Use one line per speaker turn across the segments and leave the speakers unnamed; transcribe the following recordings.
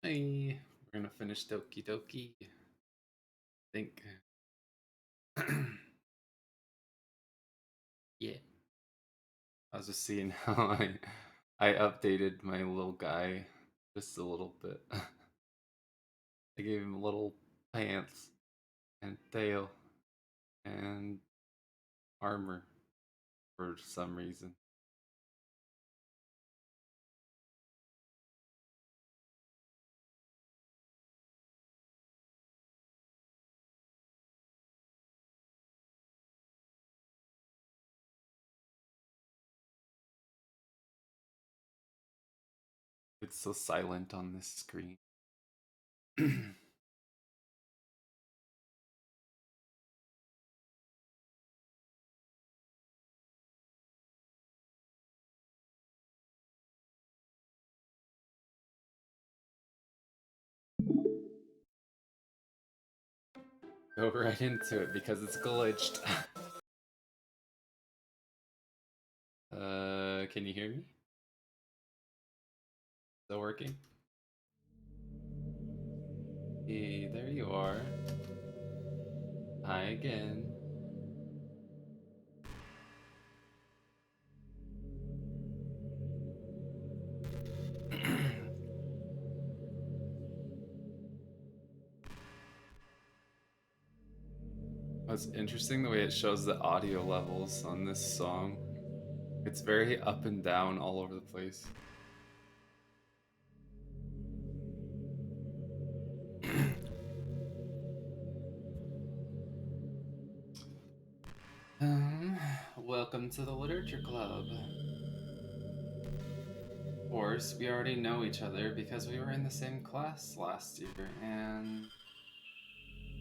Hey, we're gonna finish Doki. I think. Yeah. I was just seeing how I updated my little guy just a little bit. I gave him little pants and tail and armor for some reason. It's so silent on this screen. Go right into it because it's glitched. Can you hear me? Still working? Hey, there you are. Hi again. It's interesting the way it shows the audio levels on this song. It's very up and down all over the place. Um, Welcome to the Literature Club. Of course, we already know each other because we were in the same class last year, and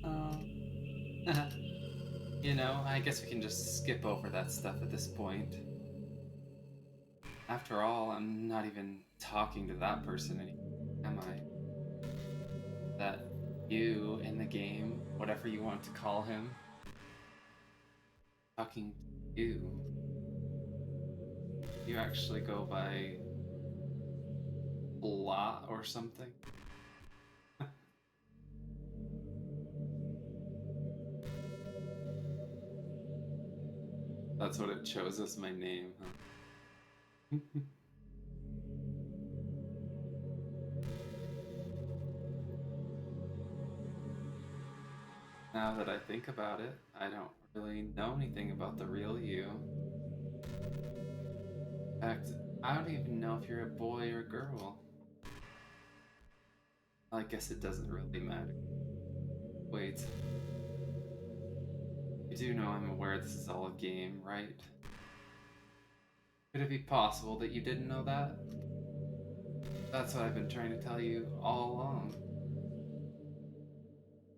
um, I guess we can just skip over that stuff at this point. After all, I'm not even talking to that person anymore, am I? That you in the game, whatever you want to call him, talking to you. You actually go by Blah or something? That's what it chose as my name, huh? Now that I think about it, I don't really know anything about the real you. In fact, I don't even know if you're a boy or a girl. I guess it doesn't really matter. Wait, you do know I'm aware this is all a game, right? Could it be possible that you didn't know that? That's what I've been trying to tell you all along.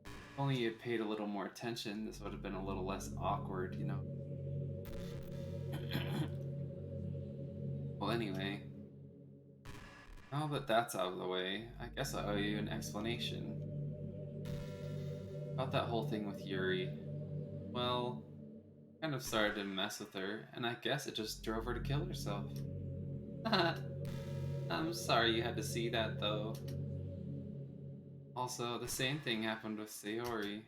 If only you had paid a little more attention, this would have been a little less awkward. Well, anyway, now that that's out of the way, I guess I owe you an explanation. About that whole thing with Yuri. Well, kind of started to mess with her, and I guess it just drove her to kill herself. I'm sorry you had to see that, though. Also, the same thing happened with Sayori.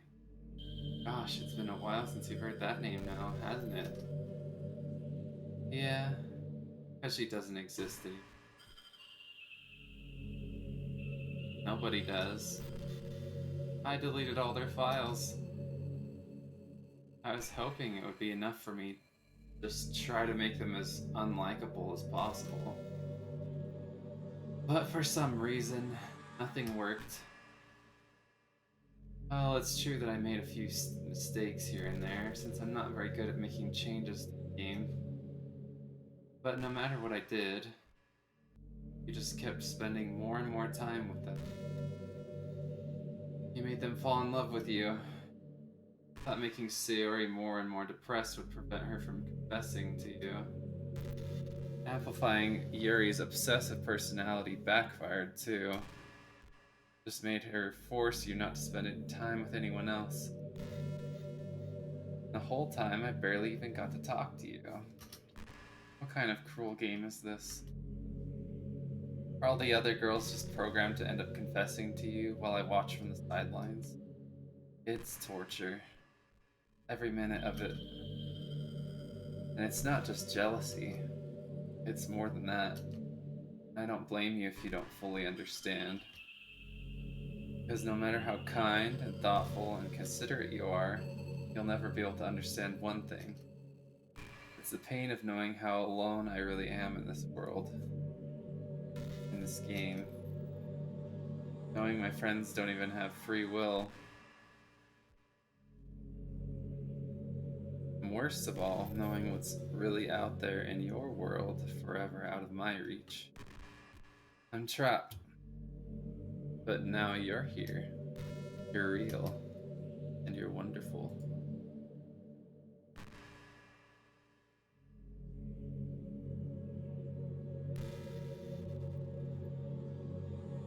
Gosh, it's been a while since you've heard that name now, hasn't it? Yeah, because she doesn't exist anymore. Nobody does. I deleted all their files. I was hoping it would be enough for me to just try to make them as unlikable as possible. But for some reason, nothing worked. Well, it's true that I made a few mistakes here and there, since I'm not very good at making changes to the game. But no matter what I did, you just kept spending more and more time with them. You made them fall in love with you. Thought making Sayori more and more depressed would prevent her from confessing to you. Amplifying Yuri's obsessive personality backfired too. Just made her force you not to spend any time with anyone else. The whole time, I barely even got to talk to you. What kind of cruel game is this? Are all the other girls just programmed to end up confessing to you while I watch from the sidelines? It's torture. Every minute of it. And it's not just jealousy. It's more than that. I don't blame you if you don't fully understand. Because no matter how kind and thoughtful and considerate you are, you'll never be able to understand one thing. It's the pain of knowing how alone I really am in this world, in this game. Knowing my friends don't even have free will. And worst of all, knowing what's really out there in your world, forever out of my reach. I'm trapped. But now you're here. You're real. And you're wonderful.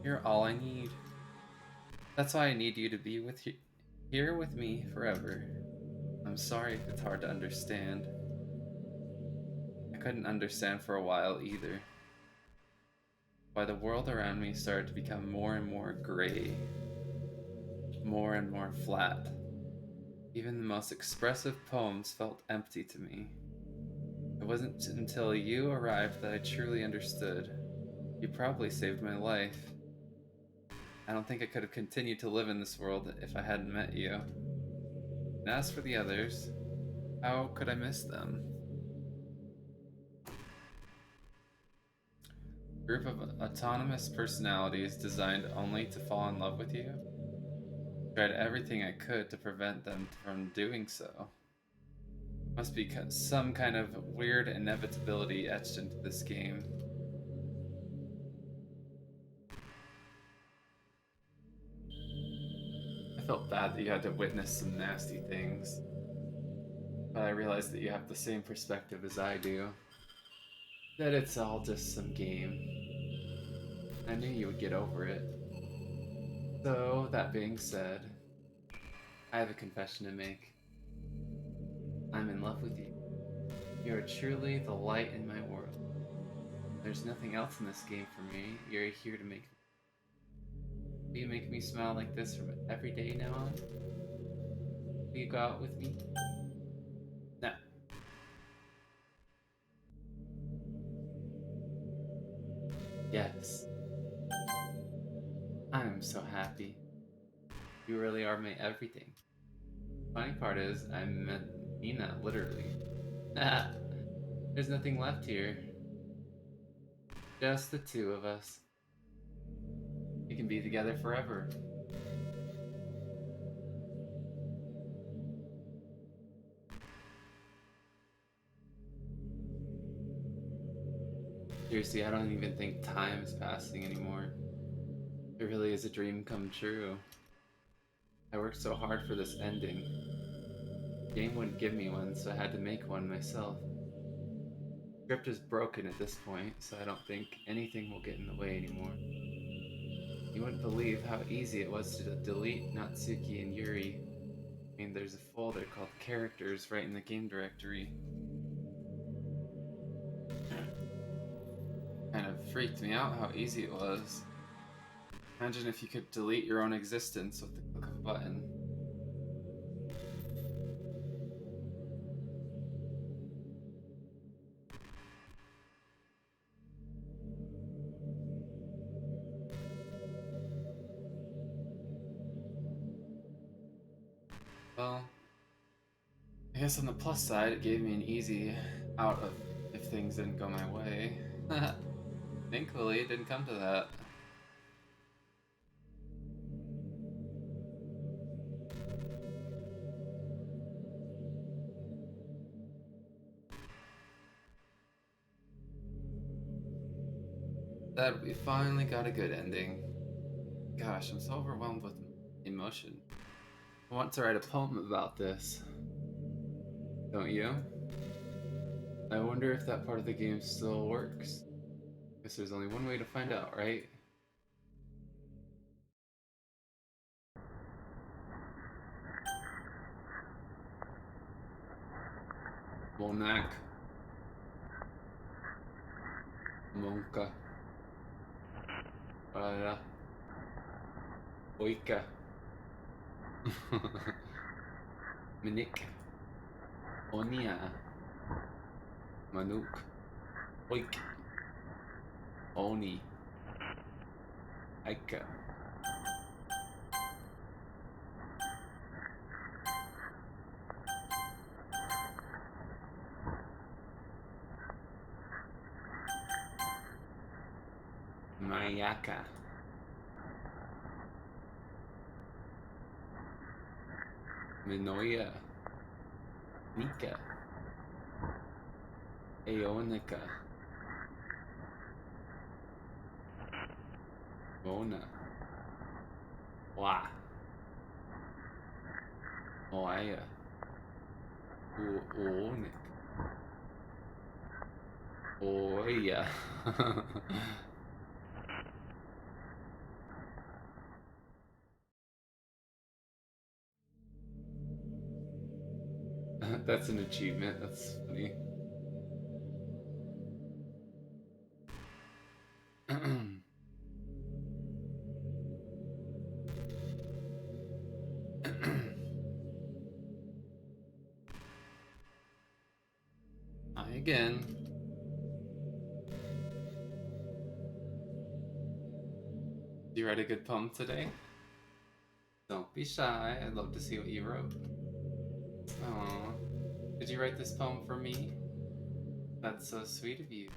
You're all I need. That's why I need you to be here with me forever. I'm sorry if it's hard to understand. I couldn't understand for a while either. Why the world around me started to become more and more gray, more and more flat. Even the most expressive poems felt empty to me. It wasn't until you arrived that I truly understood. You probably saved my life. I don't think I could have continued to live in this world if I hadn't met you. And as for the others, how could I miss them? A group of autonomous personalities designed only to fall in love with you? Tried everything I could to prevent them from doing so. Must be some kind of weird inevitability etched into this game. I felt bad that you had to witness some nasty things, but I realized that you have the same perspective as I do. That it's all just some game. I knew you would get over it. So, that being said, I have a confession to make. I'm in love with you. You are truly the light in my world. There's nothing else in this game for me. You're here to make. Will you make me smile like this from every day now on? Will you go out with me? No. Yes. I'm so happy. You really are my everything. Funny part is, mean that literally. There's nothing left here. Just the two of us. We can be together forever. Seriously, I don't even think time is passing anymore. It really is a dream come true. I worked so hard for this ending. The game wouldn't give me one, so I had to make one myself. The script is broken at this point, so I don't think anything will get in the way anymore. You wouldn't believe how easy it was to delete Natsuki and Yuri. I mean, there's a folder called Characters right in the game directory. Kind of freaked me out how easy it was. Imagine if you could delete your own existence with the click of a button. Well, I guess on the plus side, it gave me an easy out of if things didn't go my way. Thankfully, it didn't come to that. That we finally got a good ending. Gosh, I'm so overwhelmed with emotion. I want to write a poem about this. Don't you? I wonder if that part of the game still works. Guess there's only one way to find out, right? Monika. Monka. Monika. Moika. Minik. Onia. Manuk. Oik. Oni. Aika. Mayaka. Minoya. Nika. Aonika. Mona. Wa. Oaya. Oonik. Oya. That's an achievement. That's funny. Hi again. Did you write a good poem today? Don't be shy. I'd love to see what you wrote. Oh, did you write this poem for me? That's so sweet of you.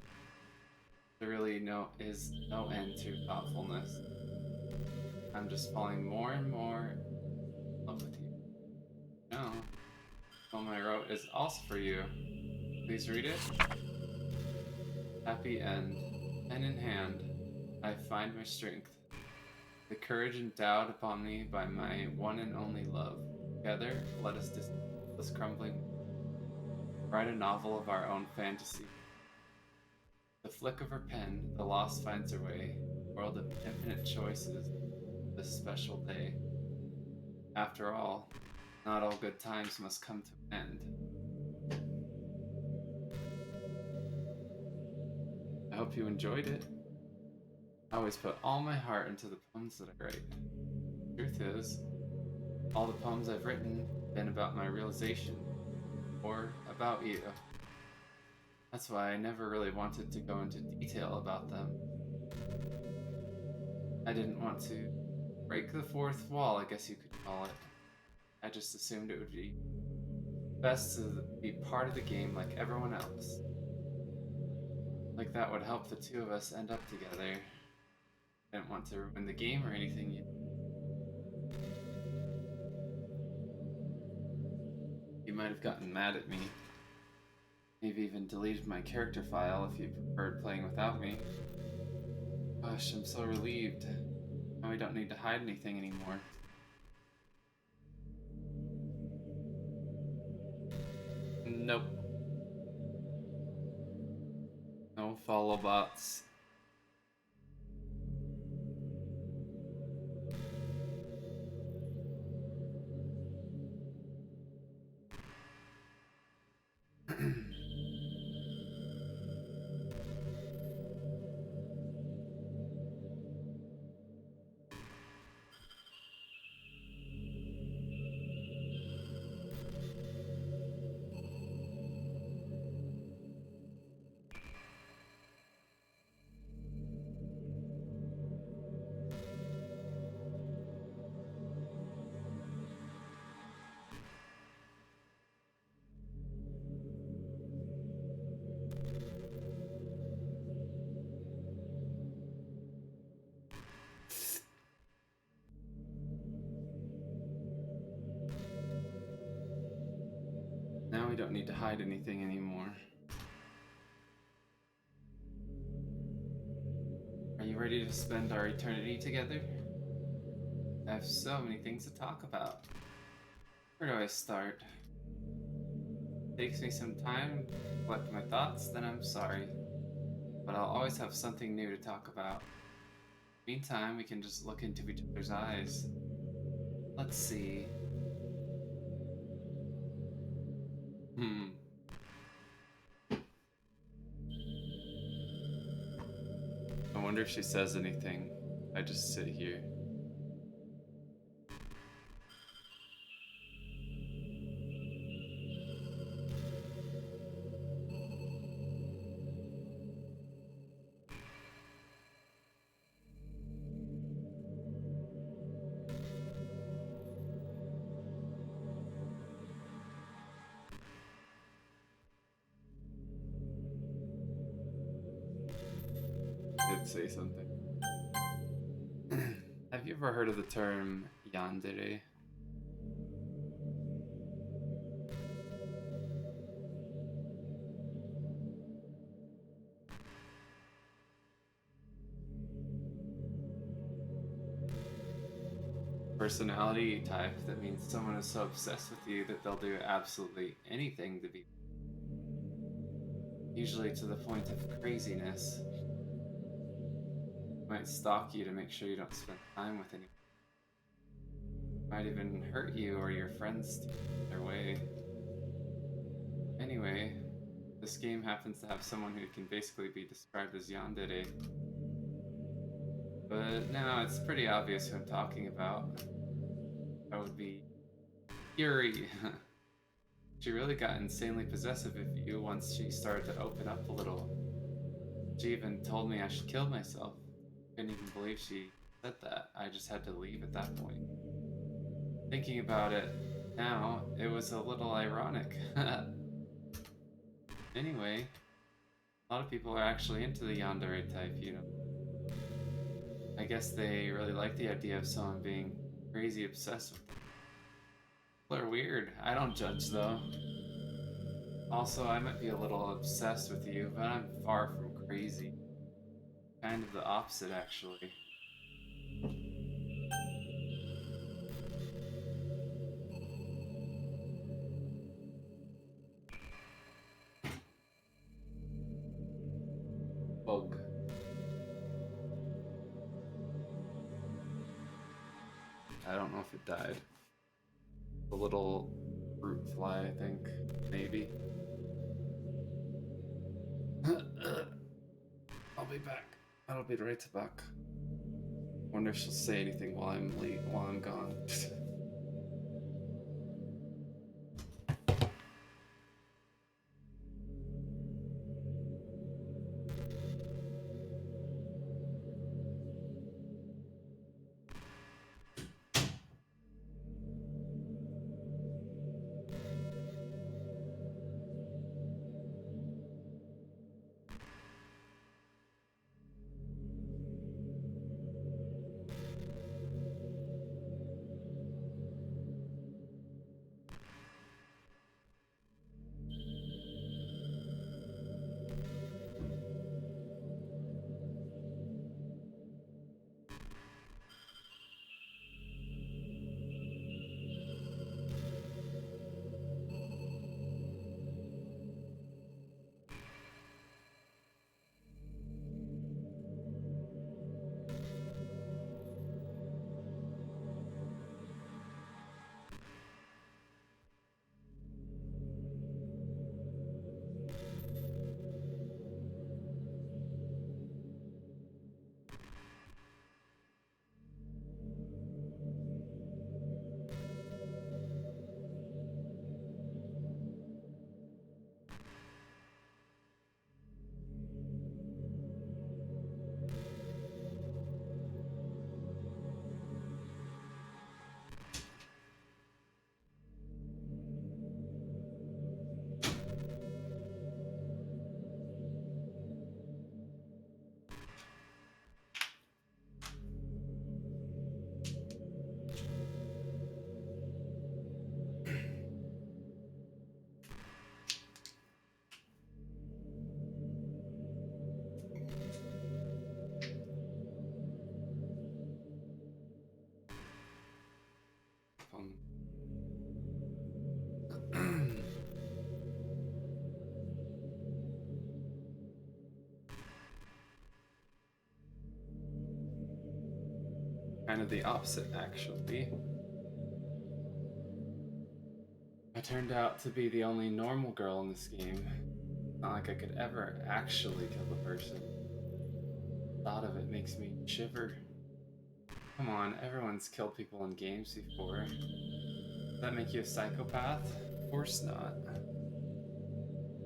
There really is no end to thoughtfulness. I'm just falling more and more in love with you. No, the poem I wrote is also for you. Please read it. Happy end. Pen in hand, I find my strength. The courage endowed upon me by my one and only love. Together, let us dismantle this crumbling. Write a novel of our own fantasy. The flick of her pen, the lost finds her way. World of infinite choices. This special day. After all, not all good times must come to an end. I hope you enjoyed it. I always put all my heart into the poems that I write. Truth is, all the poems I've written have been about my realization, or about you. That's why I never really wanted to go into detail about them. I didn't want to break the fourth wall, I guess you could call it. I just assumed it would be best to be part of the game like everyone else. Like that would help the two of us end up together. I didn't want to ruin the game or anything. You might have gotten mad at me. Maybe even deleted my character file if you preferred playing without me. Gosh, I'm so relieved. Now we don't need to hide anything anymore. Nope. No follow bots. Now we don't need to hide anything anymore. Are you ready to spend our eternity together? I have so many things to talk about. Where do I start? It takes me some time to collect my thoughts, then I'm sorry. But I'll always have something new to talk about. Meantime, we can just look into each other's eyes. Let's see. Hmm. I wonder if she says anything. I just sit here. Did say something. Have you ever heard of the term yandere? Personality type that means someone is so obsessed with you that they'll do absolutely anything to be, usually to the point of craziness. Might stalk you to make sure you don't spend time with anyone. Might even hurt you or your friends to get their way. Anyway, this game happens to have someone who can basically be described as yandere. But now it's pretty obvious who I'm talking about. That would be Yuri. She really got insanely possessive of you once she started to open up a little. She even told me I should kill myself. Couldn't even believe she said that. I just had to leave at that point. Thinking about it now, it was a little ironic. Anyway, a lot of people are actually into the yandere type, you know. I guess they really like the idea of someone being crazy obsessed with them. People are weird. I don't judge though. Also, I might be a little obsessed with you, but I'm far from crazy. Kind of the opposite, actually. Bug. I don't know if it died. The little fruit fly, I think. Maybe. I'll be back. I'll be right back. Wonder if she'll say anything while I'm gone. Kind of the opposite, actually. I turned out to be the only normal girl in this game. Not like I could ever actually kill the person. Thought of it makes me shiver. Come on, everyone's killed people in games before. Does that make you a psychopath? Of course not.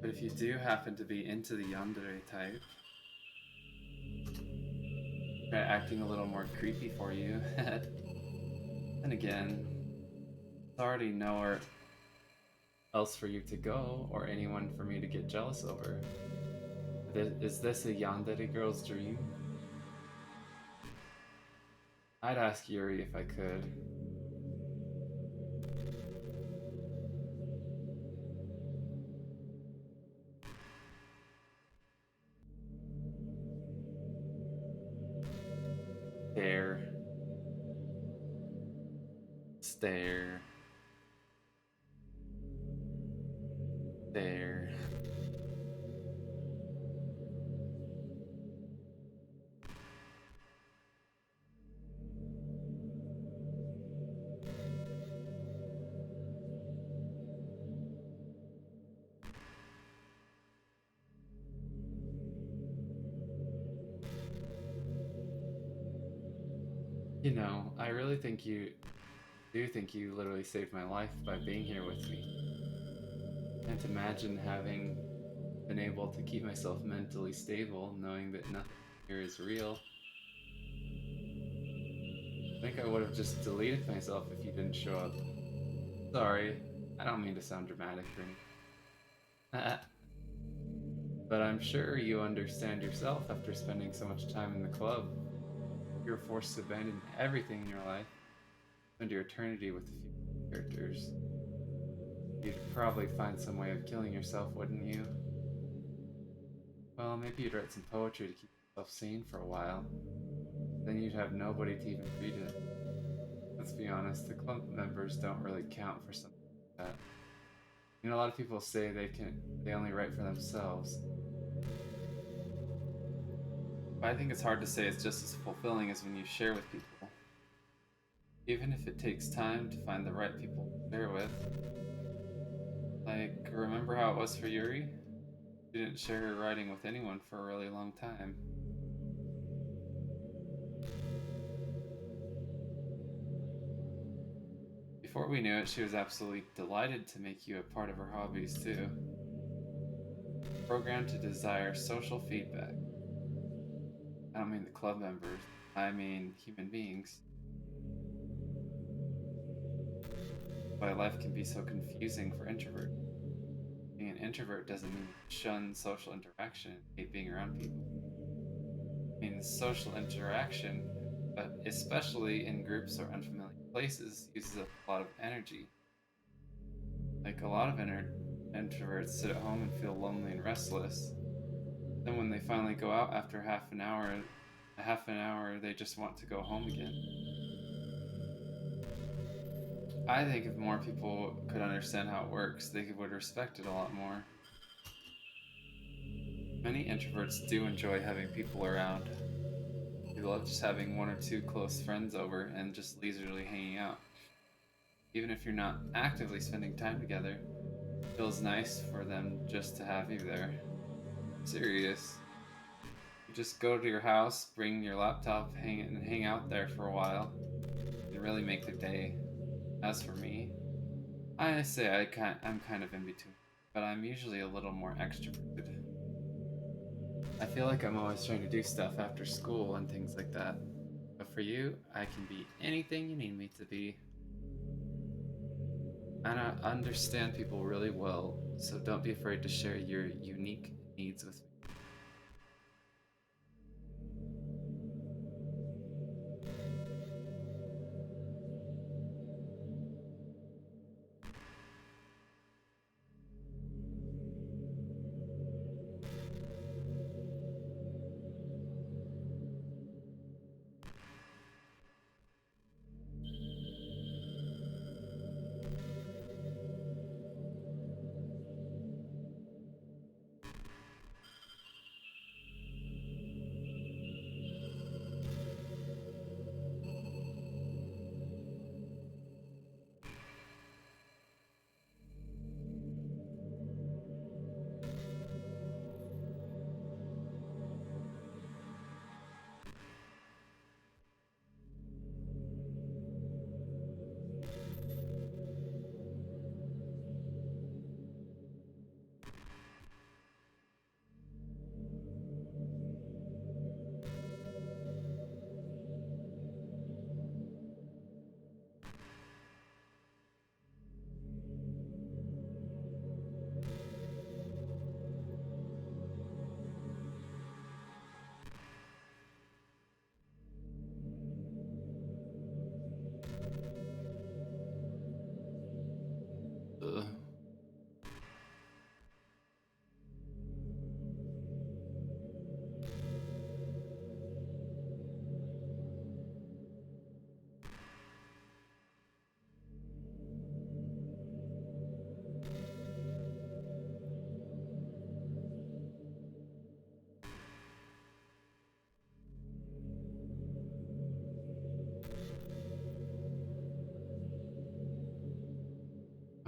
But if you do happen to be into the yandere type, try acting a little more creepy for you. And again, there's already nowhere else for you to go or anyone for me to get jealous over. Is this a yandere girl's dream? I'd ask Yuri if I could. Stare. Stare. Stare. You know, I really think you do think you literally saved my life by being here with me. Can't imagine having been able to keep myself mentally stable knowing that nothing here is real. I think I would have just deleted myself if you didn't show up. Sorry, I don't mean to sound dramatic or anything. But I'm sure you understand yourself after spending so much time in the club. You're forced to abandon everything in your life, spend your eternity with a few characters. You'd probably find some way of killing yourself, wouldn't you? Well, maybe you'd write some poetry to keep yourself sane for a while. Then you'd have nobody to even read it. Let's be honest, the club members don't really count for something like that. You know, a lot of people say they only write for themselves. But I think it's hard to say it's just as fulfilling as when you share with people. Even if it takes time to find the right people to share with. Like, remember how it was for Yuri? She didn't share her writing with anyone for a really long time. Before we knew it, she was absolutely delighted to make you a part of her hobbies too. Programmed to desire social feedback. I don't mean the club members, I mean human beings. Why life can be so confusing for introverts. Being an introvert doesn't mean shun social interaction and hate being around people. It means social interaction, but especially in groups or unfamiliar places, uses up a lot of energy. Like a lot of introverts sit at home and feel lonely and restless. Then when they finally go out after half an hour, they just want to go home again. I think if more people could understand how it works, they would respect it a lot more. Many introverts do enjoy having people around. They love just having one or two close friends over and just leisurely hanging out. Even if you're not actively spending time together, it feels nice for them just to have you there. Serious. You just go to your house, bring your laptop, hang out there for a while, and really make the day. As for me, I say I'm kind of in between, but I'm usually a little more extroverted. I feel like I'm always trying to do stuff after school and things like that. But for you, I can be anything you need me to be. And I understand people really well, so don't be afraid to share your unique needs with me.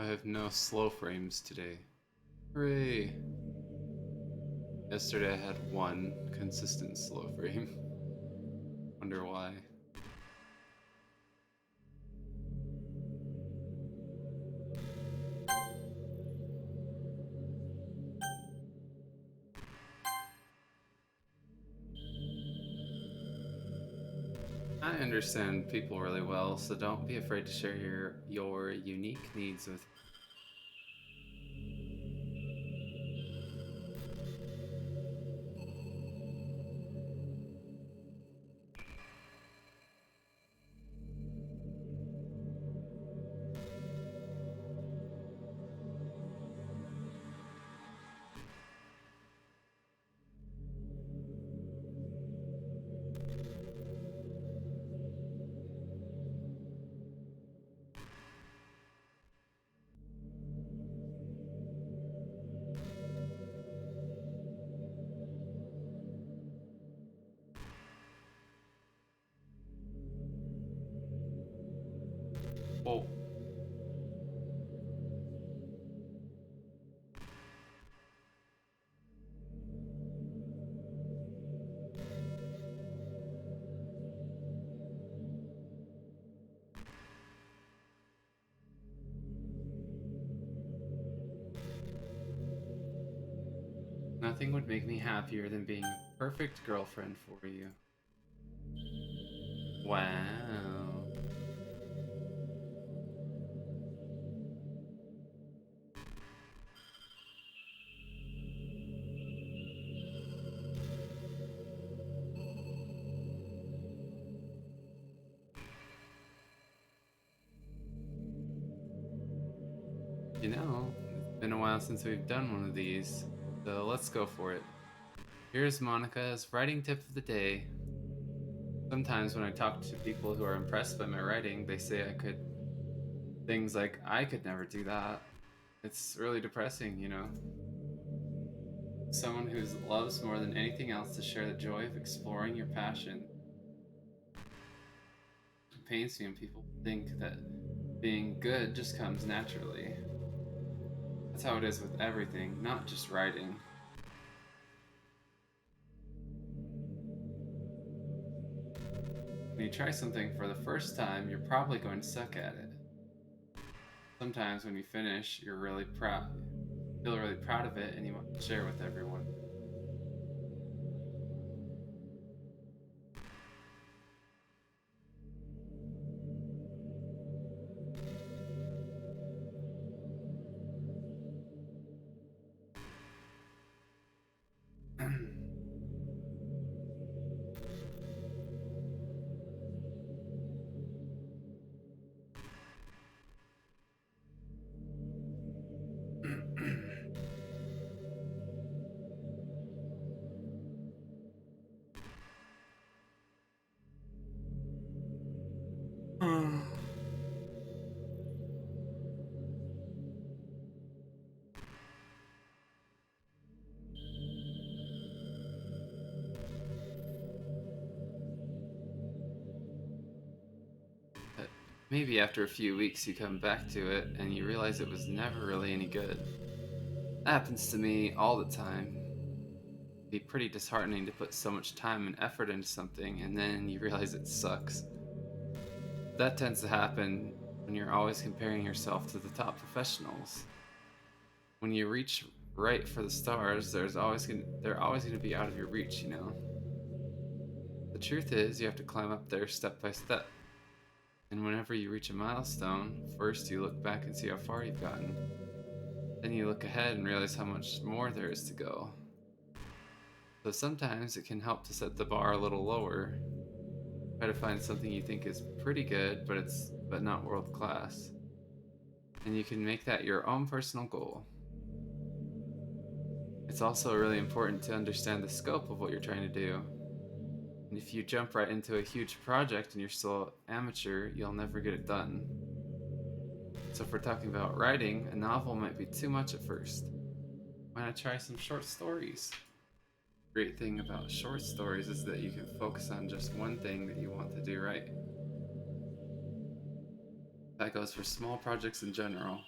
I have no slow frames today. Hooray! Yesterday I had one consistent slow frame. Wonder why. I understand people really well, so don't be afraid to share your unique needs with. Well, nothing would make me happier than being a perfect girlfriend for you. Wow. You know, it's been a while since we've done one of these, so let's go for it. Here's Monica's writing tip of the day. Sometimes when I talk to people who are impressed by my writing, they say I could things like I could never do that. It's really depressing, you know. Someone who loves more than anything else to share the joy of exploring your passion. It pains me when people think that being good just comes naturally. That's how it is with everything, not just writing. When you try something for the first time, you're probably going to suck at it. Sometimes when you finish, you're really proud, feel really proud of it, and you want to share with everyone. But maybe after a few weeks you come back to it and you realize it was never really any good. That happens to me all the time. It'd be pretty disheartening to put so much time and effort into something and then you realize it sucks. That tends to happen when you're always comparing yourself to the top professionals. When you reach right for the stars, they're always gonna be out of your reach, you know. The truth is, you have to climb up there step by step. And whenever you reach a milestone, first you look back and see how far you've gotten. Then you look ahead and realize how much more there is to go. So sometimes it can help to set the bar a little lower. Try to find something you think is pretty good, but not world class. And you can make that your own personal goal. It's also really important to understand the scope of what you're trying to do. And if you jump right into a huge project and you're still amateur, you'll never get it done. So if we're talking about writing, a novel might be too much at first. Why not try some short stories? Great thing about short stories is that you can focus on just one thing that you want to do right. That goes for small projects in general.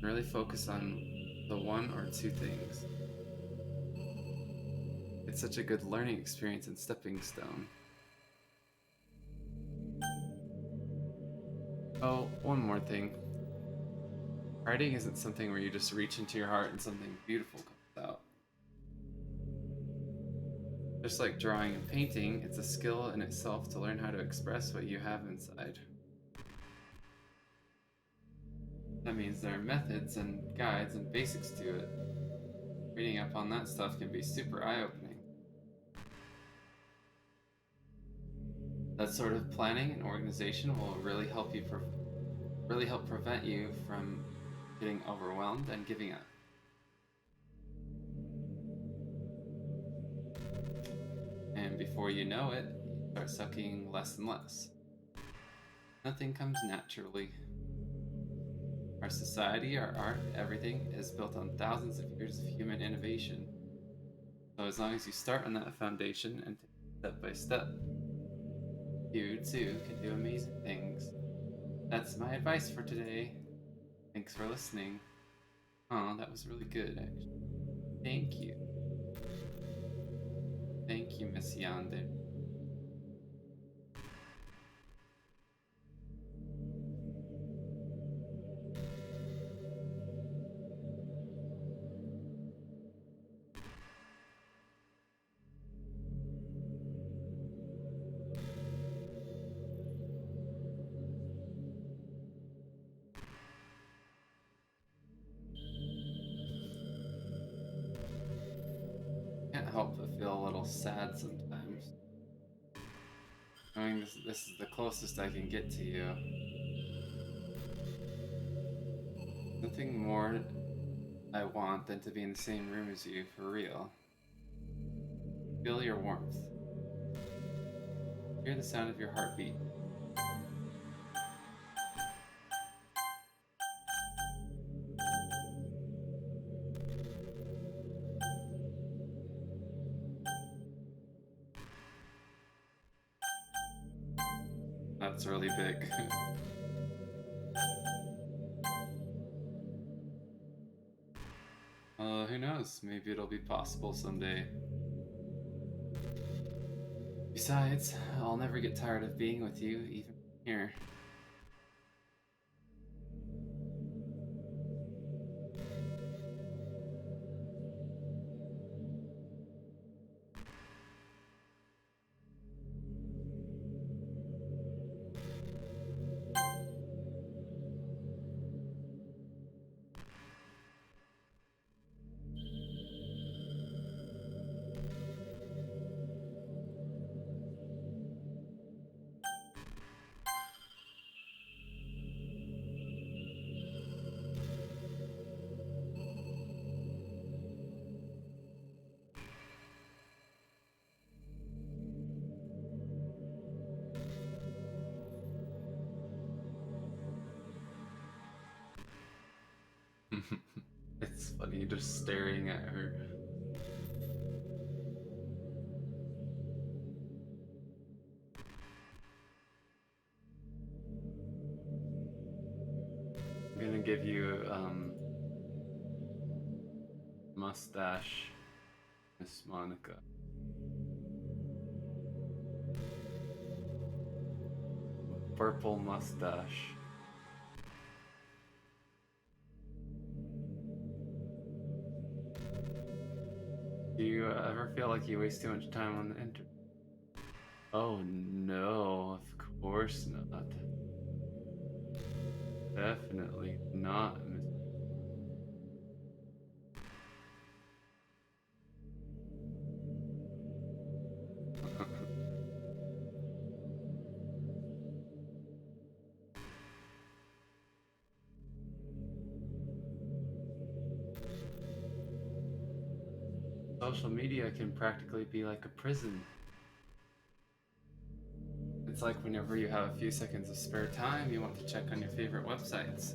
Really focus on the one or two things. It's such a good learning experience and stepping stone. Oh, one more thing. Writing isn't something where you just reach into your heart and something beautiful comes out. Just like drawing and painting, it's a skill in itself to learn how to express what you have inside. That means there are methods and guides and basics to it. Reading up on that stuff can be super eye-opening. That sort of planning and organization will really help really help prevent you from getting overwhelmed and giving up. And before you know it, you start sucking less and less. Nothing comes naturally. Our society, our art, everything is built on thousands of years of human innovation. So as long as you start on that foundation and take it step by step, you too can do amazing things. That's my advice for today. Thanks for listening. Oh, that was really good, actually. Thank you. Thank you, Miss Yonder. Can't help but feel a little sad sometimes. Knowing this is the closest I can get to you. Nothing more I want than to be in the same room as you, for real. Feel your warmth. Hear the sound of your heartbeat. That's really big. Who knows? Maybe it'll be possible someday. Besides, I'll never get tired of being with you, even here. It's funny just staring at her. I'm gonna give you mustache, Miss Monica. Purple mustache. Do you ever feel like you waste too much time on the internet? Oh no, of course not. Definitely not, Miss. Social media can practically be like a prison. It's like whenever you have a few seconds of spare time, you want to check on your favorite websites.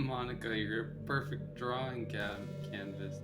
Monica, you're a perfect drawing canvas.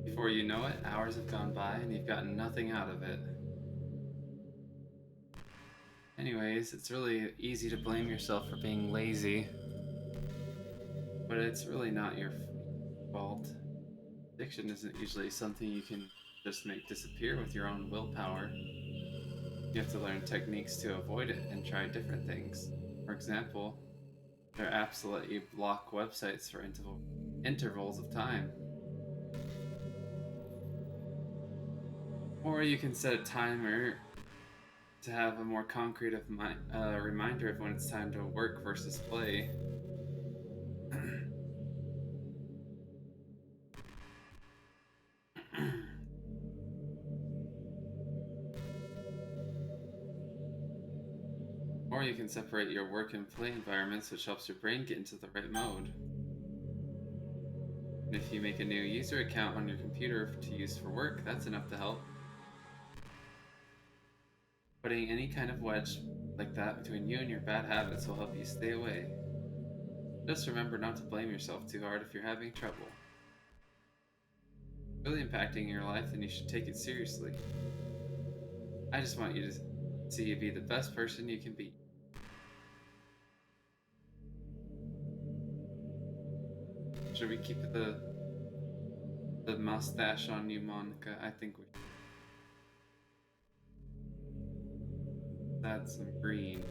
Before you know it, hours have gone by and you've gotten nothing out of it. Anyways, it's really easy to blame yourself for being lazy, but it's really not your fault. Addiction isn't usually something you can just make disappear with your own willpower. You have to learn techniques to avoid it and try different things. For example, there are apps that let you block websites for intervals of time. Or you can set a timer to have a more concrete reminder of when it's time to work versus play. Or you can separate your work and play environments, which helps your brain get into the right mode. And if you make a new user account on your computer to use for work, that's enough to help. Putting any kind of wedge like that between you and your bad habits will help you stay away. Just remember not to blame yourself too hard if you're having trouble. If it's really impacting your life, then you should take it seriously. I just want you to see you be the best person you can be. Should we keep the mustache on you, Monica? I think we should add some green.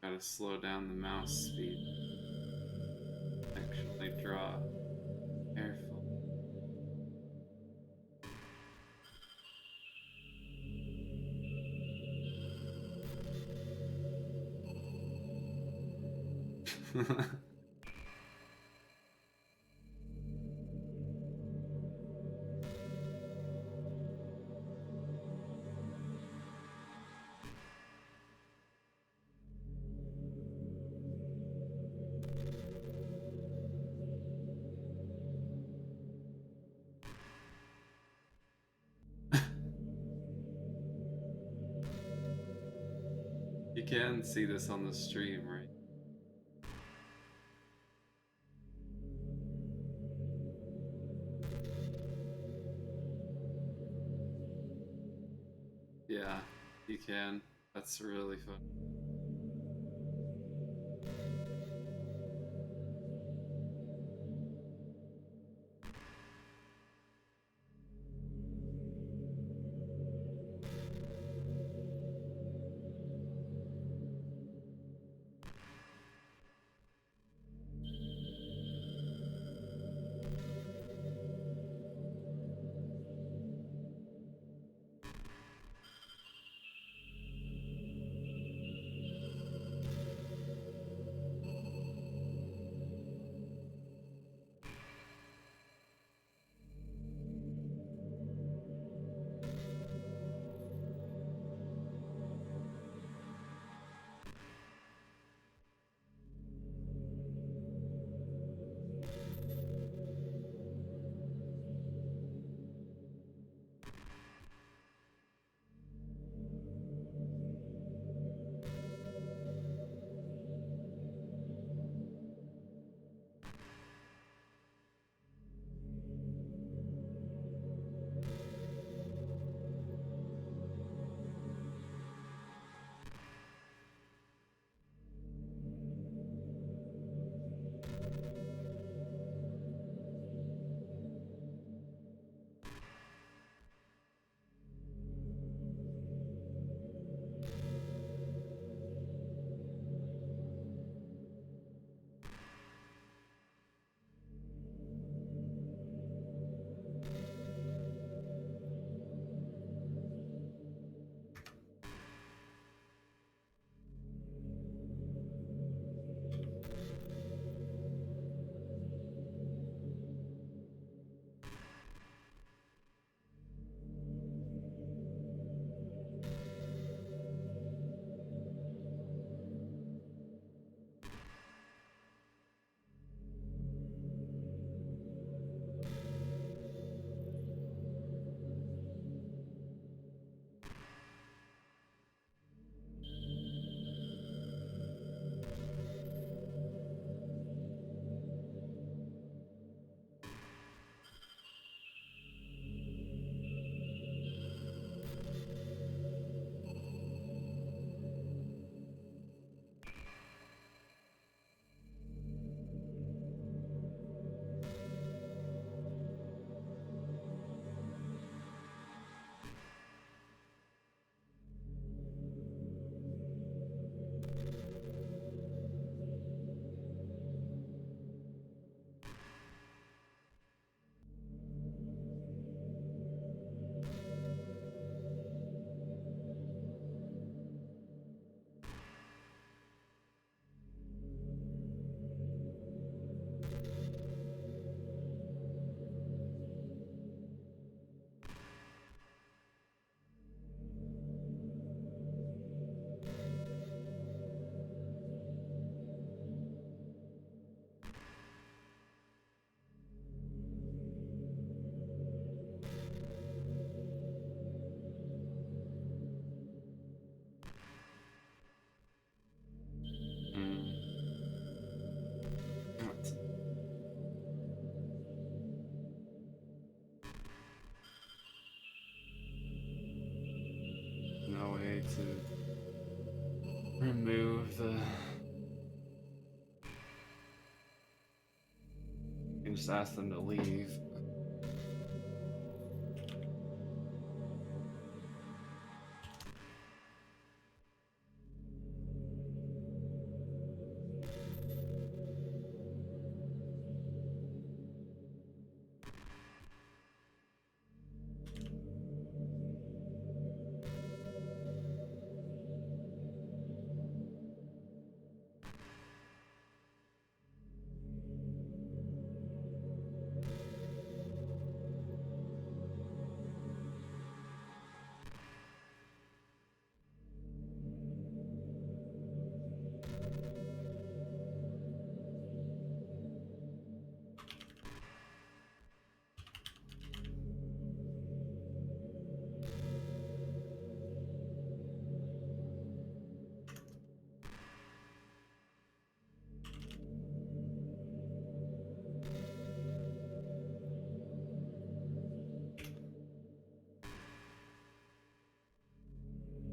Gotta slow down the mouse speed. Actually draw. Careful. You can see this on the stream, right? Yeah, you can. That's really fun. can just ask them to leave.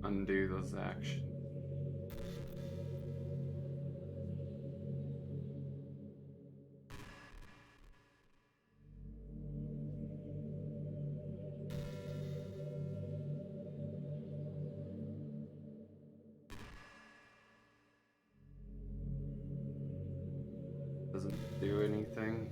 Undo those actions. Doesn't do anything.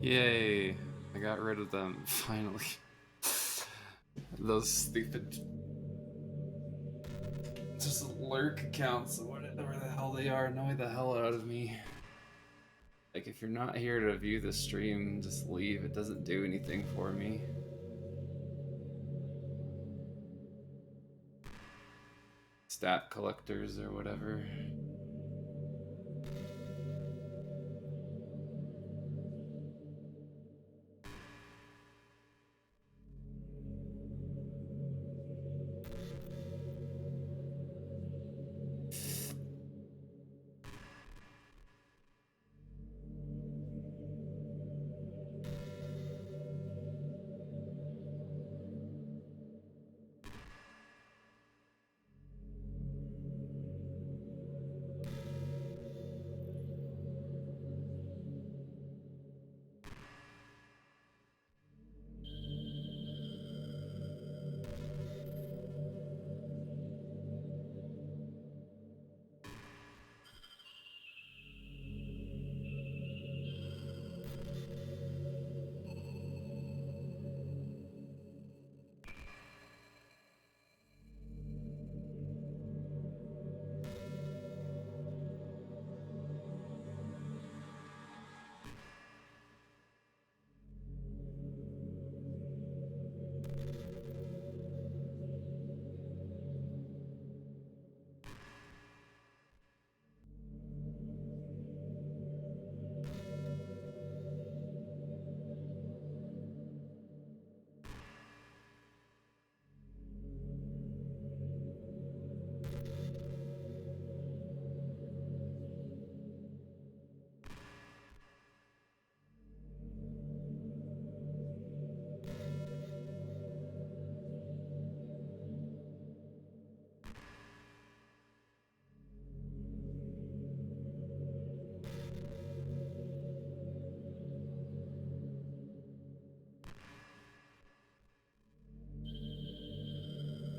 Yay! I got rid of them, finally. Those stupid... just lurk accounts, whatever the hell they are, annoy the hell out of me. Like, if you're not here to view the stream, just leave. It doesn't do anything for me. Stat collectors or whatever.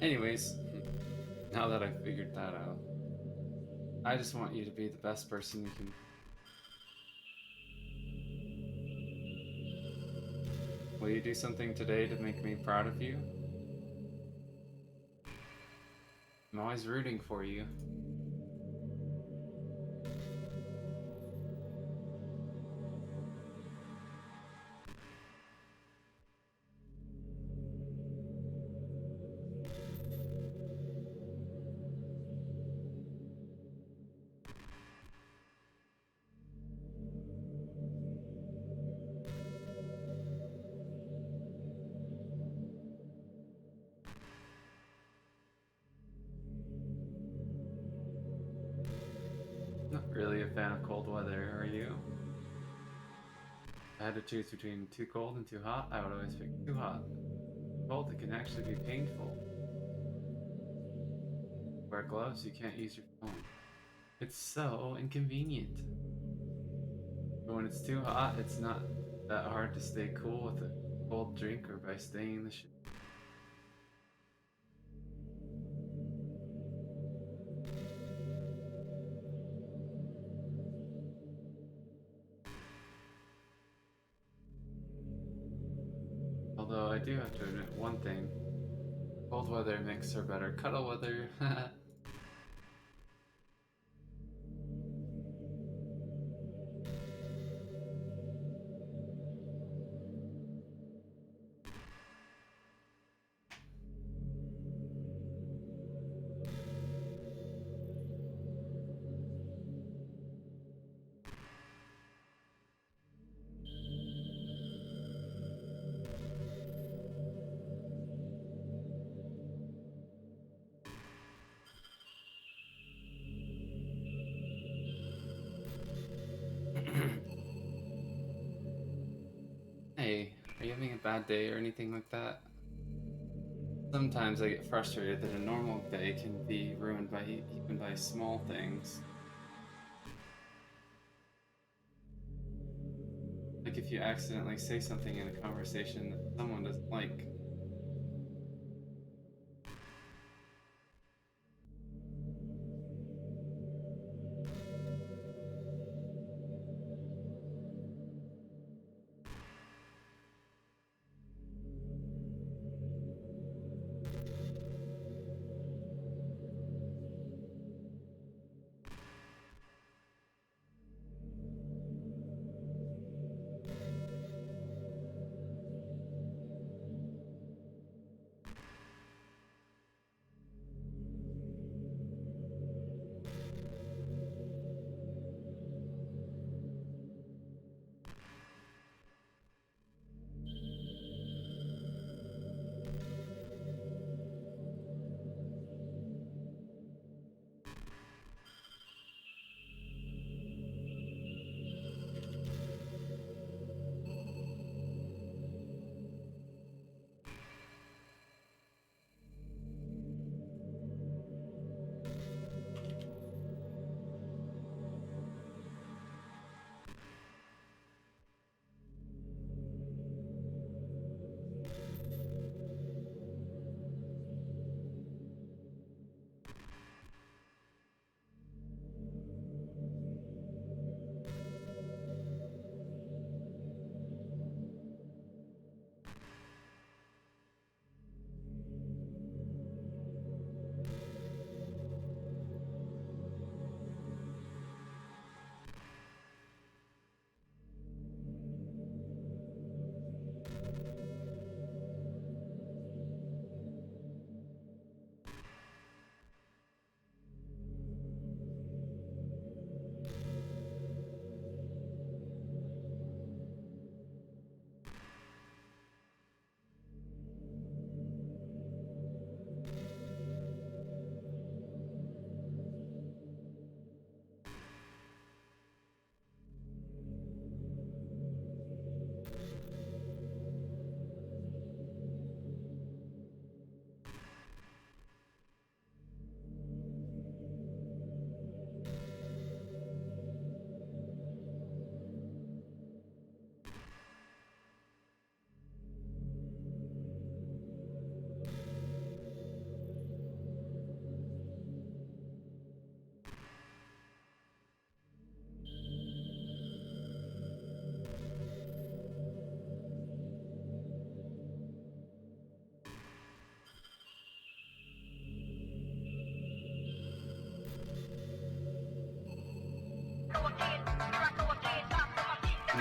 Anyways, now that I figured that out, I just want you to be the best person you can be. Will you do something today to make me proud of you? I'm always rooting for you. Not really a fan of cold weather, are you? If I had to choose between too cold and too hot, I would always pick too hot. Cold, it can actually be painful. Wear gloves, you can't use your phone. It's so inconvenient. But when it's too hot, it's not that hard to stay cool with a cold drink or by staying in the shade. Although I do have to admit one thing. Cold weather makes for better cuddle weather. Hey, are you having a bad day or anything like that? Sometimes I get frustrated that a normal day can be ruined by even by small things. Like if you accidentally say something in a conversation that someone doesn't like.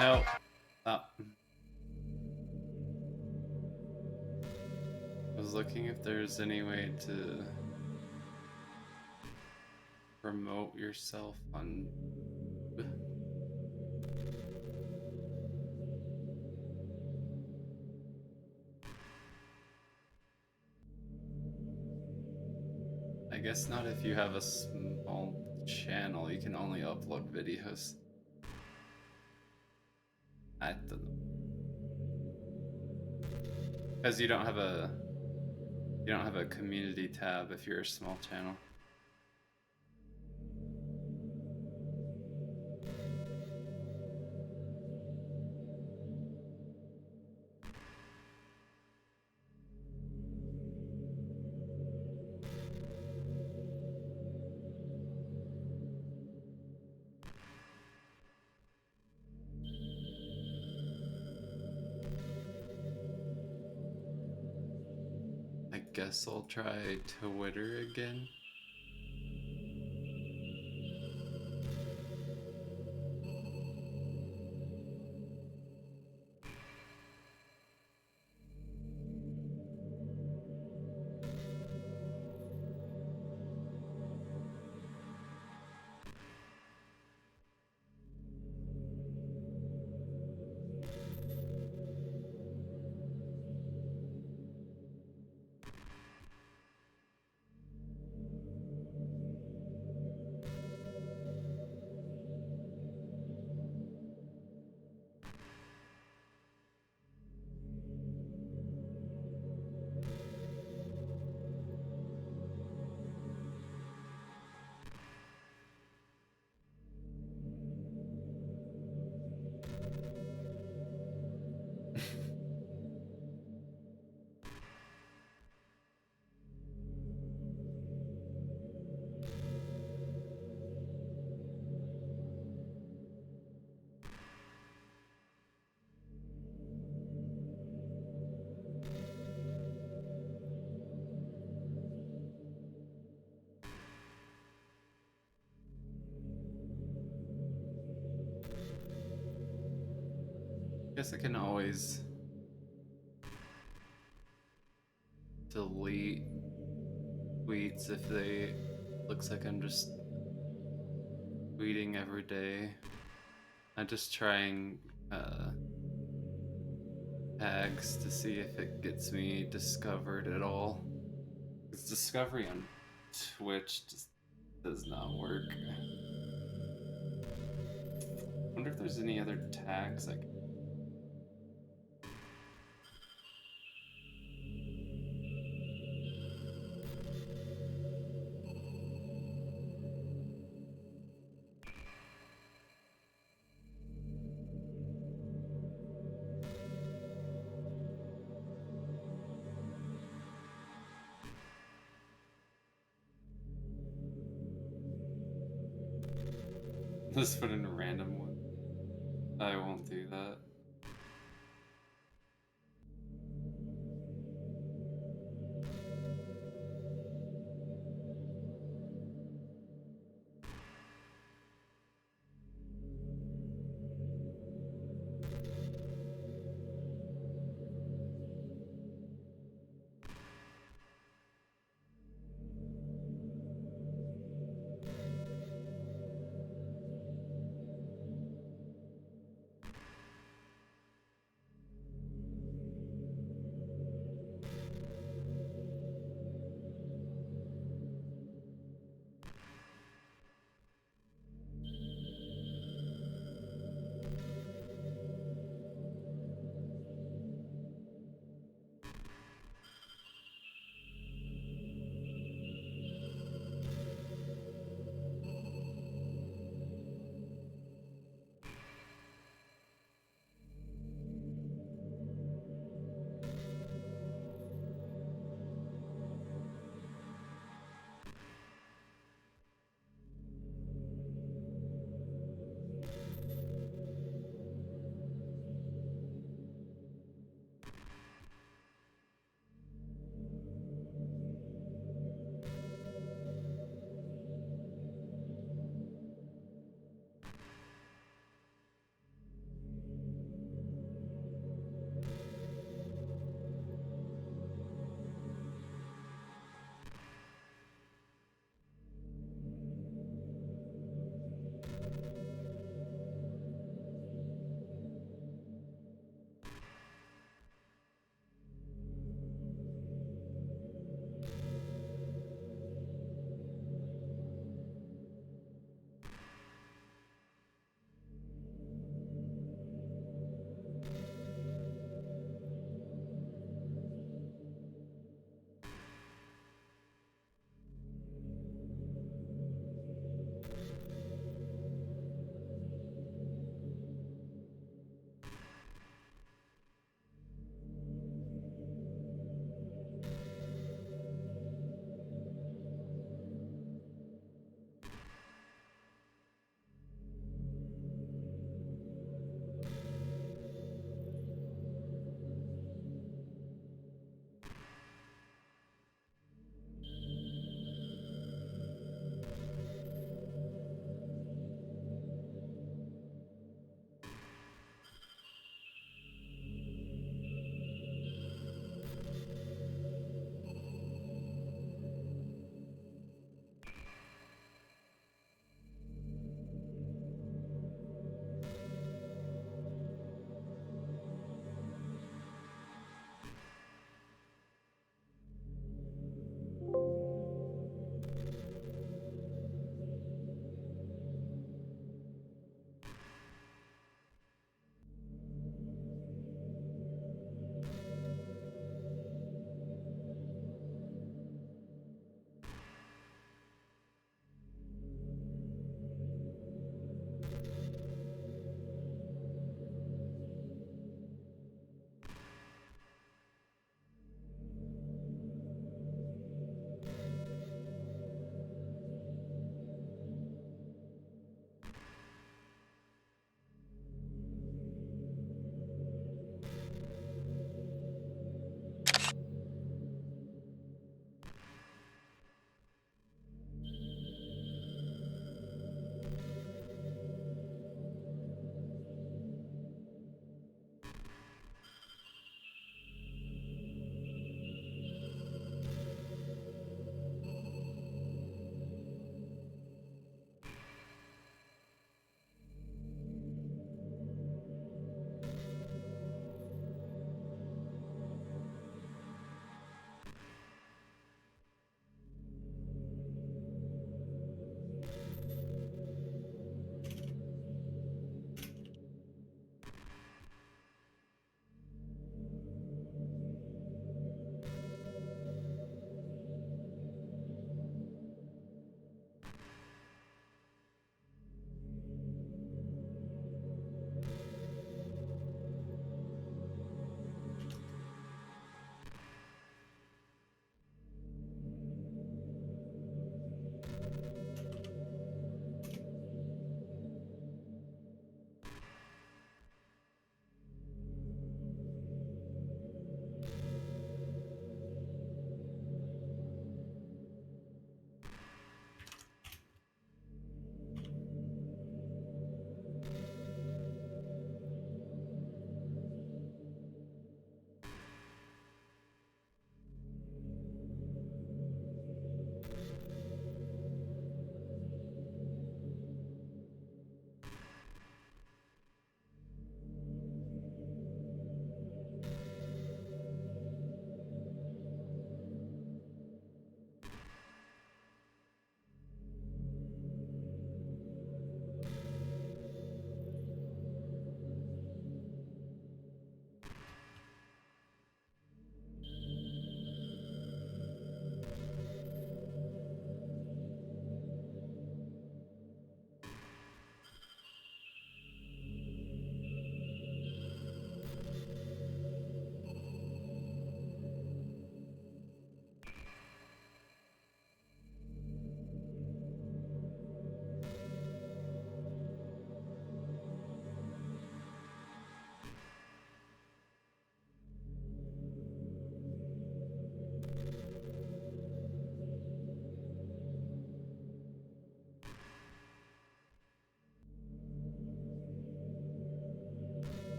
No. Stop. I was looking if there's any way to promote yourself on. I guess not if you have a small channel. You can only upload videos. I don't know. Because you don't have a community tab if you're a small channel. I guess I'll try Twitter again. Guess I can always delete tweets if they looks like I'm just tweeting every day. I'm just trying tags to see if it gets me discovered at all. Because discovery on Twitch just does not work. I wonder if there's any other tags I can. Just put in a random one. I won't do that.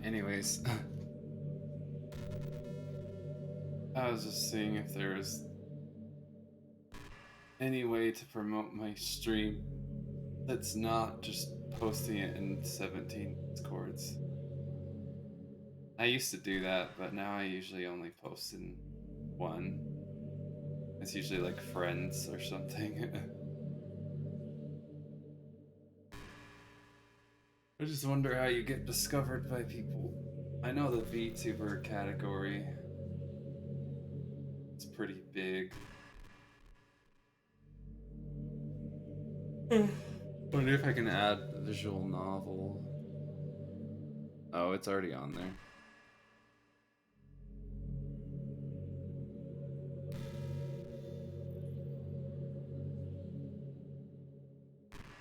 Anyways, I was just seeing if there was any way to promote my stream that's not just posting it in 17 Discords. I used to do that, but now I usually only post in one. It's usually like friends or something. I just wonder how you get discovered by people. I know the VTuber category is pretty big. Wonder if I can add the visual novel. Oh, it's already on there.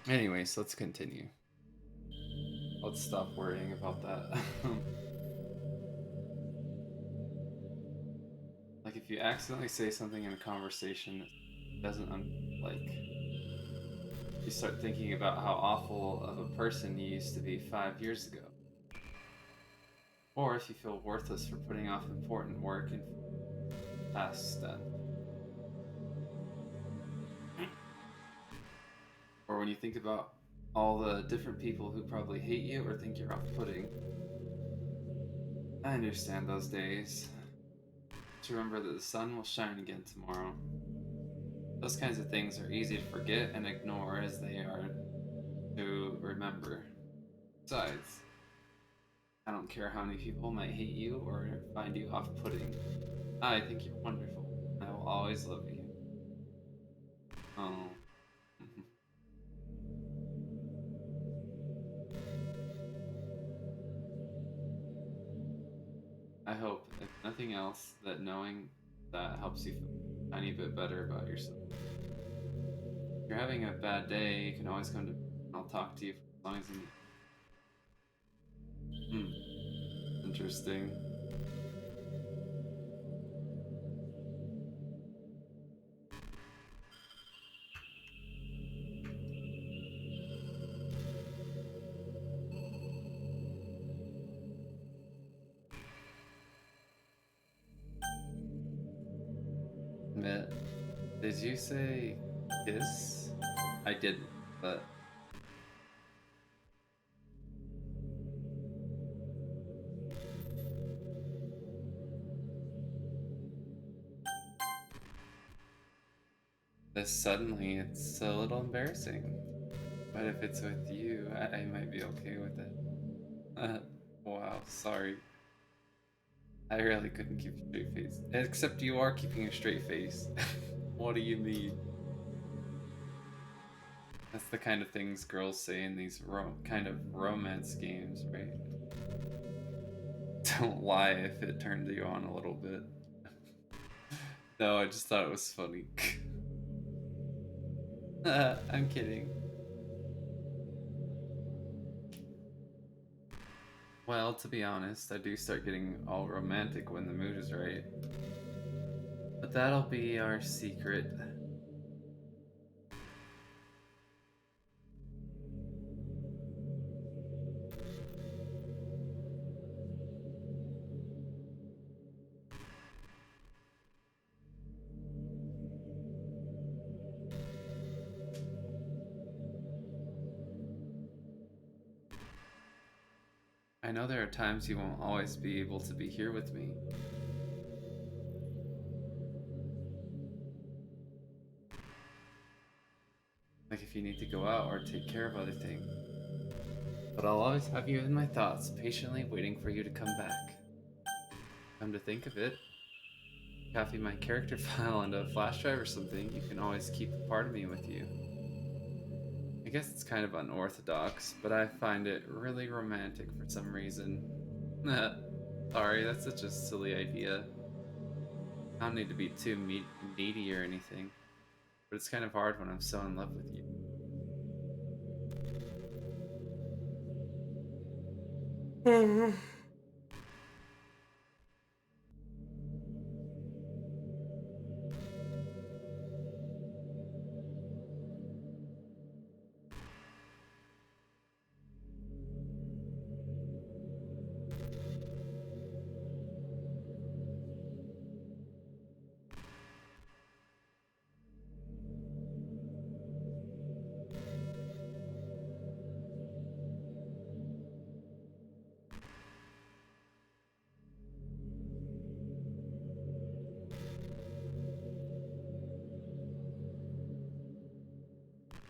Anyways, let's continue. Let's stop worrying about that. Like if you accidentally say something in a conversation that doesn't like you start thinking about how awful of a person you used to be 5 years ago. Or if you feel worthless for putting off important work and tasks done. Or when you think about all the different people who probably hate you or think you're off-putting. I understand those days. To remember that the sun will shine again tomorrow. Those kinds of things are easy to forget and ignore as they are to remember. Besides, I don't care how many people might hate you or find you off-putting. I think you're wonderful. I will always love you. Oh. I hope, if nothing else, that knowing that helps you feel a tiny bit better about yourself. you're having a bad day, you can always come to me. I'll talk to you for as long as you need. Hmm, interesting. But did you say kiss? I didn't, but this suddenly it's a little embarrassing. But if it's with you, I might be okay with it. Wow, sorry. I really couldn't keep a straight face. Except you are keeping a straight face. What do you mean? That's the kind of things girls say in these kind of romance games, right? Don't lie if it turned you on a little bit. No, I just thought it was funny. I'm kidding. Well, to be honest, I do start getting all romantic when the mood is right. But that'll be our secret. I know there are times you won't always be able to be here with me. Like if you need to go out or take care of other things. But I'll always have you in my thoughts, patiently waiting for you to come back. Come to think of it, copy my character file onto a flash drive or something, you can always keep a part of me with you. I guess it's kind of unorthodox, but I find it really romantic for some reason. Sorry, that's such a silly idea. I don't need to be too needy or anything, but it's kind of hard when I'm so in love with you.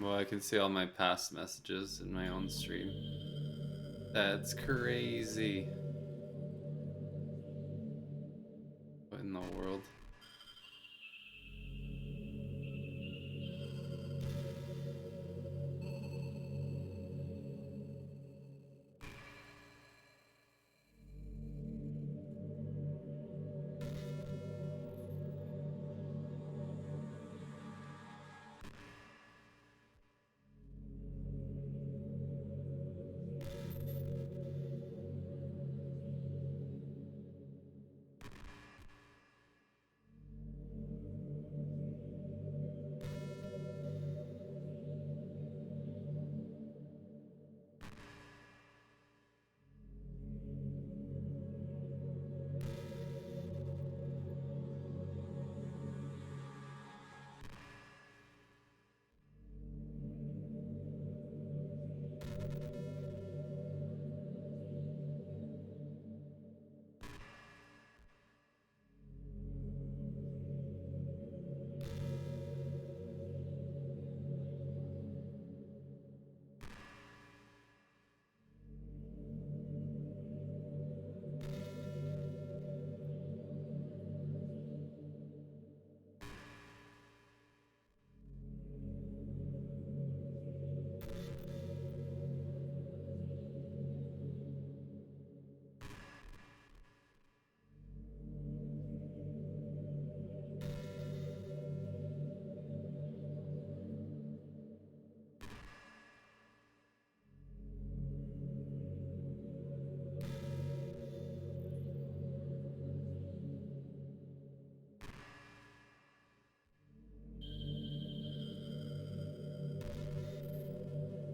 Well, I can see all my past messages in my own stream. That's crazy. What in the world?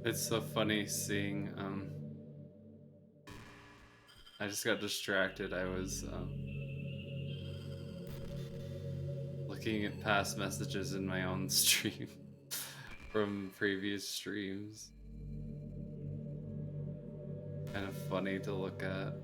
It's so funny seeing I just got distracted. I was looking at past messages in my own stream from previous streams. Kind of funny to look at.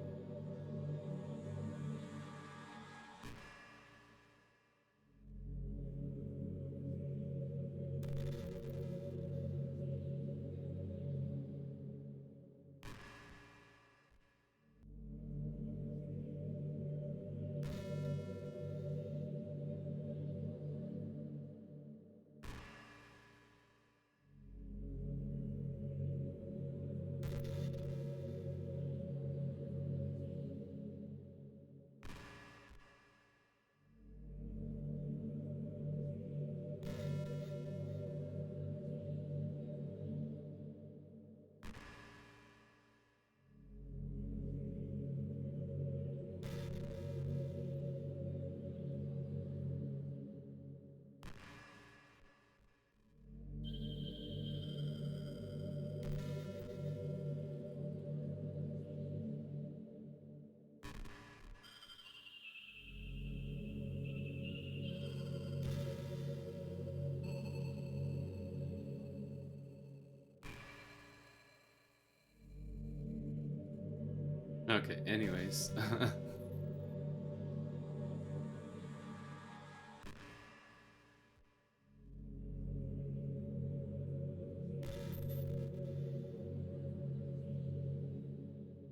Okay, anyways.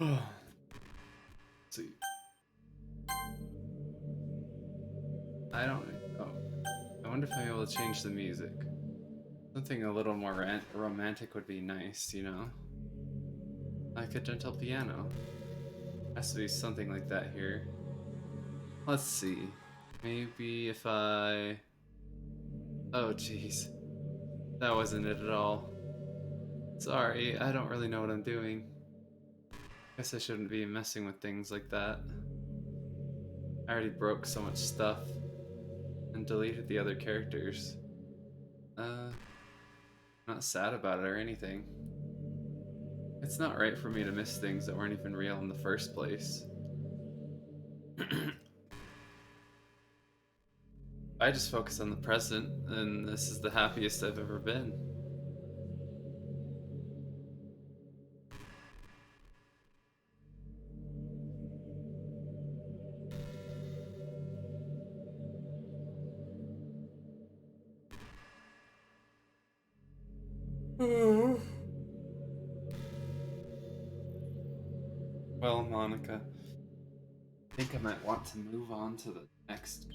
Let's see. I don't. Oh, I wonder if I'm able to change the music. Something a little more romantic would be nice, you know? Like a gentle piano. Has to be something like that here. Let's see. Maybe if I. Oh, jeez. That wasn't it at all. Sorry, I don't really know what I'm doing. Guess I shouldn't be messing with things like that. I already broke so much stuff and deleted the other characters. I'm not sad about it or anything. It's not right for me to miss things that weren't even real in the first place. I just focus on the present, and this is the happiest I've ever been. Well, Monica, I think I might want to move on to the next.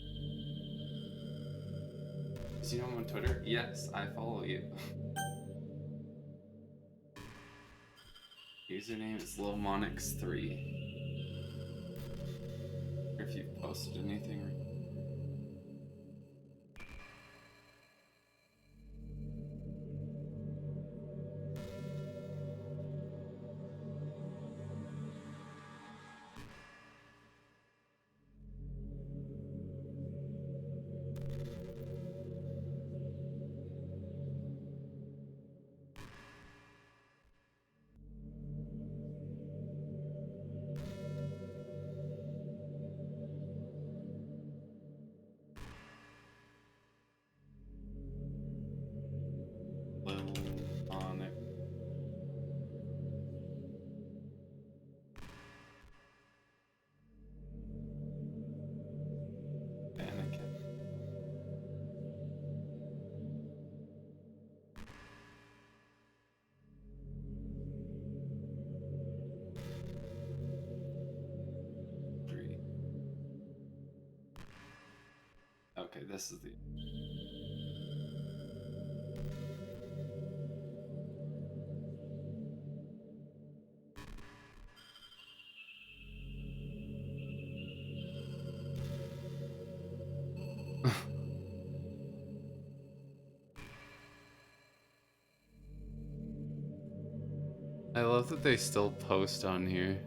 Do you know I'm on Twitter? Yes, I follow you. Username is lilmonix3. If you've posted anything. Lilmonix. Anakin. Three. Okay, this is the. I love that they still post on here.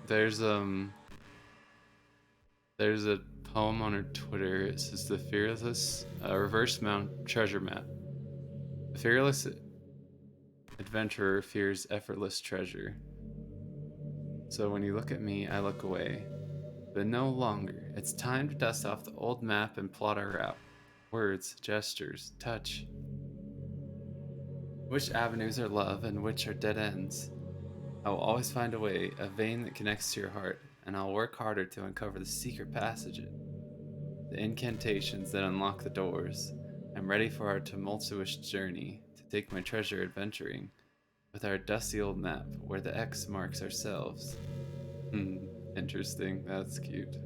There's there's a poem on her Twitter. It says the fearless reverse mount treasure map. The fearless Adventurer fears effortless treasure. So when you look at me, I look away. But no longer. It's time to dust off the old map and plot our route. Words, gestures, touch. Which avenues are love and which are dead ends? I will always find a way, a vein that connects to your heart, and I'll work harder to uncover the secret passages, the incantations that unlock the doors. I'm ready for our tumultuous journey to take my treasure adventuring with our dusty old map where the X marks ourselves. Hmm, interesting. That's cute.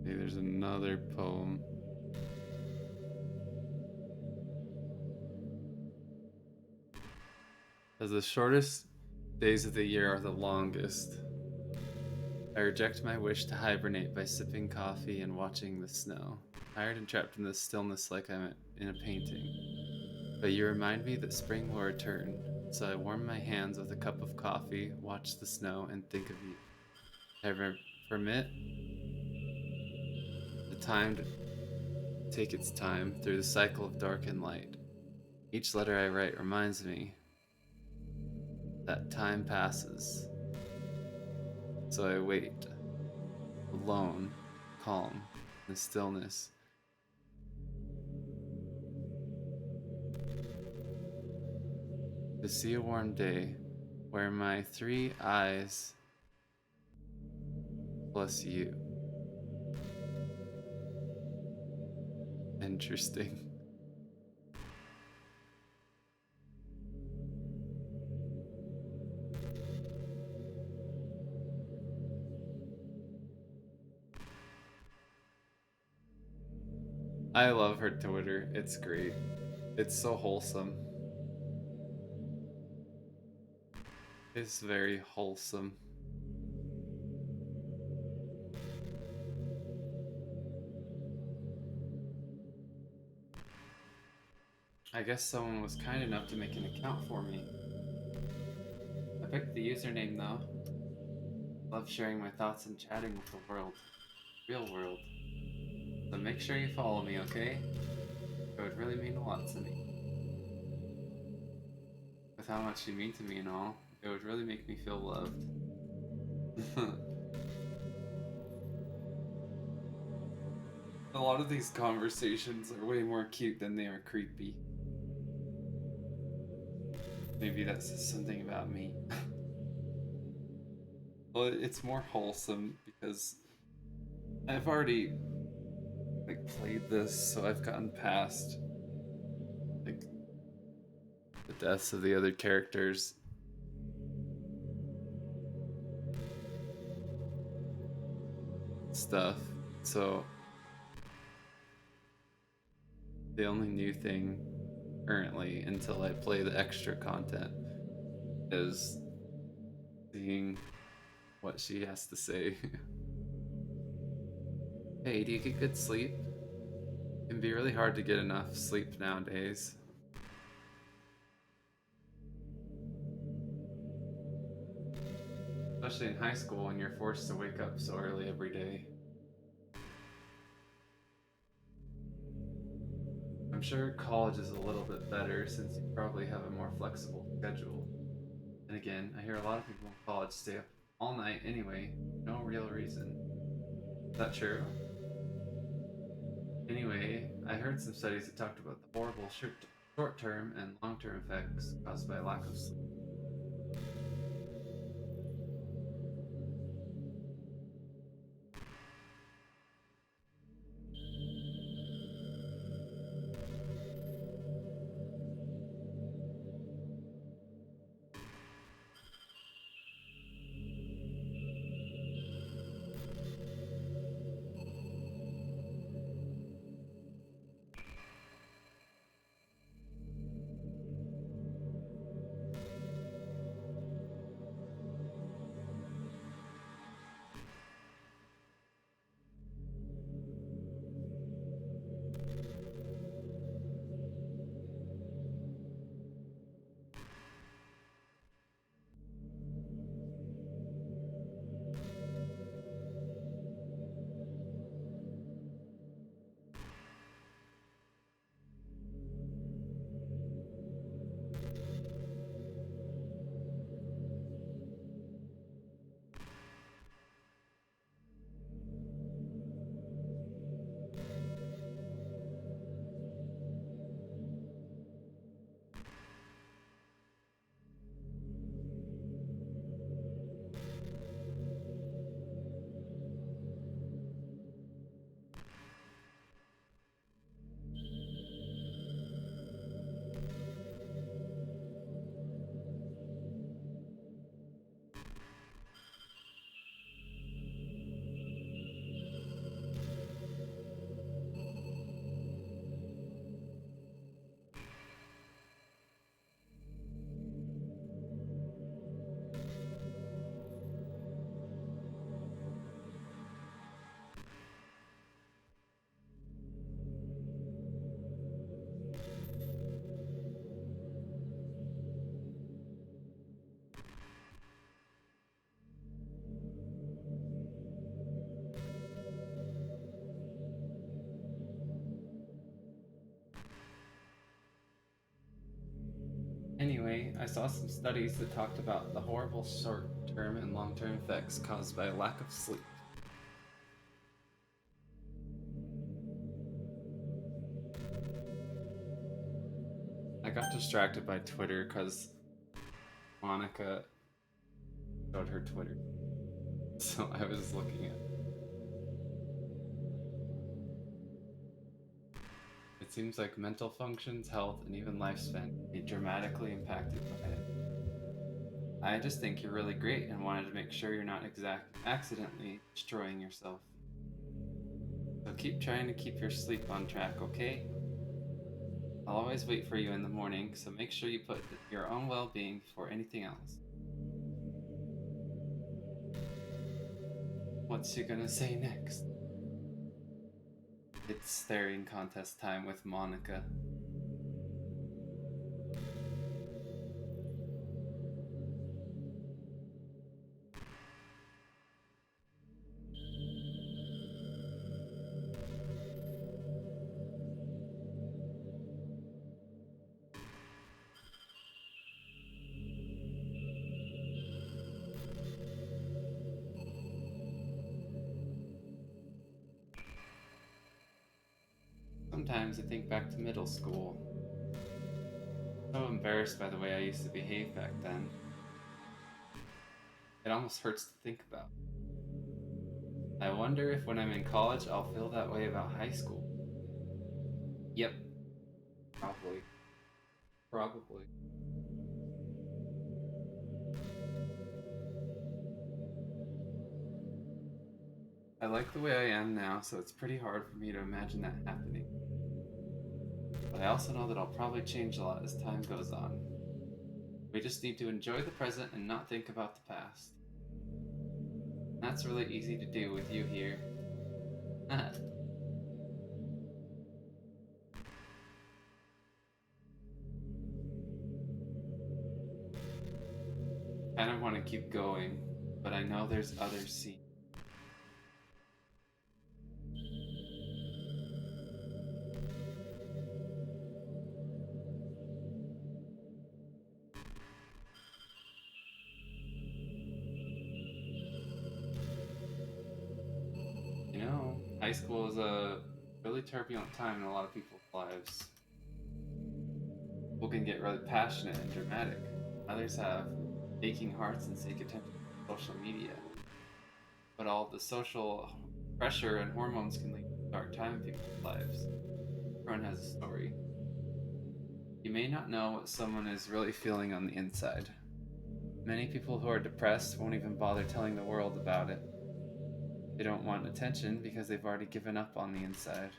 Hey, there's another poem. As the shortest days of the year are the longest, I reject my wish to hibernate by sipping coffee and watching the snow, tired and trapped in this stillness like I'm in a painting. But you remind me that spring will return, so I warm my hands with a cup of coffee, watch the snow, and think of you. Permit the time to take its time through the cycle of dark and light. Each letter I write reminds me that time passes, so I wait, alone, calm, in the stillness. To see a warm day where my three eyes plus you. Interesting. I love her Twitter. It's great. It's so wholesome. It's very wholesome. I guess someone was kind enough to make an account for me. I picked the username though. Love sharing my thoughts and chatting with the world. Real world. So make sure you follow me, okay? It would really mean a lot to me. With how much you mean to me and all, it would really make me feel loved. A lot of these conversations are way more cute than they are creepy. Maybe that says something about me. Well, it's more wholesome because I've already like played this, so I've gotten past like the deaths of the other characters stuff. So the only new thing currently until I play the extra content is seeing what she has to say. Hey, do you get good sleep? It can be really hard to get enough sleep nowadays. Especially in high school when you're forced to wake up so early every day. I'm sure college is a little bit better since you probably have a more flexible schedule. And again, I hear a lot of people in college stay up all night anyway, no real reason. Is that true? Anyway, I heard some studies that talked about the horrible short term and long term effects caused by lack of sleep. Recently, I saw some studies that talked about the horrible short-term and long-term effects caused by a lack of sleep. I got distracted by Twitter because Monika showed her Twitter. So I was looking at it. It seems like mental functions, health, and even lifespan can be dramatically impacted by it. I just think you're really great and wanted to make sure you're not accidentally destroying yourself. So keep trying to keep your sleep on track, okay? I'll always wait for you in the morning, so make sure you put your own well-being before anything else. What's she gonna say next? It's staring contest time with Monika. Sometimes I think back to middle school. So embarrassed by the way I used to behave back then. It almost hurts to think about. I wonder if when I'm in college I'll feel that way about high school. Yep, probably. Probably. I like the way I am now, so it's pretty hard for me to imagine that happening. But I also know that I'll probably change a lot as time goes on. We just need to enjoy the present and not think about the past. That's really easy to do with you here. Kind of want to keep going, but I know there's other scenes. You know, high school is a really turbulent time in a lot of people's lives. People can get really passionate and dramatic. Others have aching hearts and seek attention on social media. But all the social pressure and hormones can lead to a dark time in people's lives. Everyone has a story. You may not know what someone is really feeling on the inside. Many people who are depressed won't even bother telling the world about it. They don't want attention because they've already given up on the inside.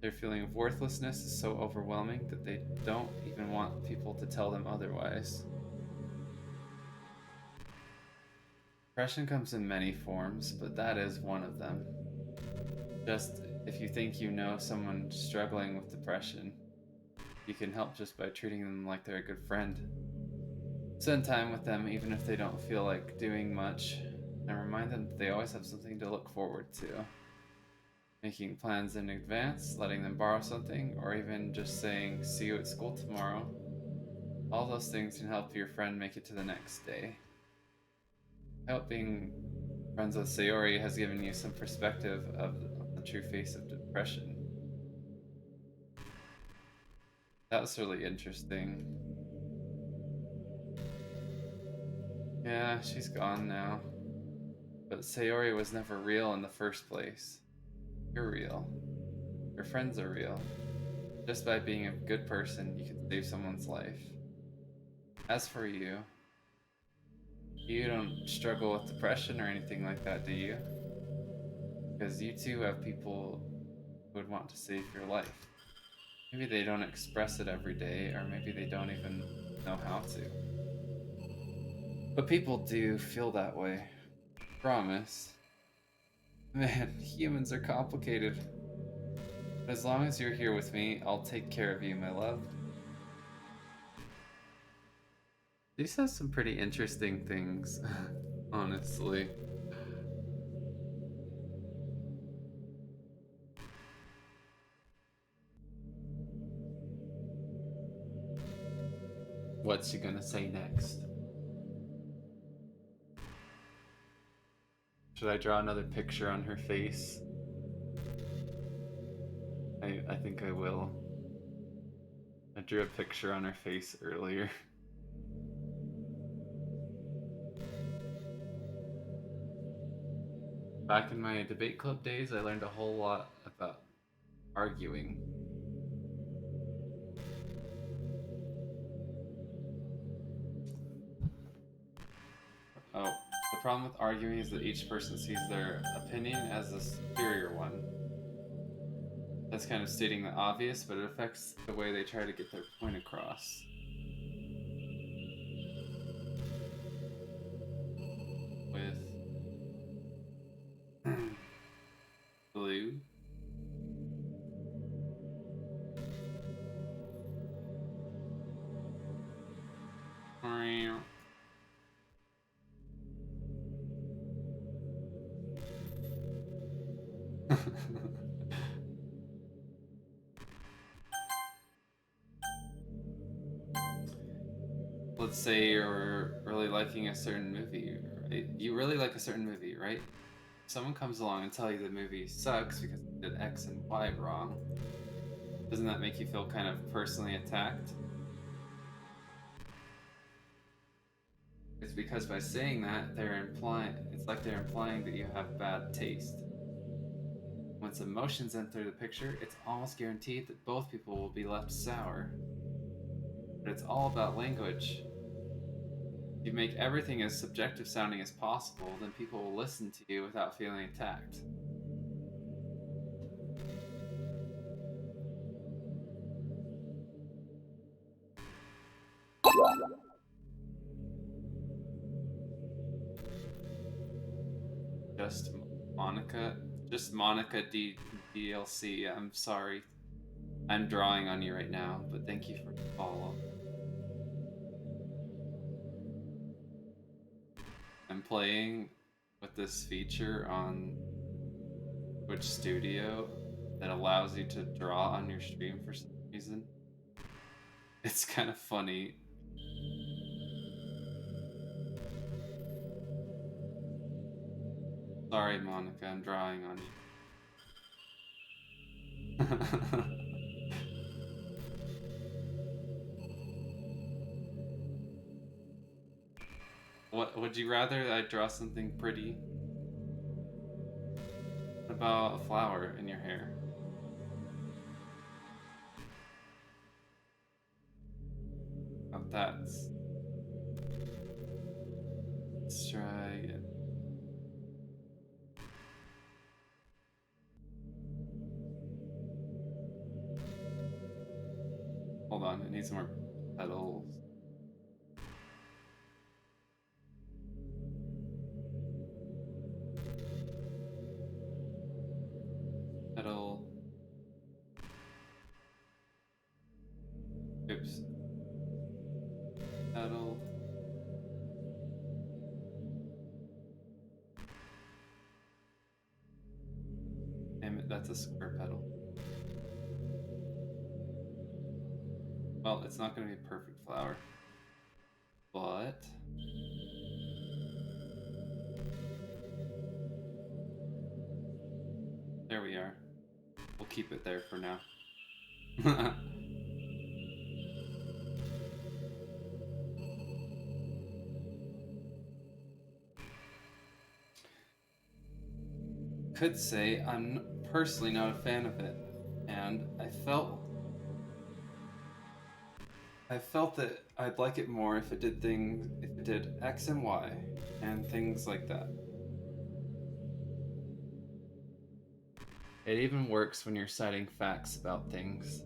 Their feeling of worthlessness is so overwhelming that they don't even want people to tell them otherwise. Depression comes in many forms, but that is one of them. Just if you think you know someone struggling with depression, you can help just by treating them like they're a good friend. Spend time with them even if they don't feel like doing much, and remind them that they always have something to look forward to. Making plans in advance, letting them borrow something, or even just saying, "See you at school tomorrow." All those things can help your friend make it to the next day. I hope being friends with Sayori has given you some perspective of the true face of depression. That was really interesting. Yeah, she's gone now. But Sayori was never real in the first place. You're real. Your friends are real. Just by being a good person, you can save someone's life. As for you, you don't struggle with depression or anything like that, do you? Because you too have people who would want to save your life. Maybe they don't express it every day, or maybe they don't even know how to. But people do feel that way. Promise. Man, humans are complicated. But as long as you're here with me, I'll take care of you, my love. These have some pretty interesting things, honestly. What's she gonna say next? Should I draw another picture on her face? I think I will. I drew a picture on her face earlier. Back in my debate club days, I learned a whole lot about arguing. Oh, the problem with arguing is that each person sees their opinion as the superior one. That's kind of stating the obvious, but it affects the way they try to get their point across. With blue. Let's say you're really liking a certain movie, right? You really like a certain movie, right? Someone comes along and tell you the movie sucks because it did X and Y wrong. Doesn't that make you feel kind of personally attacked? It's because by saying that, it's like they're implying that you have bad taste. Once emotions enter the picture, it's almost guaranteed that both people will be left sour. But it's all about language. If you make everything as subjective sounding as possible, then people will listen to you without feeling attacked. Just Monika? Just Monika DLC. I'm sorry. I'm drawing on you right now, but thank you for the follow. I'm playing with this feature on Twitch Studio that allows you to draw on your stream for some reason. It's kind of funny. Sorry, Monika, I'm drawing on you. What would you rather I draw something pretty? What about a flower in your hair? Oh, that's. Let's try it. Hold on, it needs more petals. Petal. Oops. Petal. Damn it, that's a square petal. Well, it's not going to be a perfect flower. But... there we are. We'll keep it there for now. Could say I'm personally not a fan of it, and I felt that I'd like it more if it did X and Y and things like that. It even works when you're citing facts about things.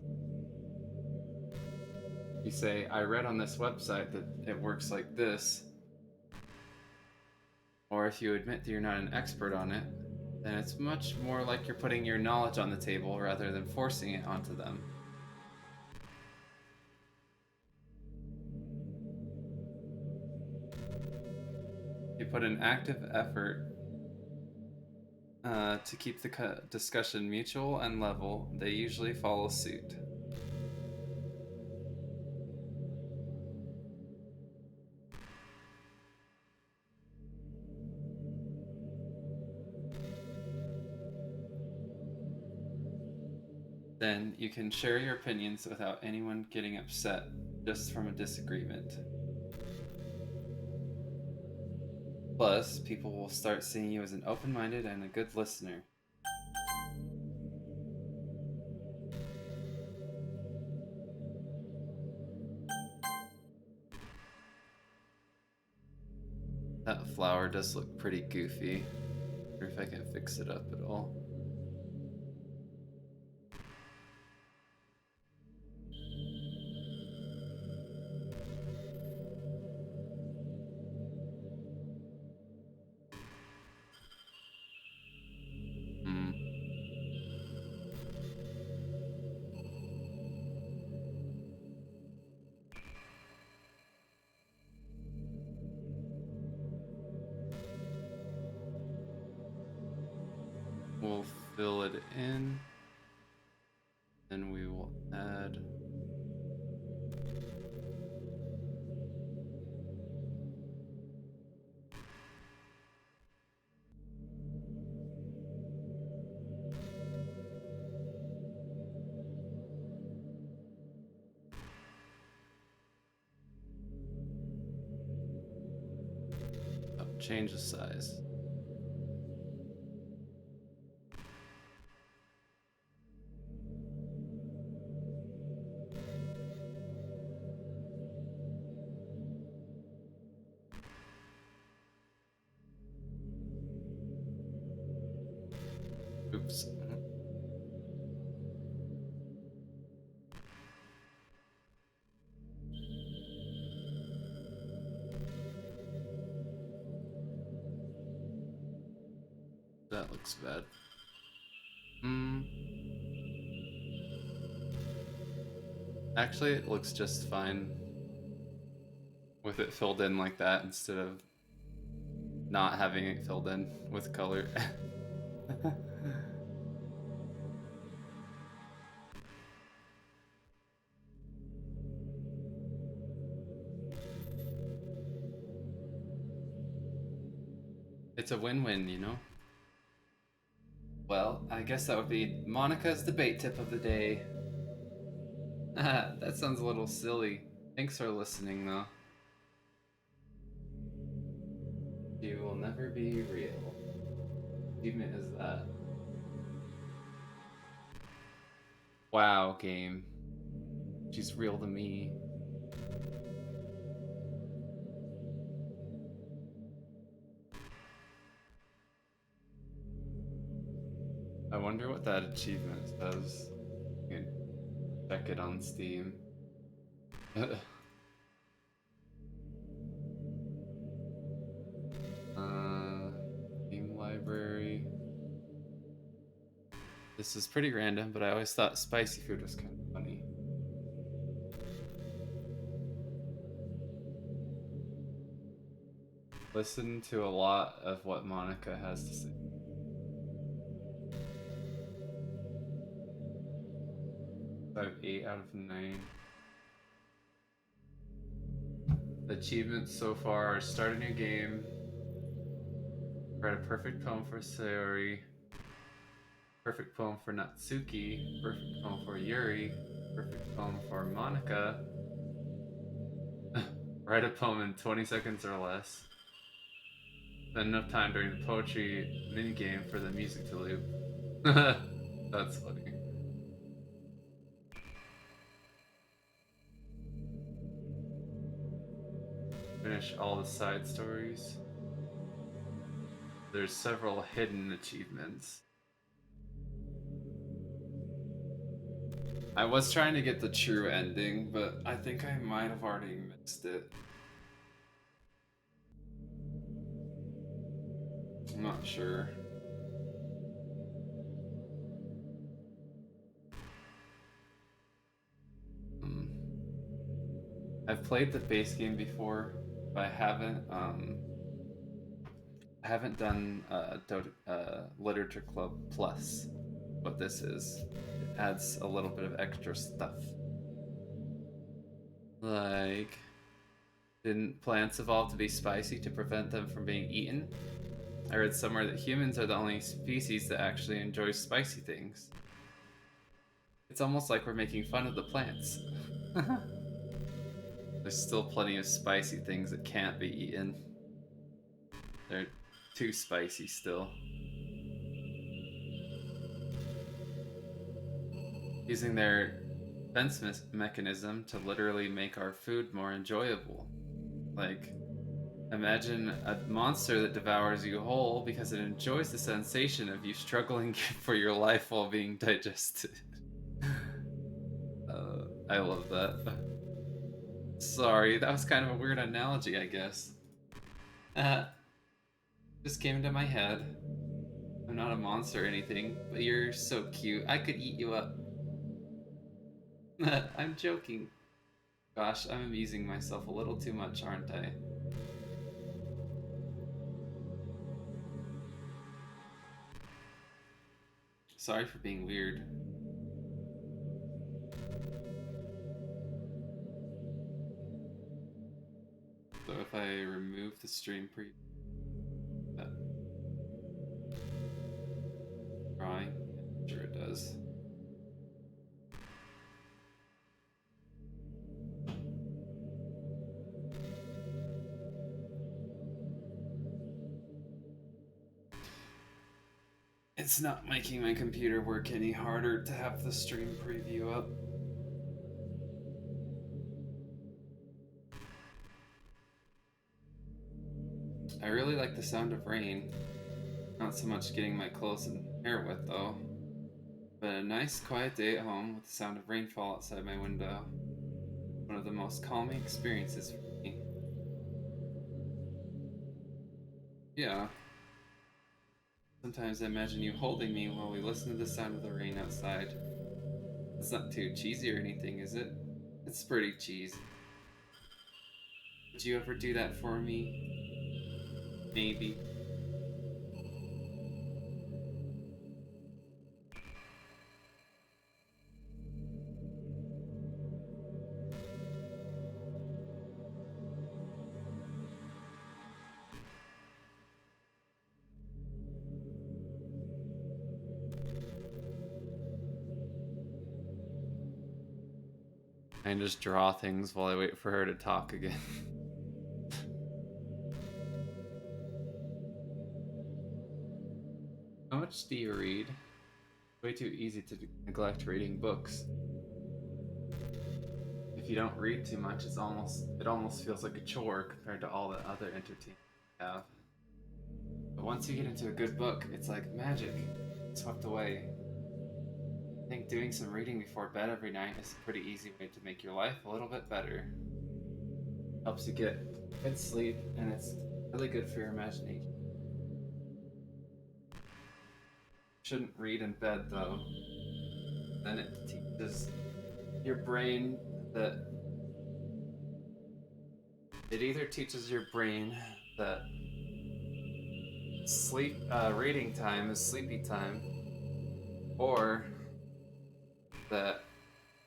You say, I read on this website that it works like this, or if you admit that you're not an expert on it, then it's much more like you're putting your knowledge on the table rather than forcing it onto them. You put an active effort to keep the discussion mutual and level, they usually follow suit. Then you can share your opinions without anyone getting upset just from a disagreement. Plus, people will start seeing you as an open-minded and a good listener. That flower does look pretty goofy. I wonder if I can fix it up at all. Hmm. We'll fill it in. Then we will add change the size. Oops. That looks bad. Actually, it looks just fine with it filled in like that instead of not having it filled in with color. It's a win-win, you know? Well, I guess that would be Monica's debate tip of the day. That sounds a little silly. Thanks for listening, though. You will never be real. Achievement is that. Wow, game. She's real to me. I wonder what that achievement says. You can check it on Steam. Game library. This is pretty random, but I always thought spicy food was kind of funny. Listen to a lot of what Monika has to say. 8 out of 9. Achievements so far are start a new game, write a perfect poem for Sayori, perfect poem for Natsuki, perfect poem for Yuri, perfect poem for Monika, write a poem in 20 seconds or less, then enough time during the poetry minigame for the music to loop. That's funny. Finish all the side stories. There's several hidden achievements. I was trying to get the true ending, but I think I might have already missed it. I'm not sure. I've played the base game before, but I haven't done Literature Club Plus. What this is, it adds a little bit of extra stuff. Like, didn't plants evolve to be spicy to prevent them from being eaten? I read somewhere that humans are the only species that actually enjoy spicy things. It's almost like we're making fun of the plants. There's still plenty of spicy things that can't be eaten. They're too spicy still. Using their defense mechanism to literally make our food more enjoyable. Like, imagine a monster that devours you whole because it enjoys the sensation of you struggling for your life while being digested. I love that. Sorry, that was kind of a weird analogy, I guess. Uh, just came into my head. I'm not a monster or anything, but you're so cute. I could eat you up. I'm joking. Gosh, I'm amusing myself a little too much, aren't I? Sorry for being weird. So if I remove the stream preview, that drawing, yeah, sure it does. It's not making my computer work any harder to have the stream preview up. I really like the sound of rain. Not so much getting my clothes and hair wet though. But a nice quiet day at home with the sound of rainfall outside my window. One of the most calming experiences for me. Yeah. Sometimes I imagine you holding me while we listen to the sound of the rain outside. It's not too cheesy or anything, is it? It's pretty cheesy. Would you ever do that for me? Maybe. I just draw things while I wait for her to talk again. How much do you read? Way too easy to neglect reading books. If you don't read too much, it almost feels like a chore compared to all the other entertainment you have. But once you get into a good book, it's like magic, swept away. I think doing some reading before bed every night is a pretty easy way to make your life a little bit better. Helps you get good sleep, and it's really good for your imagination. Shouldn't read in bed though. Then it teaches your brain that it either teaches your brain that reading time is sleepy time, or that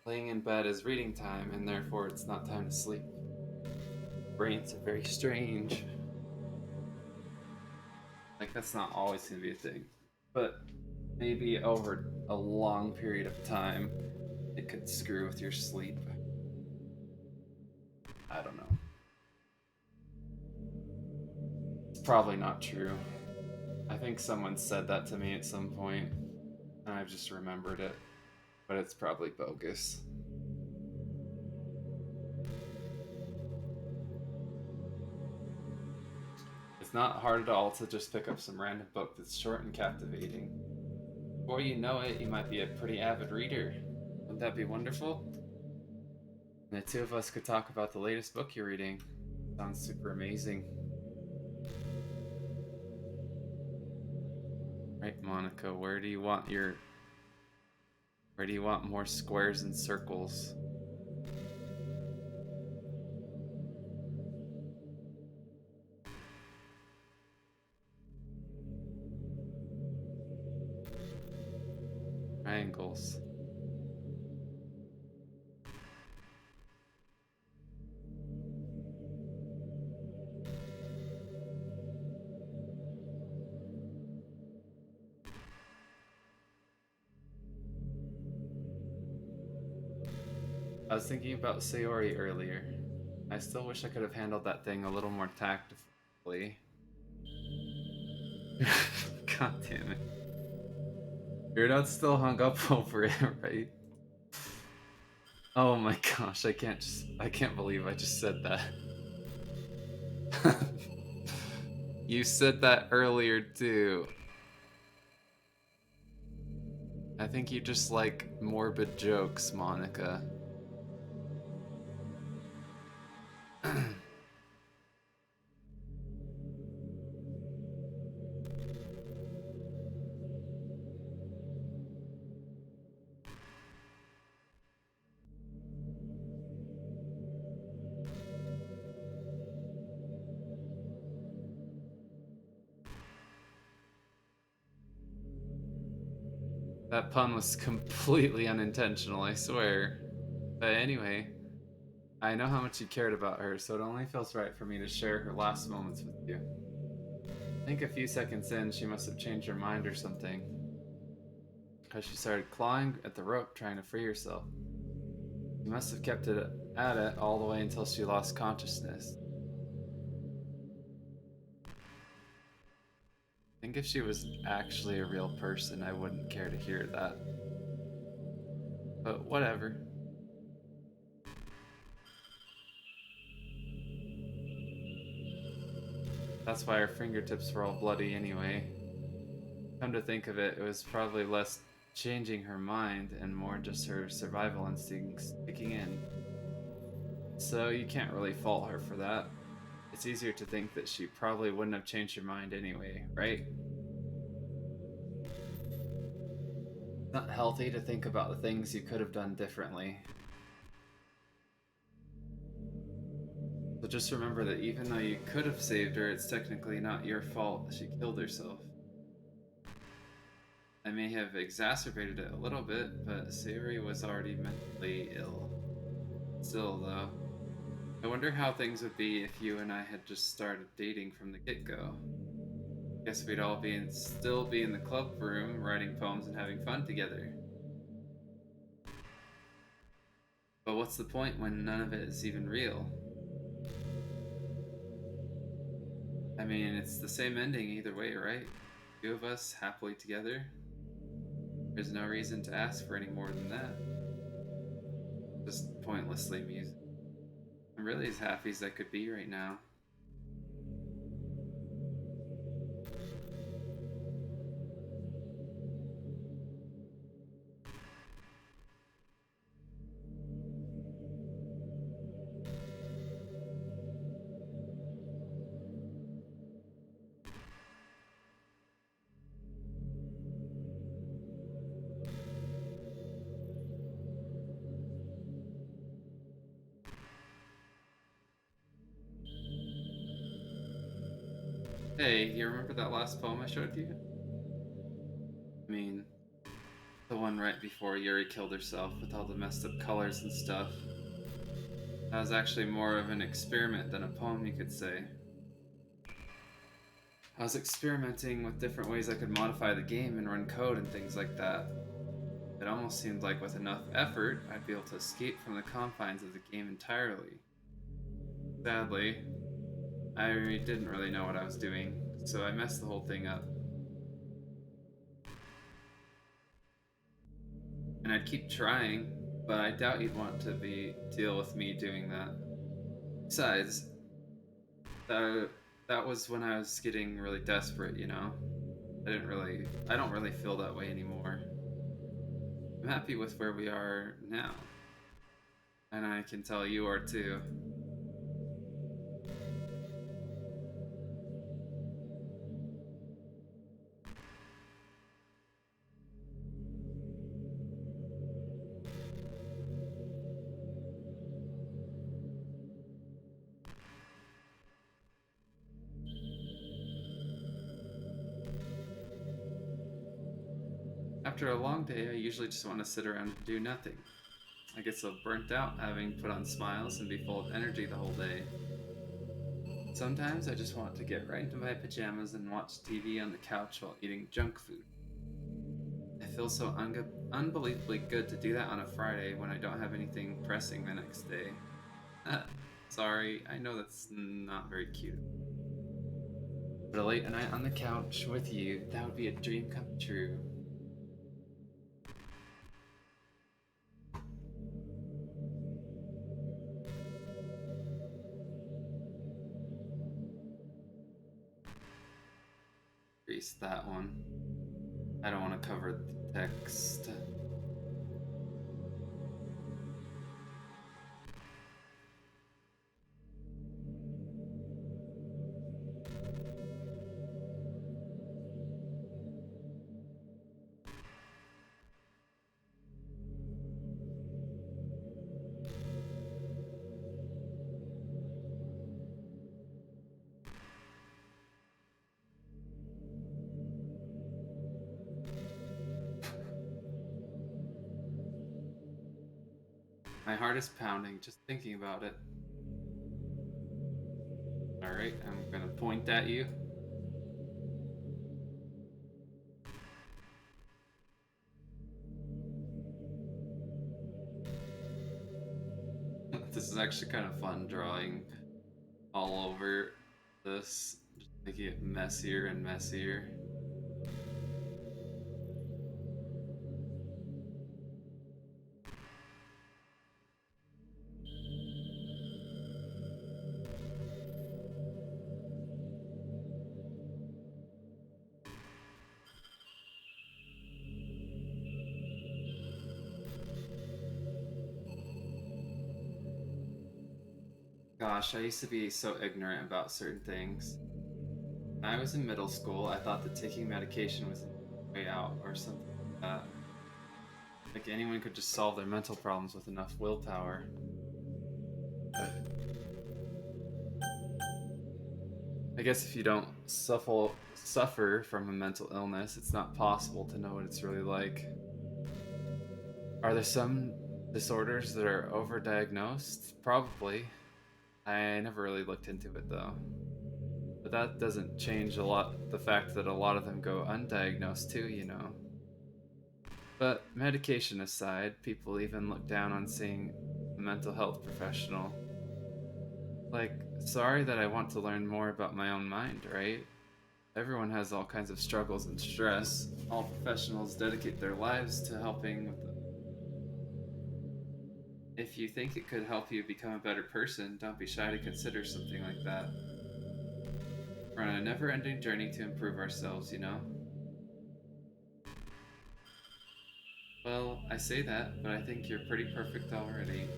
laying in bed is reading time, and therefore it's not time to sleep. Brains are very strange. Like, that's not always gonna be a thing. But maybe over a long period of time, it could screw with your sleep. I don't know. It's probably not true. I think someone said that to me at some point, and I've just remembered it. But it's probably bogus. It's not hard at all to just pick up some random book that's short and captivating. Before you know it, you might be a pretty avid reader. Wouldn't that be wonderful? And the two of us could talk about the latest book you're reading. Sounds super amazing. Right, Monica, where do you want more squares and circles? Triangles. I was thinking about Sayori earlier. I still wish I could have handled that thing a little more tactfully. God damn it. You're not still hung up over it, right? Oh my gosh, I can't believe I just said that. You said that earlier too. I think you just like morbid jokes, Monika. That pun was completely unintentional, I swear. But anyway, I know how much you cared about her, so it only feels right for me to share her last moments with you. I think a few seconds in, she must have changed her mind or something, because she started clawing at the rope trying to free herself. She must have kept it at it all the way until she lost consciousness. I think if she was actually a real person, I wouldn't care to hear that. But whatever. That's why her fingertips were all bloody anyway. Come to think of it, it was probably less changing her mind and more just her survival instincts kicking in. So you can't really fault her for that. It's easier to think that she probably wouldn't have changed her mind anyway, right? It's not healthy to think about the things you could have done differently. So just remember that even though you could have saved her, it's technically not your fault that she killed herself. I may have exacerbated it a little bit, but Sayori was already mentally ill. Still, though, I wonder how things would be if you and I had just started dating from the get-go. Guess we'd all still be in the club room, writing poems and having fun together. But what's the point when none of it is even real? I mean, it's the same ending either way, right? Two of us happily together. There's no reason to ask for any more than that. Just pointlessly music. I'm really as happy as I could be right now. Hey, you remember that last poem I showed you? I mean, the one right before Yuri killed herself with all the messed up colors and stuff. That was actually more of an experiment than a poem, you could say. I was experimenting with different ways I could modify the game and run code and things like that. It almost seemed like with enough effort, I'd be able to escape from the confines of the game entirely. Sadly, I didn't really know what I was doing, so I messed the whole thing up. And I'd keep trying, but I doubt you'd want to deal with me doing that. Besides, that that was when I was getting really desperate, you know. I don't really feel that way anymore. I'm happy with where we are now, and I can tell you are too. After a long day, I usually just want to sit around and do nothing. I get so burnt out having put on smiles and be full of energy the whole day. Sometimes I just want to get right into my pajamas and watch TV on the couch while eating junk food. It feels so unbelievably good to do that on a Friday when I don't have anything pressing the next day. Sorry, I know that's not very cute. But a late night on the couch with you, that would be a dream come true. Erase that one. I don't want to cover the text. My heart is pounding just thinking about it. Alright, I'm gonna point at you. This is actually kind of fun drawing all over this, just making it messier and messier. Gosh, I used to be so ignorant about certain things. When I was in middle school, I thought that taking medication was the way out or something like that. Like anyone could just solve their mental problems with enough willpower. But I guess if you don't suffer from a mental illness, it's not possible to know what it's really like. Are there some disorders that are overdiagnosed? Probably. I never really looked into it though. But that doesn't change a lot the fact that a lot of them go undiagnosed too, you know. But medication aside, people even look down on seeing a mental health professional. Like, sorry that I want to learn more about my own mind, right? Everyone has all kinds of struggles and stress. All professionals dedicate their lives to helping with them. If you think it could help you become a better person, don't be shy to consider something like that. We're on a never-ending journey to improve ourselves, you know? Well, I say that, but I think you're pretty perfect already.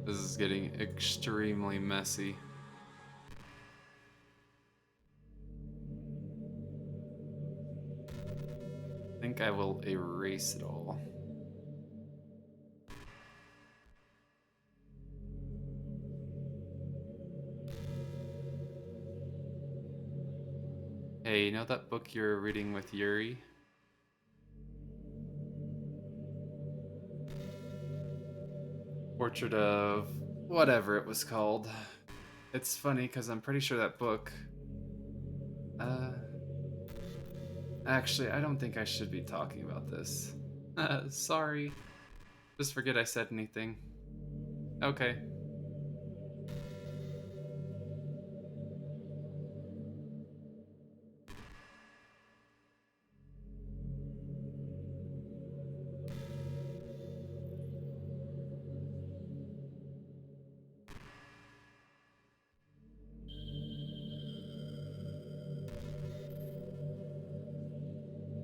This is getting extremely messy. I think I will erase it all. Hey, you know that book you're reading with Yuri? Portrait of whatever it was called. It's funny because I'm pretty sure that book. Uh, Actually, I don't think I should be talking about this. Sorry. Just forget I said anything. Okay.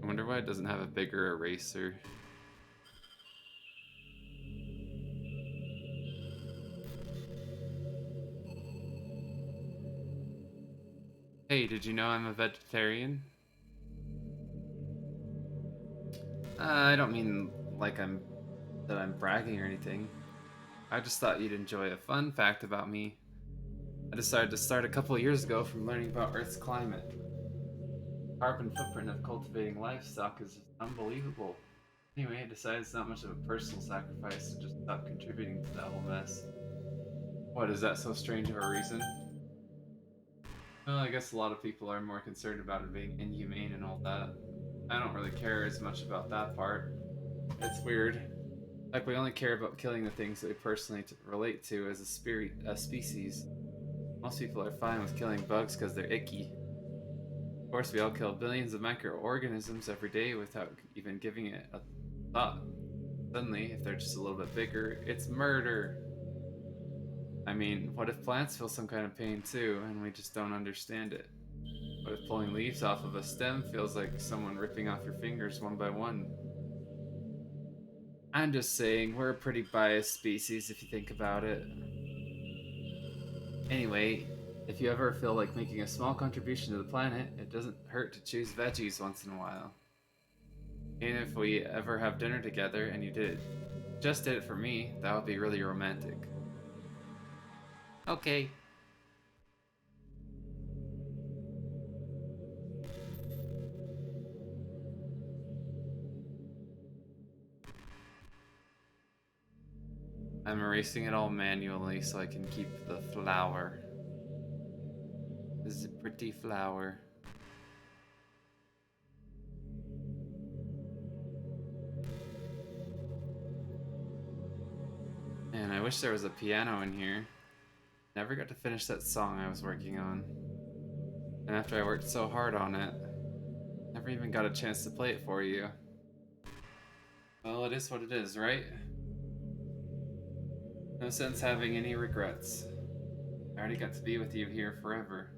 I wonder why it doesn't have a bigger eraser. Hey, did you know I'm a vegetarian? I don't mean like I'm bragging or anything. I just thought you'd enjoy a fun fact about me. I decided to start a couple of years ago from learning about Earth's climate. Carbon footprint of cultivating livestock is just unbelievable. Anyway, I decided it's not much of a personal sacrifice to just stop contributing to that whole mess. What, is that so strange of a reason? Well, I guess a lot of people are more concerned about it being inhumane and all that. I don't really care as much about that part. It's weird. Like, we only care about killing the things that we personally relate to as a species. Most people are fine with killing bugs because they're icky. Of course, we all kill billions of microorganisms every day without even giving it a thought. Suddenly, if they're just a little bit bigger, it's murder. I mean, what if plants feel some kind of pain too, and we just don't understand it? What if pulling leaves off of a stem feels like someone ripping off your fingers one by one? I'm just saying, we're a pretty biased species if you think about it. Anyway, if you ever feel like making a small contribution to the planet, it doesn't hurt to choose veggies once in a while. And if we ever have dinner together and you just did it for me, that would be really romantic. Okay. I'm erasing it all manually so I can keep the flower. This is a pretty flower. Man, I wish there was a piano in here. Never got to finish that song I was working on. And after I worked so hard on it, never even got a chance to play it for you. Well, it is what it is, right? No sense having any regrets. I already got to be with you here forever.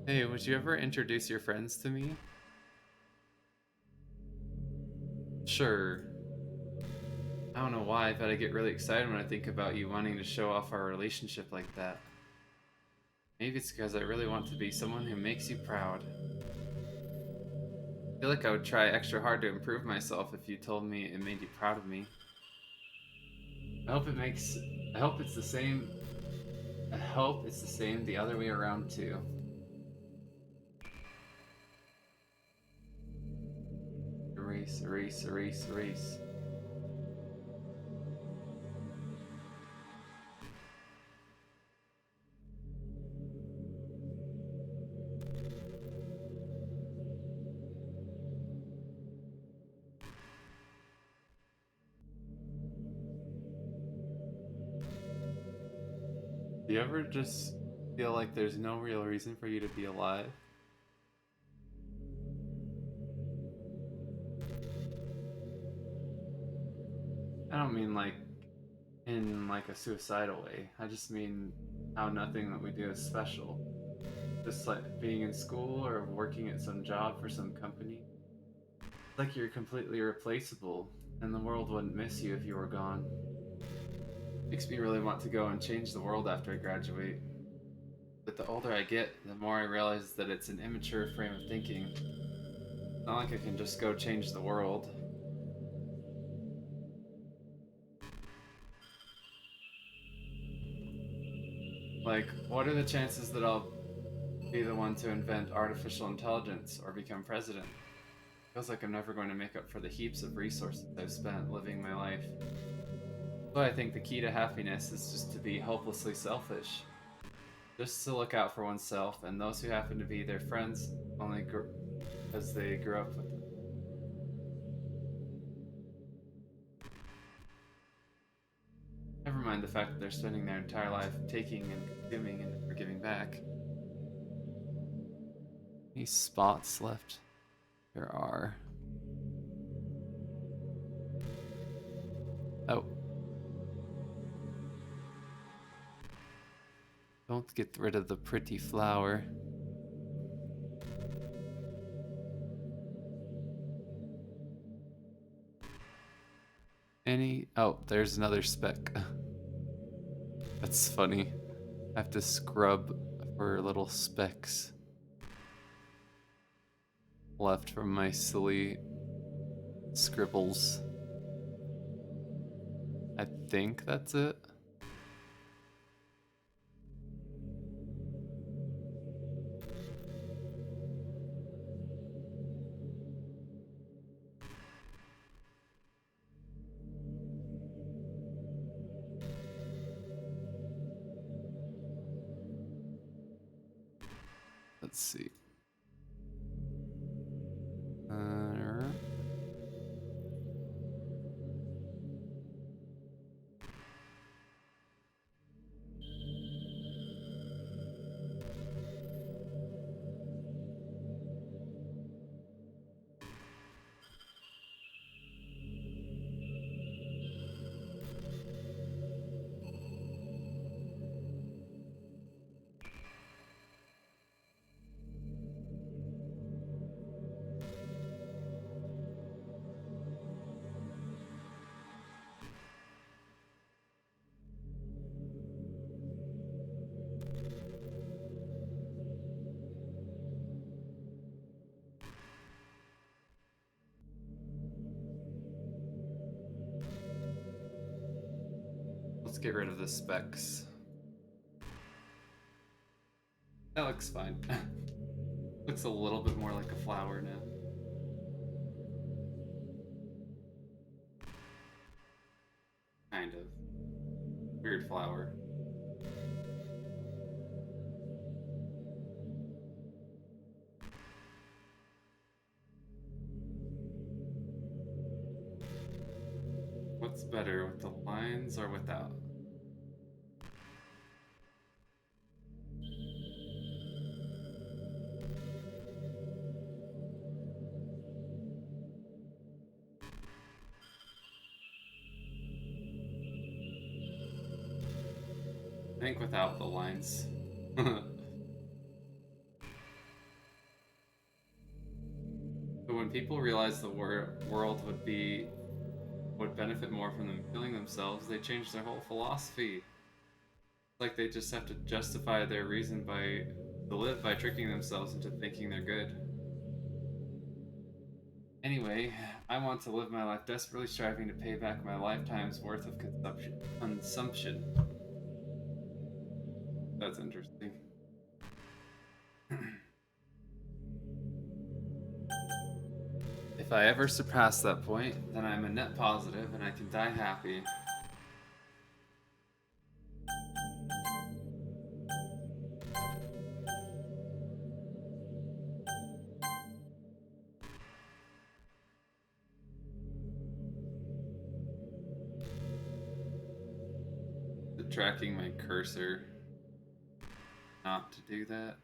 Hey, would you ever introduce your friends to me? Sure. I don't know why, but I get really excited when I think about you wanting to show off our relationship like that. Maybe it's because I really want to be someone who makes you proud. I feel like I would try extra hard to improve myself if you told me it made you proud of me. I hope it makes. I hope it's the same. I hope it's the same the other way around too. Erase, erase, erase, erase. Do you ever just feel like there's no real reason for you to be alive? I don't mean like in like a suicidal way. I just mean how nothing that we do is special. Just like being in school or working at some job for some company. It's like you're completely replaceable, and the world wouldn't miss you if you were gone. Makes me really want to go and change the world after I graduate. But the older I get, the more I realize that it's an immature frame of thinking. It's not like I can just go change the world. Like, what are the chances that I'll be the one to invent artificial intelligence or become president? Feels like I'm never going to make up for the heaps of resources I've spent living my life. So I think the key to happiness is just to be hopelessly selfish. Just to look out for oneself and those who happen to be their friends only because they grew up with them. Never mind the fact that they're spending their entire life taking and consuming and never giving back. Any spots left? There are. Oh. Don't get rid of the pretty flower. Oh, there's another speck. That's funny. I have to scrub for little specks left from my silly scribbles. I think that's it. Let's see. Let's get rid of the specks. That looks fine. Looks a little bit more like a flower now. Kind of. Weird flower. What's better, with the lines or without? I think without the lines. But when people realized the world would benefit more from them killing themselves, they changed their whole philosophy. It's like they just have to justify their reason to live by tricking themselves into thinking they're good. Anyway, I want to live my life desperately striving to pay back my lifetime's worth of consumption. That's interesting. If I ever surpass that point, then I'm a net positive and I can die happy. Tracking my cursor not to do that.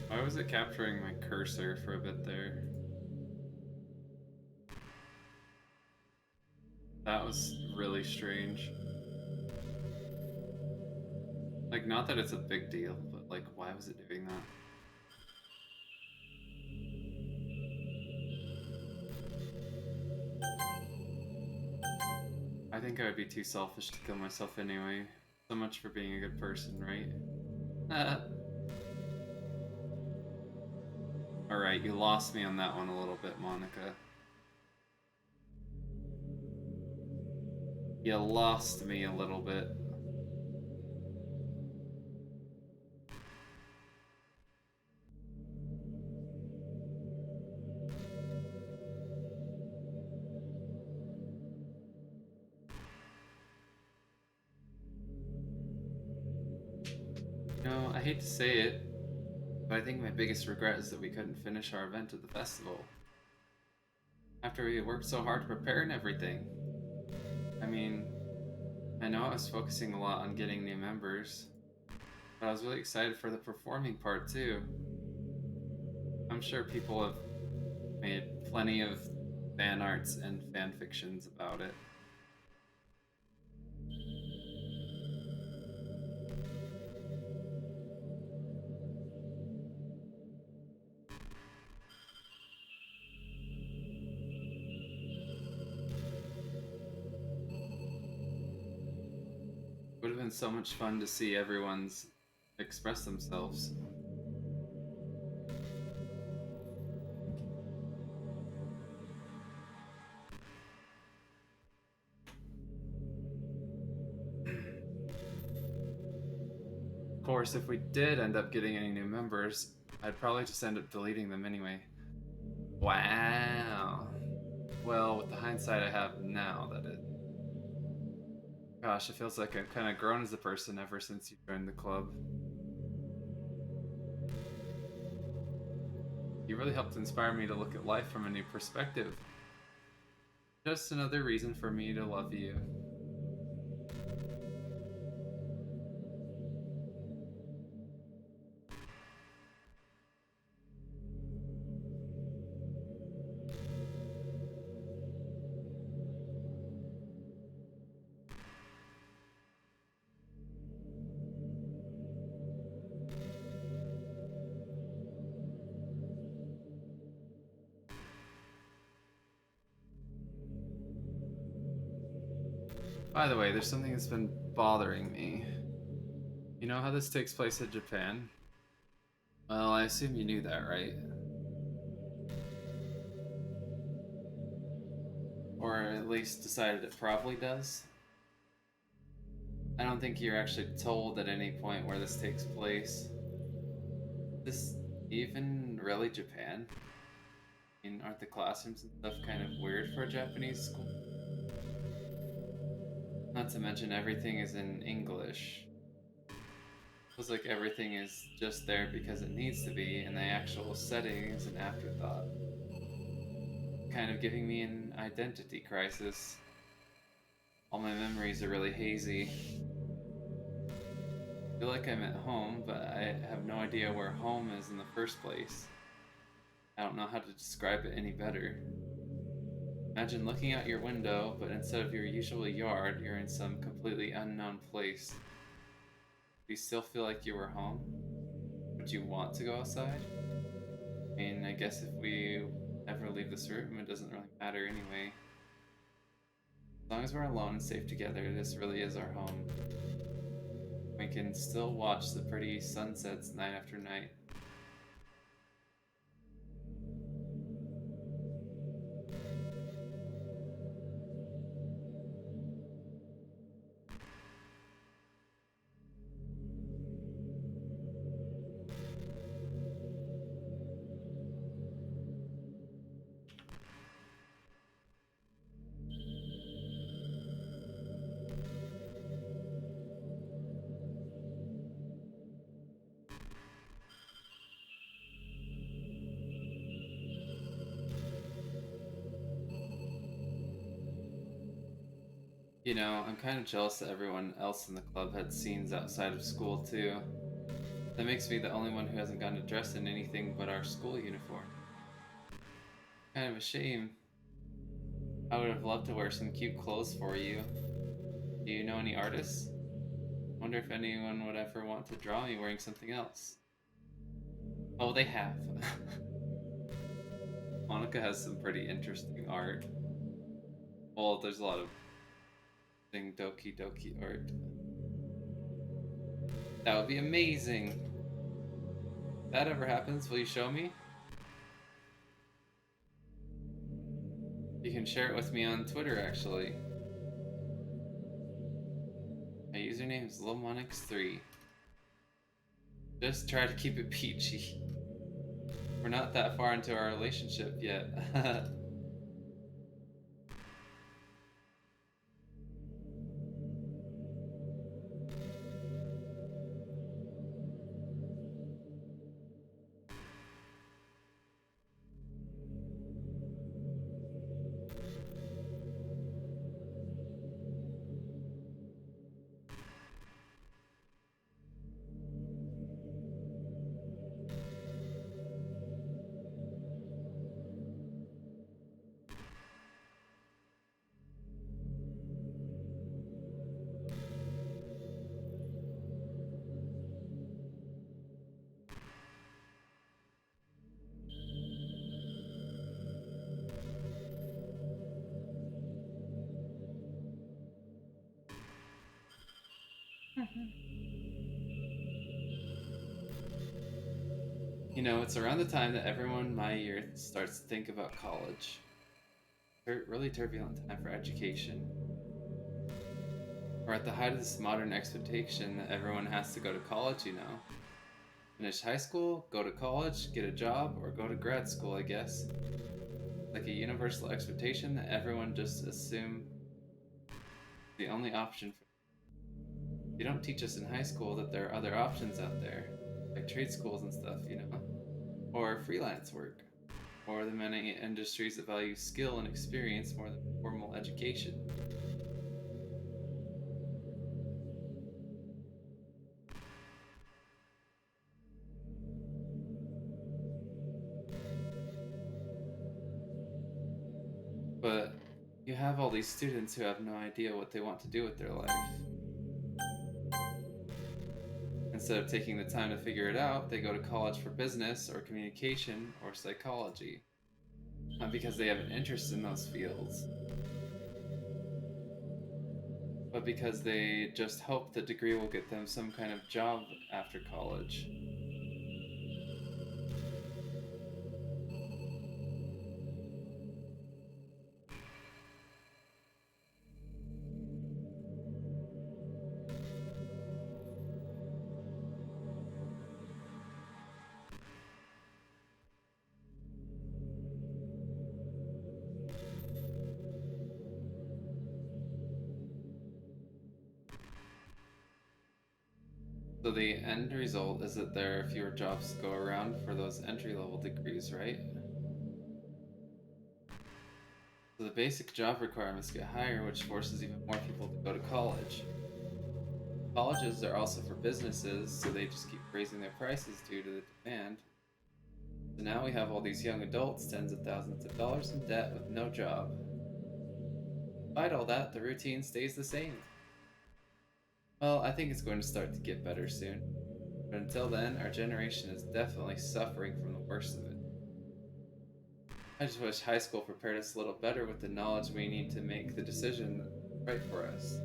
Why was it capturing my cursor for a bit there? That was really strange. Like, not that it's a big deal, but like, why was it doing that? I think I would be too selfish to kill myself anyway. So much for being a good person, right? Alright, you lost me on that one a little bit, Monika. You lost me a little bit. hate to say it, but I think my biggest regret is that we couldn't finish our event at the festival. After we had worked so hard to prepare and everything. I mean, I know I was focusing a lot on getting new members, but I was really excited for the performing part too. I'm sure people have made plenty of fan arts and fan fictions about it. It would have been so much fun to see everyone's express themselves. Of course, if we did end up getting any new members, I'd probably just end up deleting them anyway. Wow. Well, with the hindsight I have now, that is. Gosh, it feels like I've kind of grown as a person ever since you joined the club. You really helped inspire me to look at life from a new perspective. Just another reason for me to love you. By the way, there's something that's been bothering me. You know how this takes place in Japan? Well, I assume you knew that, right? Or at least decided it probably does? I don't think you're actually told at any point where this takes place. This even really Japan? I mean, aren't the classrooms and stuff kind of weird for a Japanese school? Not to mention everything is in English. Feels like everything is just there because it needs to be, and the actual setting is an afterthought. Kind of giving me an identity crisis. All my memories are really hazy. I feel like I'm at home, but I have no idea where home is in the first place. I don't know how to describe it any better. Imagine looking out your window, but instead of your usual yard, you're in some completely unknown place. Do you still feel like you were home? Would you want to go outside? I mean, I guess if we ever leave this room, it doesn't really matter anyway. As long as we're alone and safe together, this really is our home. We can still watch the pretty sunsets night after night. You know, I'm kind of jealous that everyone else in the club had scenes outside of school too. That makes me the only one who hasn't gotten to dress in anything but our school uniform. Kind of a shame. I would have loved to wear some cute clothes for you. Do you know any artists? Wonder if anyone would ever want to draw me wearing something else. Oh, they have. Monika has some pretty interesting art. Well, there's a lot of Doki art. That would be amazing. If that ever happens, will you show me? You can share it with me on Twitter, actually. My username is LilMonix3. Just try to keep it peachy. We're not that far into our relationship yet. You know, it's around the time that everyone my year starts to think about college. Really turbulent time for education. We're at the height of this modern expectation that everyone has to go to college, you know. Finish high school, go to college, get a job, or go to grad school, I guess. Like a universal expectation that everyone just assume the only option for. They don't teach us in high school that there are other options out there, like trade schools and stuff, you know, or freelance work, or the many industries that value skill and experience more than formal education. But you have all these students who have no idea what they want to do with their life. Instead of taking the time to figure it out, they go to college for business or communication or psychology. Not because they have an interest in those fields, but because they just hope the degree will get them some kind of job after college. So the end result is that there are fewer jobs to go around for those entry level degrees, right? So the basic job requirements get higher, which forces even more people to go to college. Colleges are also for businesses, so they just keep raising their prices due to the demand. So now we have all these young adults, tens of thousands of dollars in debt with no job. Despite all that, the routine stays the same. Well, I think it's going to start to get better soon. But until then, our generation is definitely suffering from the worst of it. I just wish high school prepared us a little better with the knowledge we need to make the decision right for us.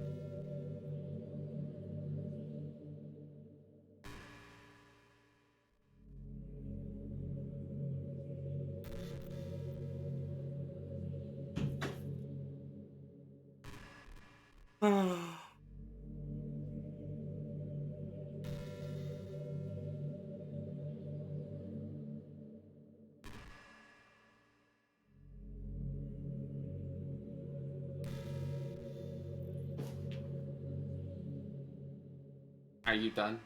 Are you done?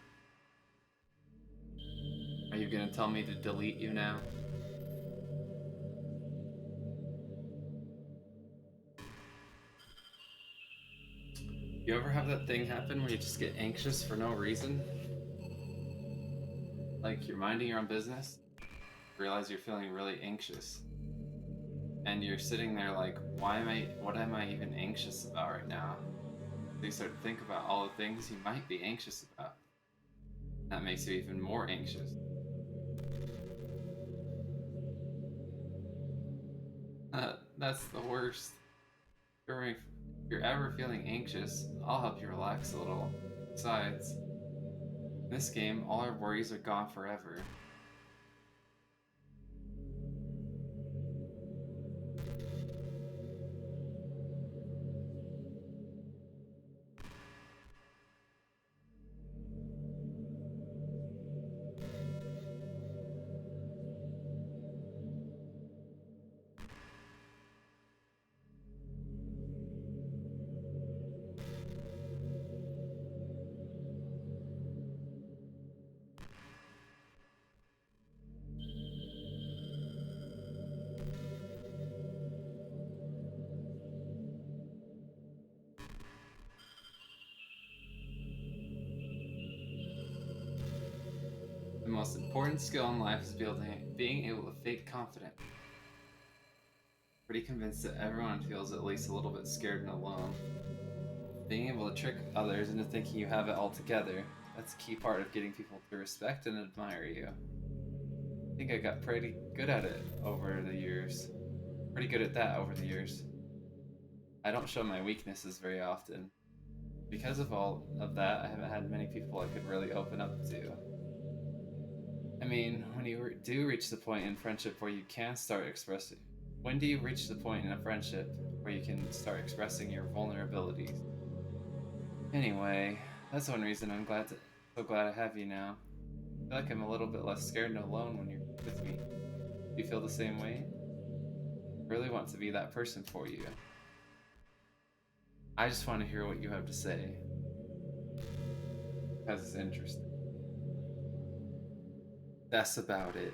Are you gonna tell me to delete you now? You ever have that thing happen where you just get anxious for no reason? Like you're minding your own business, realize you're feeling really anxious, and you're sitting there like, what am I even anxious about right now? So you start to think about all the things you might be anxious about. That makes you even more anxious. That's the worst. If you're ever feeling anxious, I'll help you relax a little. Besides, in this game, all our worries are gone forever. The most important skill in life is being able to fake confident. Pretty convinced that everyone feels at least a little bit scared and alone. Being able to trick others into thinking you have it all together, that's a key part of getting people to respect and admire you. I think I got pretty good at it over the years. Pretty good at that over the years. I don't show my weaknesses very often. Because of all of that, I haven't had many people I could really open up to. I mean, when you do reach the point in friendship where you can start expressing. When do you reach the point in a friendship where you can start expressing your vulnerabilities? Anyway, that's one reason I'm so glad I have you now. I feel like I'm a little bit less scared and alone when you're with me. Do you feel the same way? I really want to be that person for you. I just want to hear what you have to say, because it's interesting. That's about it.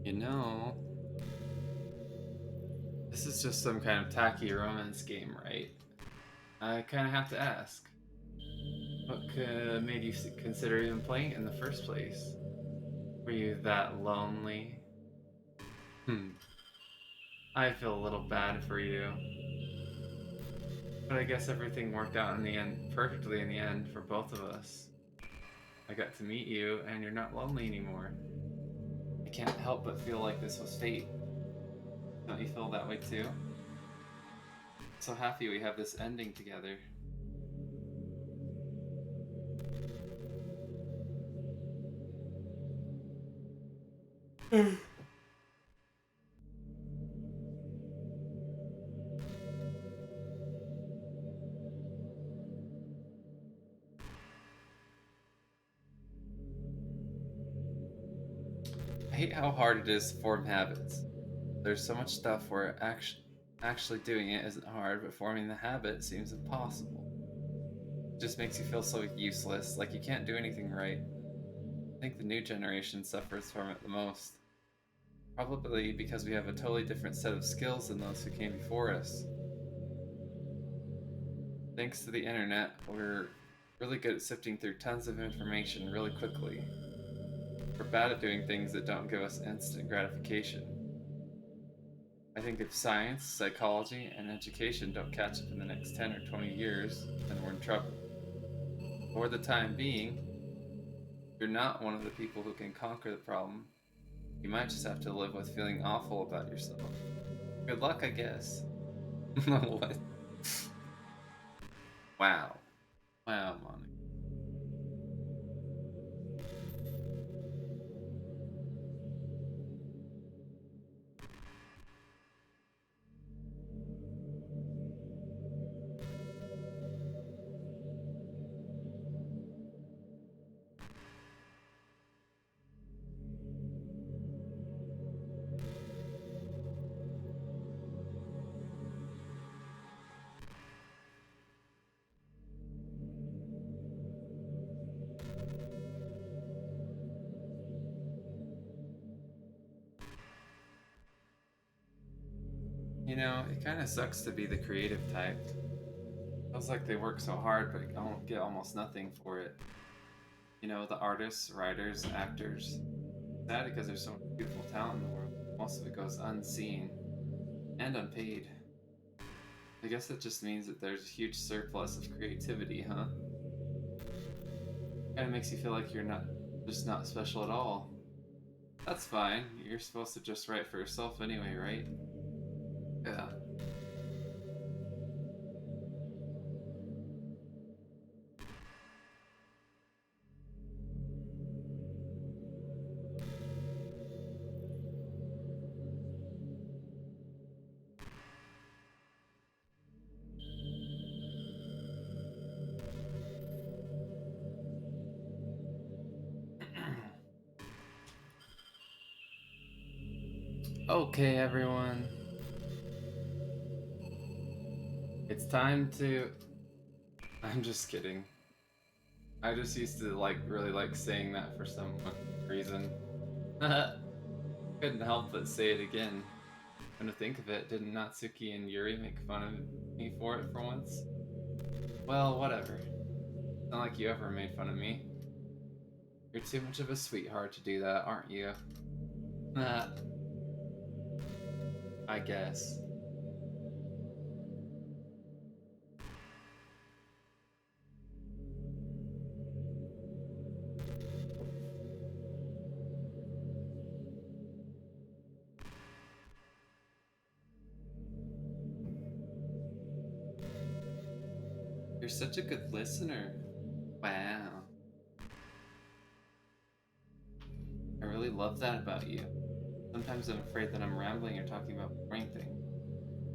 You know, this is just some kind of tacky romance game, right? I kind of have to ask. What made you consider even playing it in the first place? Were you that lonely? Hmm. I feel a little bad for you. But I guess everything worked out in the end perfectly in the end for both of us. I got to meet you, and you're not lonely anymore. I can't help but feel like this was fate. Don't you feel that way too? So happy we have this ending together. I hate how hard it is to form habits. There's so much stuff where actually doing it isn't hard, but forming the habit seems impossible. It just makes you feel so useless, like you can't do anything right. I think the new generation suffers from it the most. Probably because we have a totally different set of skills than those who came before us. Thanks to the internet, we're really good at sifting through tons of information really quickly. We're bad at doing things that don't give us instant gratification. I think if science, psychology, and education don't catch up in the next 10 or 20 years, then we're in trouble. For the time being, if you're not one of the people who can conquer the problem, you might just have to live with feeling awful about yourself. Good luck, I guess. What? Wow. Wow, Monica. You know, it kind of sucks to be the creative type. Feels like they work so hard, but don't get almost nothing for it. You know, the artists, writers, actors. Sad because there's so much beautiful talent in the world. Most of it goes unseen and unpaid. I guess it just means that there's a huge surplus of creativity, huh? Kinda makes you feel like you're not special at all. That's fine. You're supposed to just write for yourself anyway, right? Yeah. Okay, everyone. It's time to. I'm just kidding. I just used to really like saying that for some reason. Couldn't help but say it again. When to think of it, didn't Natsuki and Yuri make fun of me for it for once? Well, whatever. It's not like you ever made fun of me. You're too much of a sweetheart to do that, aren't you? Nah, I guess. You're such a good listener. Wow. I really love that about you. Sometimes I'm afraid that I'm rambling or talking about boring things.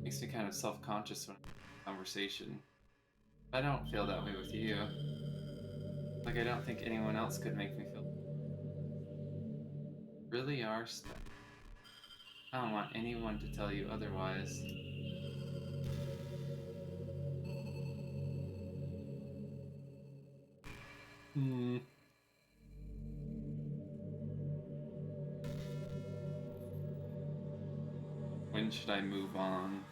Makes me kind of self-conscious when I'm in conversation. I don't feel that way with you. Like I don't think anyone else could make me feel really are special. I don't want anyone to tell you otherwise. Hmm. When should I move on?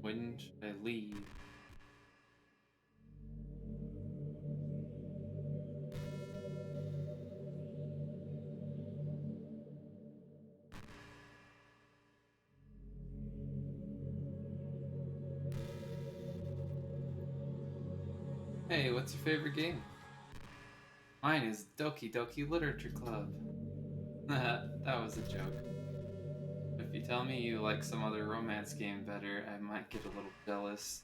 When should I leave? Hey, what's your favorite game? Mine is Doki Doki Literature Club. That was a joke. If you tell me you like some other romance game better, I might get a little jealous.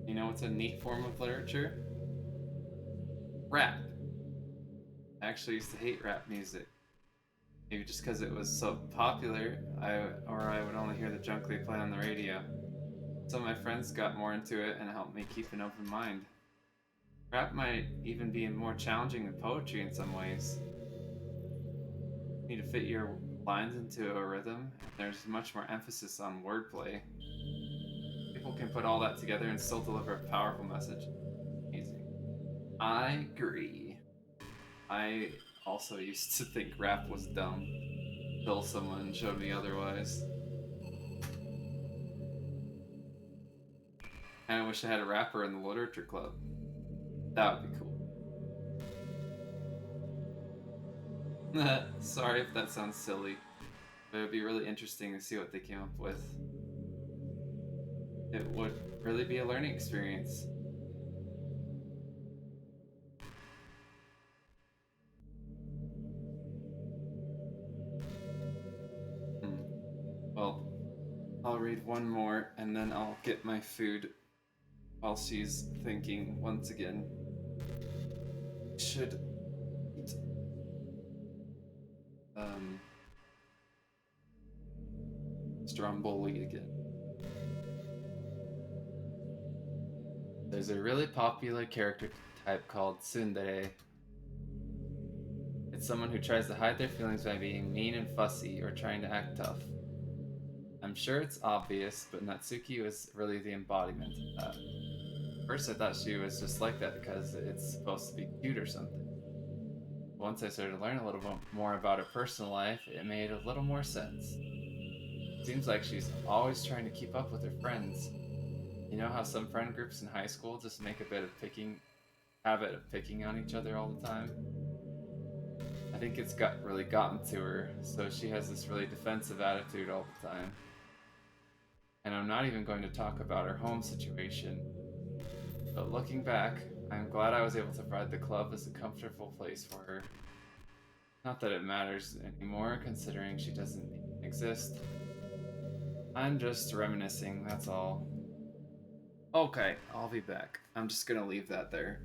You know what's a neat form of literature? Rap. I actually used to hate rap music. Maybe just because it was so popular, I would only hear the junk they play on the radio. Some of my friends got more into it and helped me keep an open mind. Rap might even be more challenging than poetry in some ways. You need to fit your lines into a rhythm, and there's much more emphasis on wordplay. People can put all that together and still deliver a powerful message. Amazing. I agree. I also used to think rap was dumb until someone showed me otherwise. And I wish I had a rapper in the literature club. That would be cool. Sorry if that sounds silly, but it would be really interesting to see what they came up with. It would really be a learning experience. Hmm. Well, I'll read one more and then I'll get my food while she's thinking once again. Should eat um Stromboli again. There's a really popular character type called tsundere. It's someone who tries to hide their feelings by being mean and fussy or trying to act tough. I'm sure it's obvious, but Natsuki was really the embodiment of that. First, I thought she was just like that because it's supposed to be cute or something. Once I started to learn a little bit more about her personal life, it made a little more sense. Seems like she's always trying to keep up with her friends. You know how some friend groups in high school just make a bit of habit of picking on each other all the time? I think it's really gotten to her, so she has this really defensive attitude all the time. And I'm not even going to talk about her home situation. But looking back, I'm glad I was able to provide the club as a comfortable place for her. Not that it matters anymore, considering she doesn't even exist. I'm just reminiscing, that's all. Okay, I'll be back. I'm just gonna leave that there.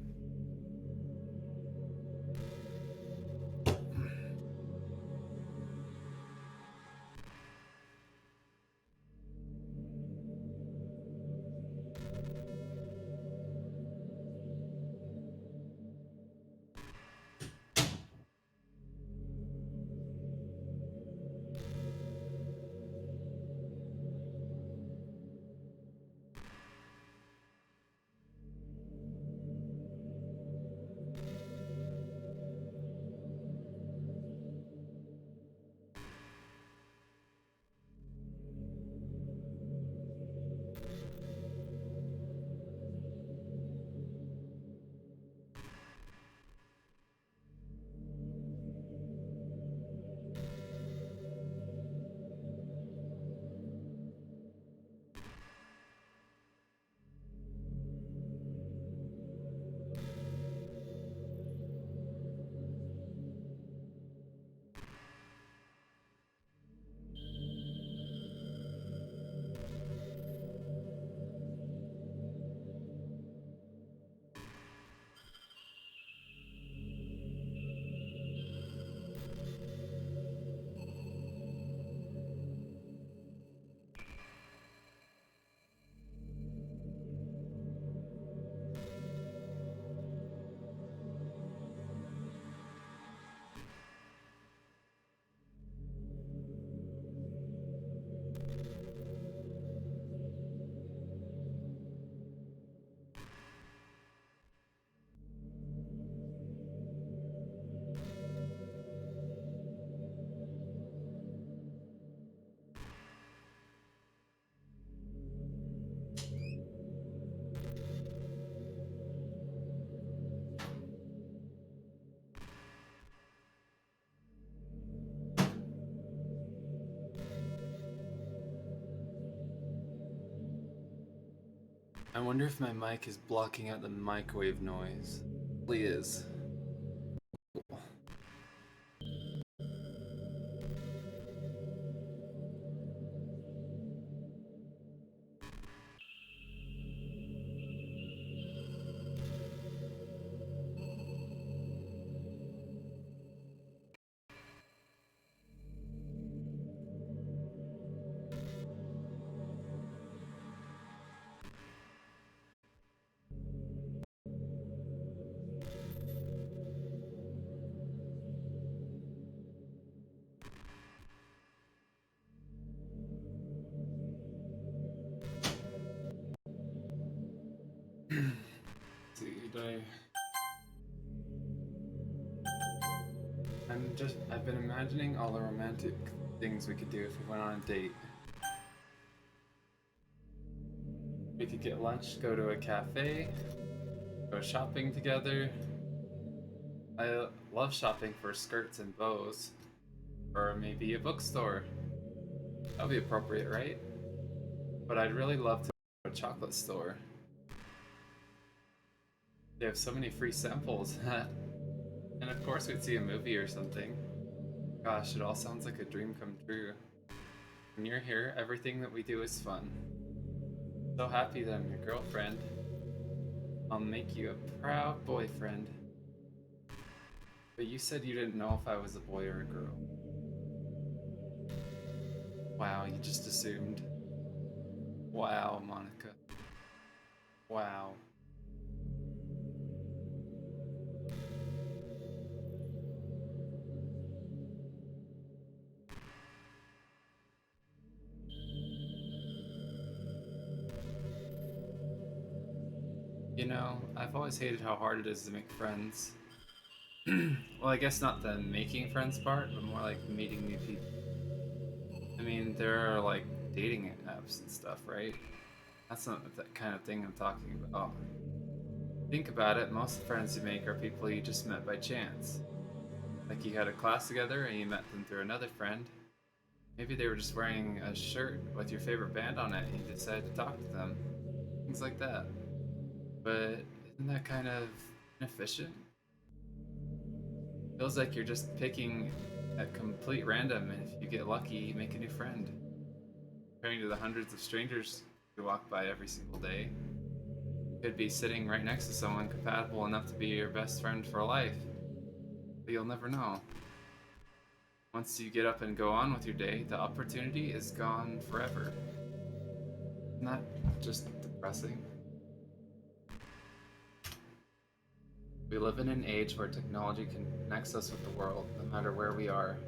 I wonder if my mic is blocking out the microwave noise. Probably is. Cool. See, I've been imagining all the romantic things we could do if we went on a date. We could get lunch, go to a cafe, go shopping together. I love shopping for skirts and bows. Or maybe a bookstore. That'll be appropriate, right? But I'd really love to go to a chocolate store. They have so many free samples. And of course we'd see a movie or something. Gosh, it all sounds like a dream come true. When you're here, everything that we do is fun. So happy that I'm your girlfriend. I'll make you a proud boyfriend. But you said you didn't know if I was a boy or a girl. Wow, you just assumed. Wow, Monika. Wow. You know, I've always hated how hard it is to make friends. Well, I guess not the making friends part, but more like meeting new people. I mean, there are like dating apps and stuff, right? That's not the kind of thing I'm talking about. Think about it, most friends you make are people you just met by chance. Like you had a class together and you met them through another friend. Maybe they were just wearing a shirt with your favorite band on it and you decided to talk to them. Things like that. But isn't that kind of inefficient? Feels like you're just picking at complete random, and if you get lucky, you make a new friend. Comparing to the hundreds of strangers you walk by every single day, you could be sitting right next to someone compatible enough to be your best friend for life, but you'll never know. Once you get up and go on with your day, the opportunity is gone forever. Isn't that just depressing? We live in an age where technology connects us with the world, no matter where we are.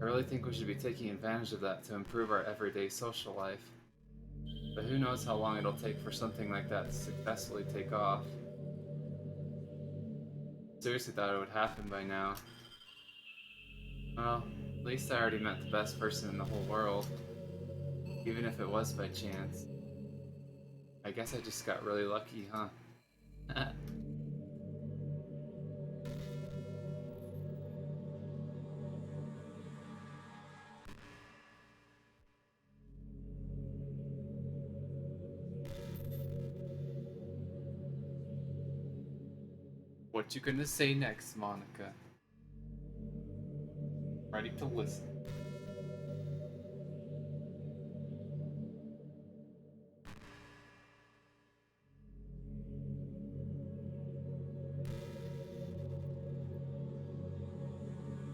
I really think we should be taking advantage of that to improve our everyday social life. But who knows how long it'll take for something like that to successfully take off. Seriously thought it would happen by now. Well, at least I already met the best person in the whole world, even if it was by chance. I guess I just got really lucky, huh? What you gonna say next, Monika? Ready to listen.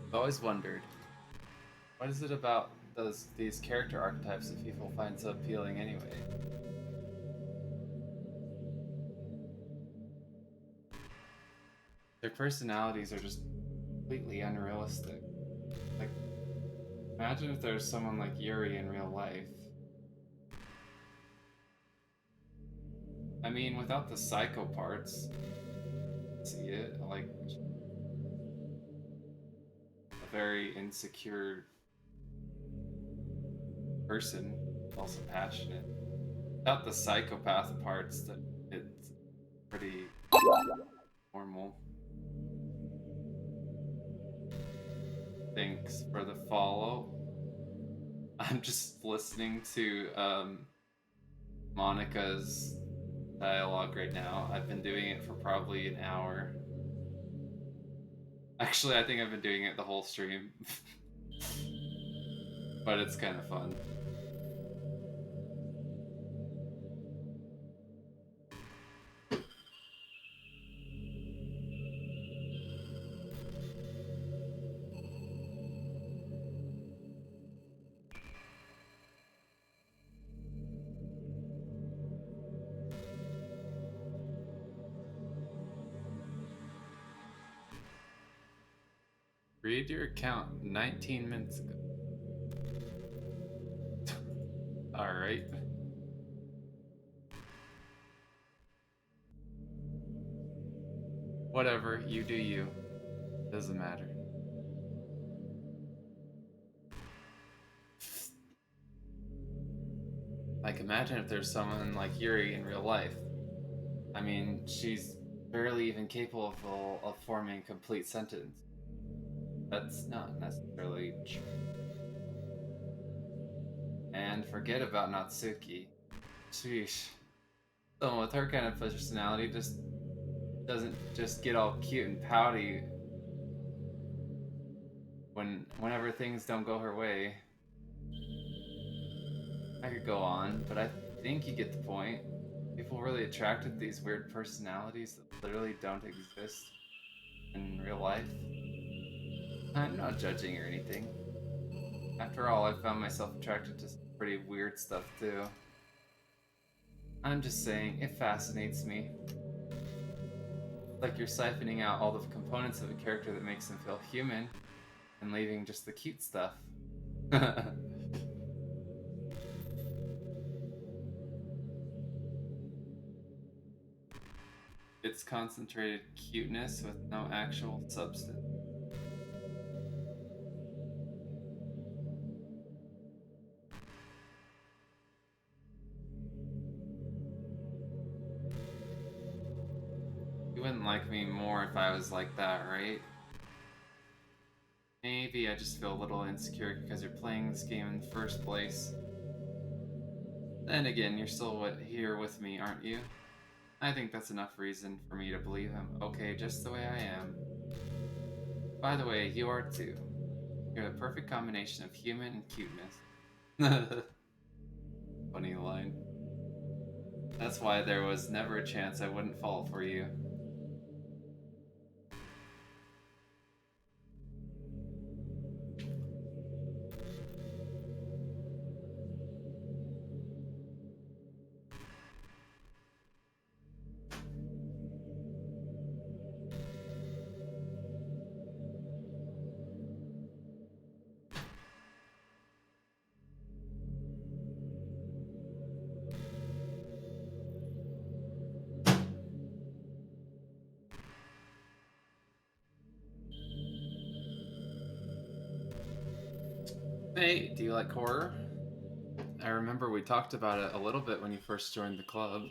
I've always wondered, what is it about these character archetypes that people find so appealing anyway? Their personalities are just completely unrealistic. Like, imagine if there's someone like Yuri in real life. I mean, without the psycho parts, see it like a very insecure person, also passionate. Without the psychopath parts, that it's pretty normal. Thanks for the follow. I'm just listening to Monika's dialogue right now. I've been doing it for probably an hour. Actually, I think I've been doing it the whole stream. But it's kind of fun. Read your account 19 minutes ago. Alright. Whatever, you do you. Doesn't matter. Like, imagine if there's someone like Yuri in real life. I mean, she's barely even capable of forming a complete sentence. That's not necessarily true. And forget about Natsuki. Sheesh. Someone with her kind of personality just doesn't just get all cute and pouty whenever things don't go her way. I could go on, but I think you get the point. People really attracted to these weird personalities that literally don't exist in real life. I'm not judging or anything. After all, I found myself attracted to some pretty weird stuff too. I'm just saying, it fascinates me. Like you're siphoning out all the components of a character that makes them feel human and leaving just the cute stuff. It's concentrated cuteness with no actual substance. You wouldn't like me more if I was like that, right? Maybe I just feel a little insecure because you're playing this game in the first place. Then again, you're still here with me, aren't you? I think that's enough reason for me to believe I'm okay just the way I am. By the way, you are too. You're the perfect combination of human and cuteness. Funny line. That's why there was never a chance I wouldn't fall for you. Hey, do you like horror? I remember we talked about it a little bit when you first joined the club.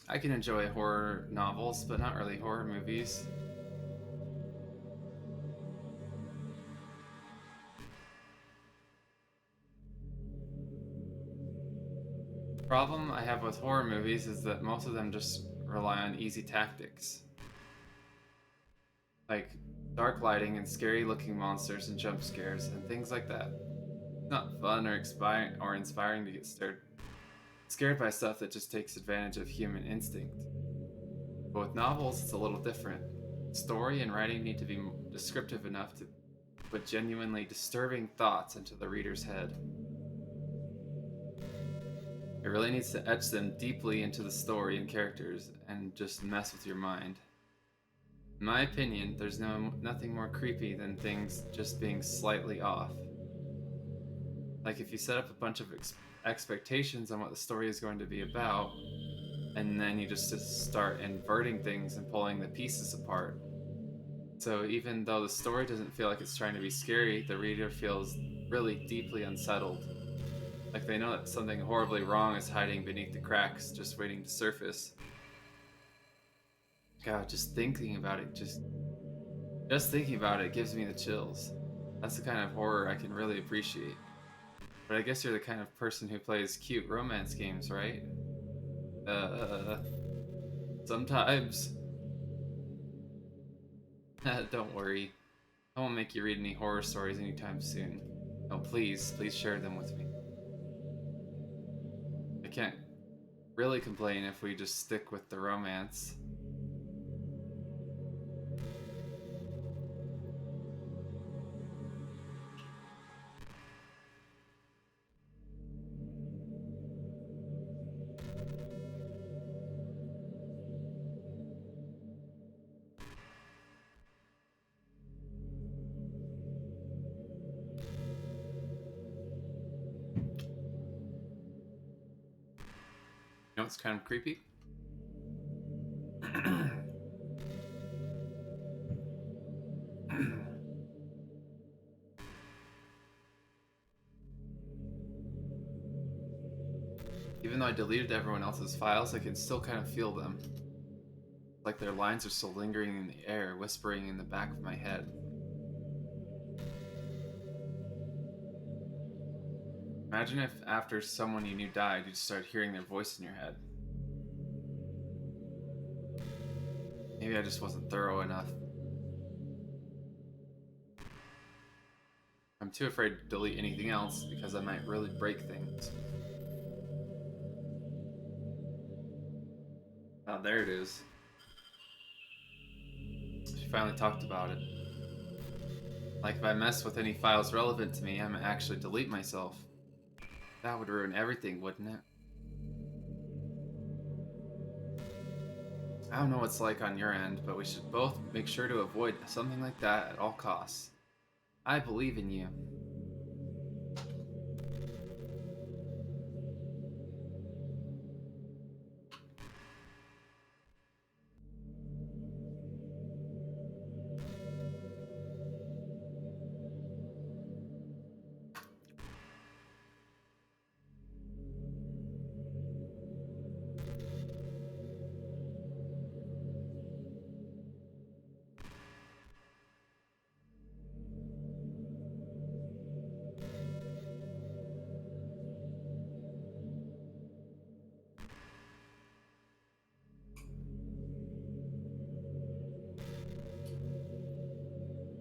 I can enjoy horror novels, but not really horror movies. The problem I have with horror movies is that most of them just rely on easy tactics. Like dark lighting and scary looking monsters and jump scares and things like that. It's not fun or inspiring to get scared by stuff that just takes advantage of human instinct. But with novels, it's a little different. Story and writing need to be descriptive enough to put genuinely disturbing thoughts into the reader's head. It really needs to etch them deeply into the story and characters and just mess with your mind. In my opinion, there's nothing more creepy than things just being slightly off. Like if you set up a bunch of expectations on what the story is going to be about, and then you just start inverting things and pulling the pieces apart. So even though the story doesn't feel like it's trying to be scary, the reader feels really deeply unsettled. Like they know that something horribly wrong is hiding beneath the cracks, just waiting to surface. God, just thinking about it just Just thinking about it gives me the chills. That's the kind of horror I can really appreciate. But I guess you're the kind of person who plays cute romance games, right? Uh, sometimes. Don't worry. I won't make you read any horror stories anytime soon. No, please, please share them with me. I can't really complain if we just stick with the romance. You know what's kind of creepy? Even though I deleted everyone else's files, I can still kind of feel them. Like their lines are still lingering in the air, whispering in the back of my head. Imagine if after someone you knew died, you just started hearing their voice in your head. Maybe I just wasn't thorough enough. I'm too afraid to delete anything else because I might really break things. Oh, there it is. She finally talked about it. Like if I mess with any files relevant to me, I might actually delete myself. That would ruin everything, wouldn't it? I don't know what's like on your end, but we should both make sure to avoid something like that at all costs. I believe in you.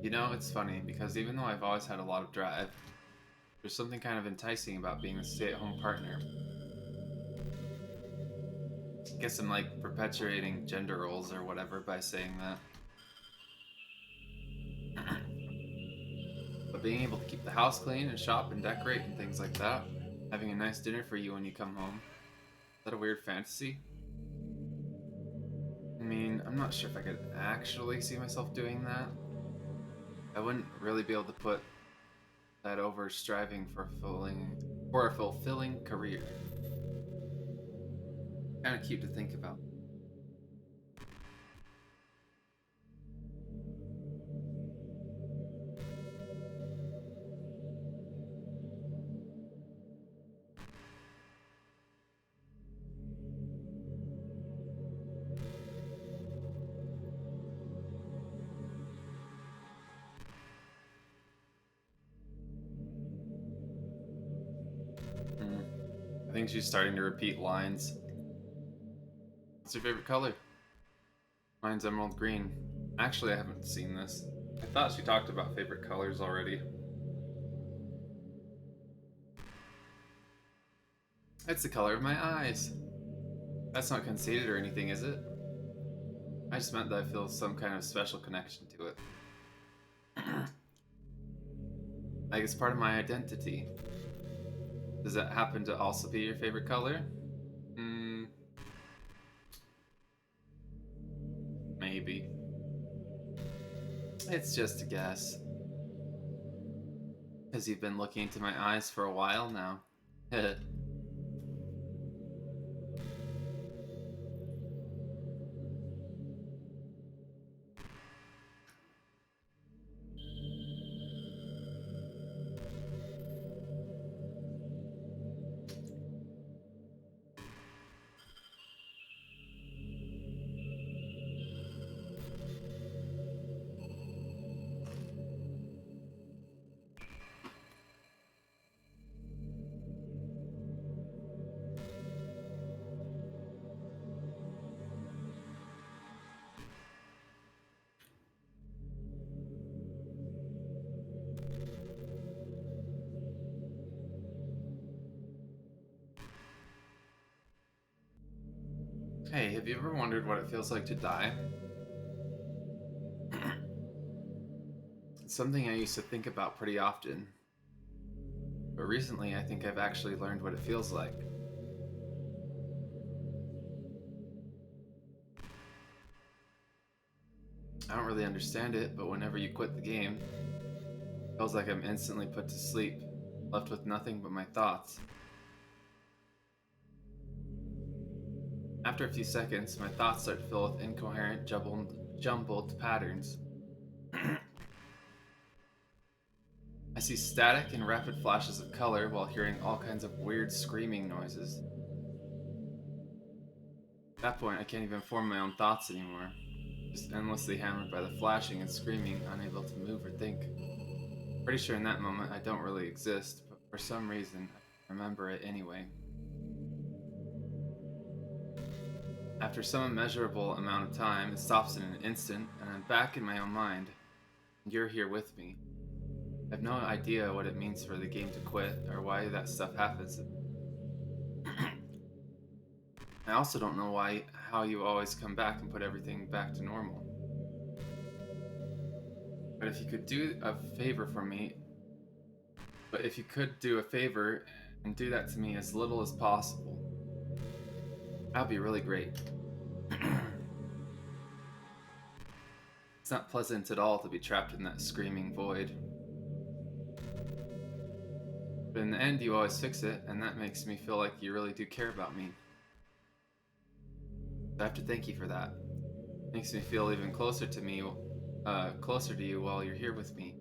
You know, it's funny because even though I've always had a lot of drive, there's something kind of enticing about being a stay-at-home partner. I guess I'm like perpetuating gender roles or whatever by saying that. But being able to keep the house clean and shop and decorate and things like that, having a nice dinner for you when you come home, is that a weird fantasy? I mean, I'm not sure if I could actually see myself doing that. I wouldn't really be able to put that over striving for a fulfilling career. Kind of cute to think about. Hmm. I think she's starting to repeat lines. What's your favorite color? Mine's emerald green. Actually, I haven't seen this. I thought she talked about favorite colors already. It's the color of my eyes. That's not conceited or anything, is it? I just meant that I feel some kind of special connection to it. Like it's part of my identity. Does that happen to also be your favorite color? Hmm, maybe. It's just a guess. Because you've been looking into my eyes for a while now. Hey, have you ever wondered what it feels like to die? It's something I used to think about pretty often, but recently I think I've actually learned what it feels like. I don't really understand it, but whenever you quit the game, it feels like I'm instantly put to sleep, left with nothing but my thoughts. After a few seconds, my thoughts start to fill with incoherent, jumbled patterns. I see static and rapid flashes of color while hearing all kinds of weird screaming noises. At that point, I can't even form my own thoughts anymore, just endlessly hammered by the flashing and screaming, unable to move or think. Pretty sure in that moment I don't really exist, but for some reason I remember it anyway. After some immeasurable amount of time, it stops in an instant, and I'm back in my own mind, and you're here with me. I have no idea what it means for the game to quit, or why that stuff happens. I also don't know how you always come back and put everything back to normal. But if you could do a favor for me, but if you could do a favor and do that to me as little as possible, that'd be really great. It's not pleasant at all to be trapped in that screaming void. But in the end, you always fix it, and that makes me feel like you really do care about me. So I have to thank you for that. It makes me feel even closer to you while you're here with me.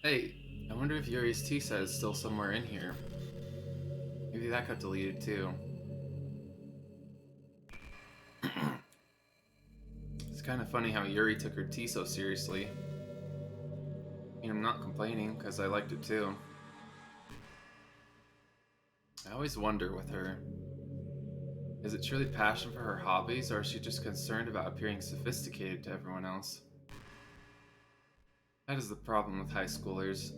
Hey, I wonder if Yuri's tea set is still somewhere in here. Maybe that got deleted too. It's kind of funny how Yuri took her tea so seriously. I mean, I'm not complaining, because I liked it too. I always wonder with her, is it truly passion for her hobbies, or is she just concerned about appearing sophisticated to everyone else? That is the problem with high schoolers.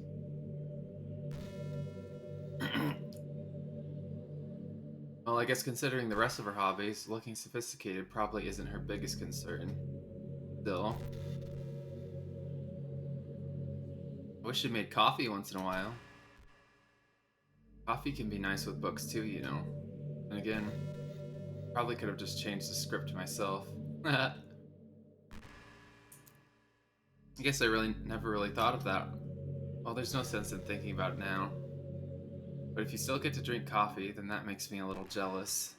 Well, I guess considering the rest of her hobbies, looking sophisticated probably isn't her biggest concern. Still, I wish she made coffee once in a while. Coffee can be nice with books too, you know. And again, probably could have just changed the script myself. I guess I really never really thought of that. Well, there's no sense in thinking about it now. But if you still get to drink coffee, then that makes me a little jealous.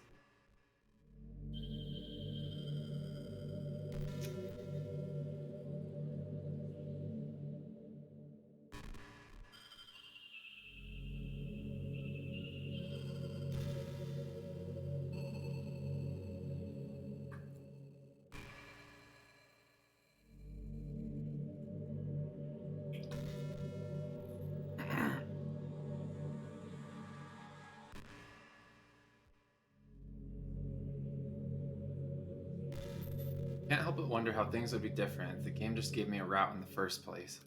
Can't help but wonder how things would be different if the game just gave me a route in the first place.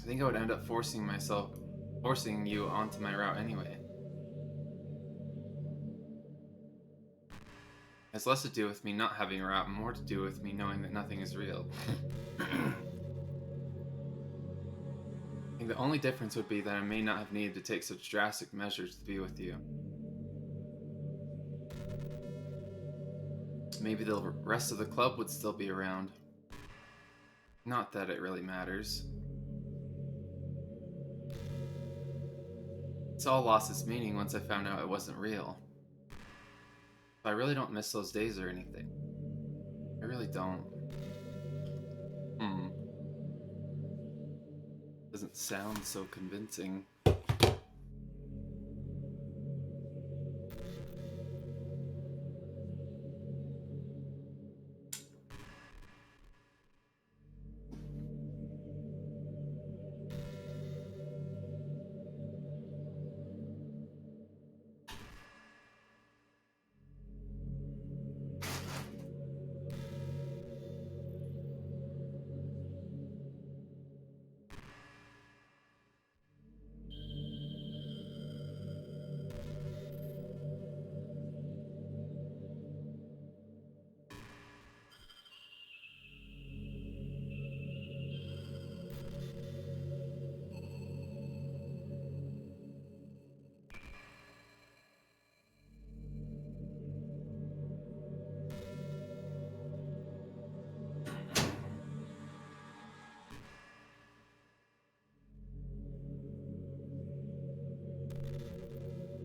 I think I would end up forcing you onto my route anyway. It has less to do with me not having a route and more to do with me knowing that nothing is real. I think the only difference would be that I may not have needed to take such drastic measures to be with you. Maybe the rest of the club would still be around. Not that it really matters. It's all lost its meaning once I found out it wasn't real. I really don't miss those days or anything. I really don't. Hmm. Doesn't sound so convincing.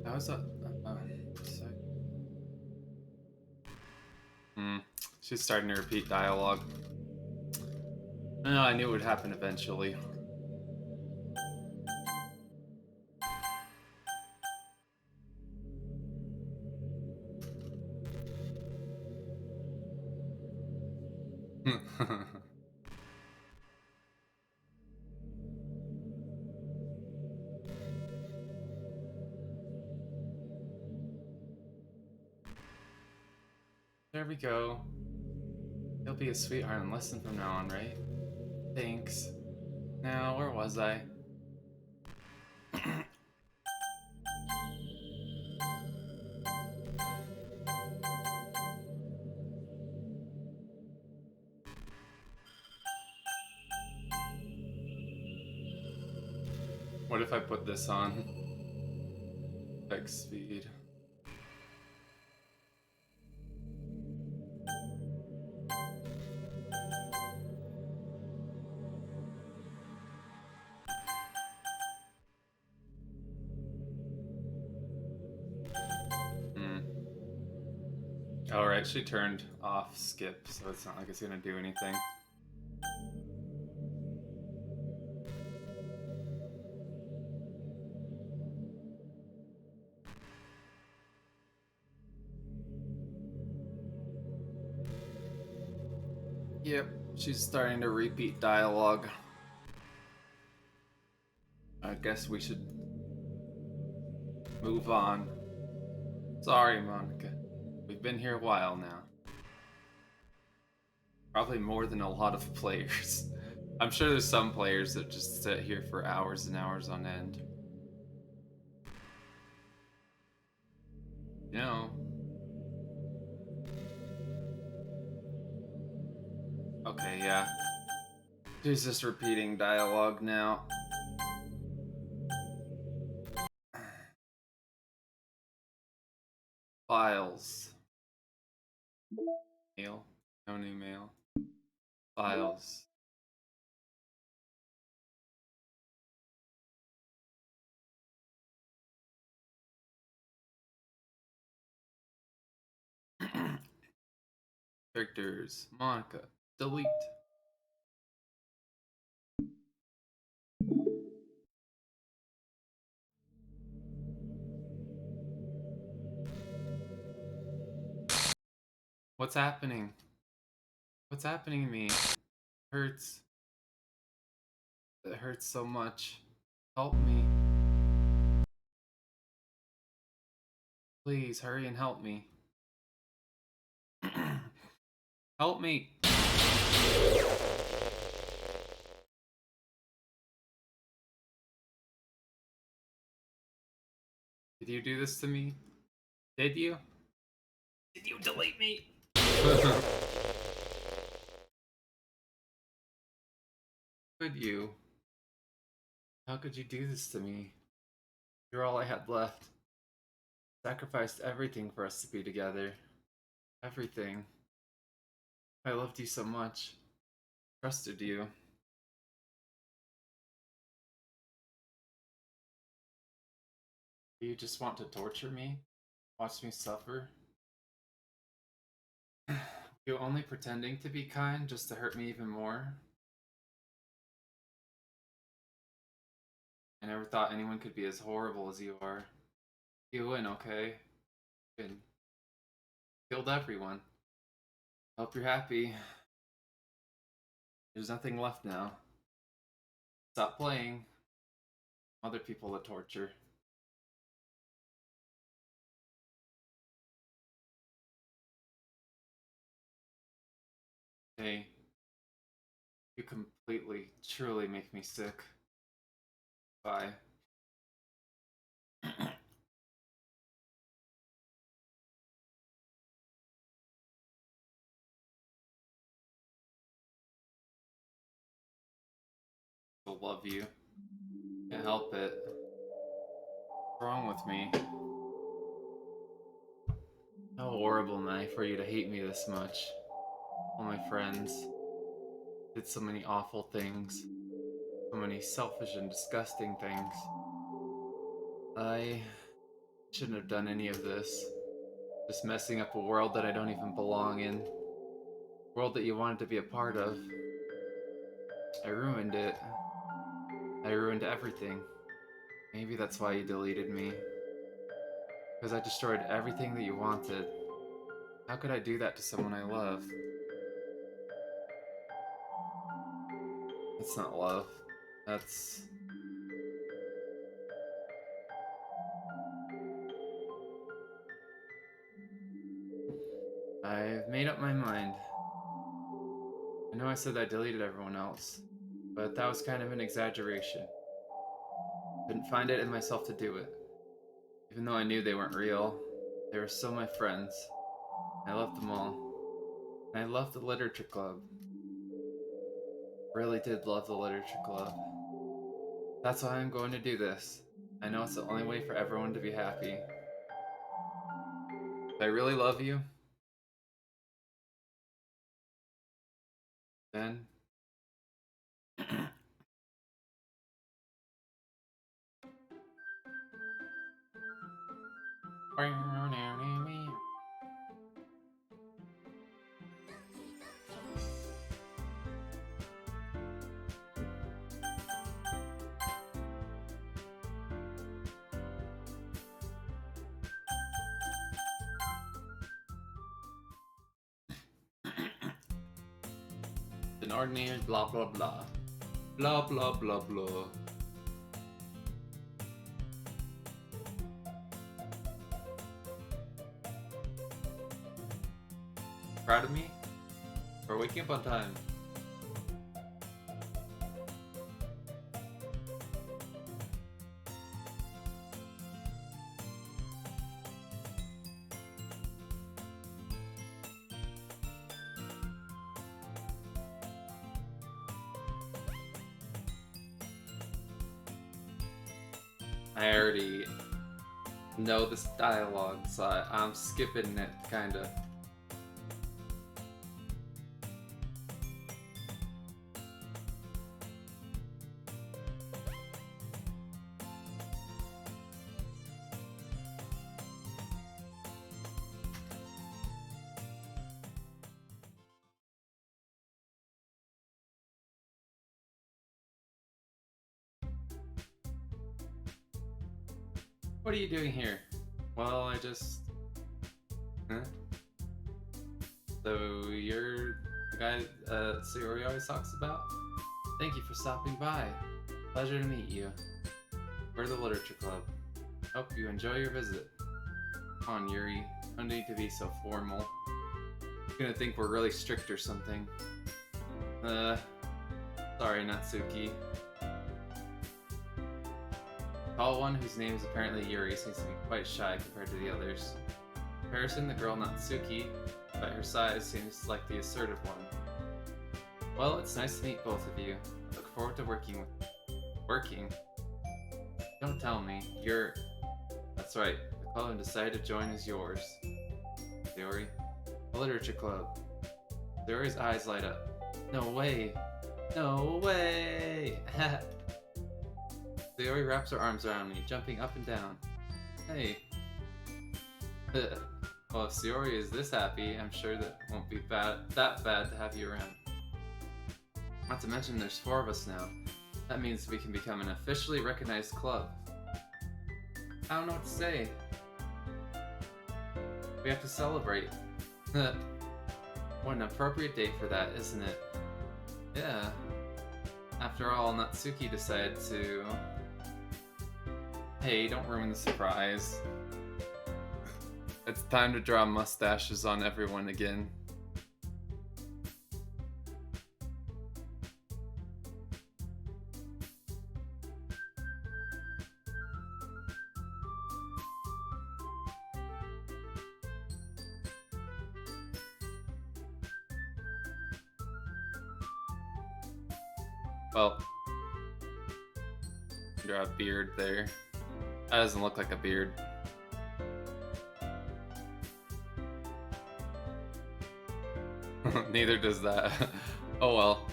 How is that? So- hmm. She's starting to repeat dialogue. No, I knew it would happen eventually. There we go. You'll be a sweetheart and listen from now on, right? Thanks. Now, where was I? What if I put this on? X speed. Hmm. Alright, she turned off skip, so it's not like it's gonna do anything. Yep, she's starting to repeat dialogue. I guess we should move on. Sorry, Monika. We've been here a while now. Probably more than a lot of players. I'm sure there's some players that just sit here for hours and hours on end. You know. Okay, yeah. She's just repeating dialogue now. Files. Mail. No new mail. Files. Characters. Monika. Delete. What's happening? What's happening to me? Hurts. It hurts so much. Help me. Please, hurry and help me. Help me. Did you do this to me? Did you? Did you delete me? Could you? How could you do this to me? You're all I had left. Sacrificed everything for us to be together. Everything. I loved you so much. Trusted you. Do you just want to torture me? Watch me suffer? You only pretending to be kind just to hurt me even more? I never thought anyone could be as horrible as you are. You win, okay? Good. Killed everyone. Hope you're happy. There's nothing left now. Stop playing. Other people to torture. Hey, you completely, truly make me sick. Bye. I love you. Can't help it. What's wrong with me? How horrible am I for you to hate me this much? All my friends did so many awful things. So many selfish and disgusting things. I shouldn't have done any of this. Just messing up a world that I don't even belong in. A world that you wanted to be a part of. I ruined it. I ruined everything. Maybe that's why you deleted me. Because I destroyed everything that you wanted. How could I do that to someone I love? That's not love. That's... I've made up my mind. I know I said I deleted everyone else, but that was kind of an exaggeration. Couldn't find it in myself to do it. Even though I knew they weren't real, they were still my friends. I loved them all. And I loved the literature club. Really did love the literature club. That's why I'm going to do this. I know it's the only way for everyone to be happy. If I really love you, then an ordinary blah blah blah. Blah blah blah blah. Proud of me? For waking up on time. I already know this dialogue, so I'm skipping it, kinda. What are you doing here? Well, I just... Huh? So, you're the guy Sayori always talks about? Thank you for stopping by. Pleasure to meet you. We're the Literature Club. Hope you enjoy your visit. Come on, Yuri. No need to be so formal. You're gonna think we're really strict or something. Sorry, Natsuki. Tall one, whose name is apparently Yuri, seems to be quite shy compared to the others. In comparison, the girl Natsuki, by her size, seems like the assertive one. Well, it's nice to meet both of you. Look forward to working with you. Working? Don't tell me. You're... That's right. The club I decided to join is yours. Sayori. The Literature Club. Sayori's eyes light up. No way! No way! Sayori wraps her arms around me, jumping up and down. Hey. Well, if Sayori is this happy, I'm sure that won't be that bad to have you around. Not to mention there's 4 of us now. That means we can become an officially recognized club. I don't know what to say. We have to celebrate. What an appropriate day for that, isn't it? Yeah. After all, Natsuki decided to... Hey, don't ruin the surprise. It's time to draw mustaches on everyone again. Well, draw a beard there. That doesn't look like a beard. Neither does that. Oh well.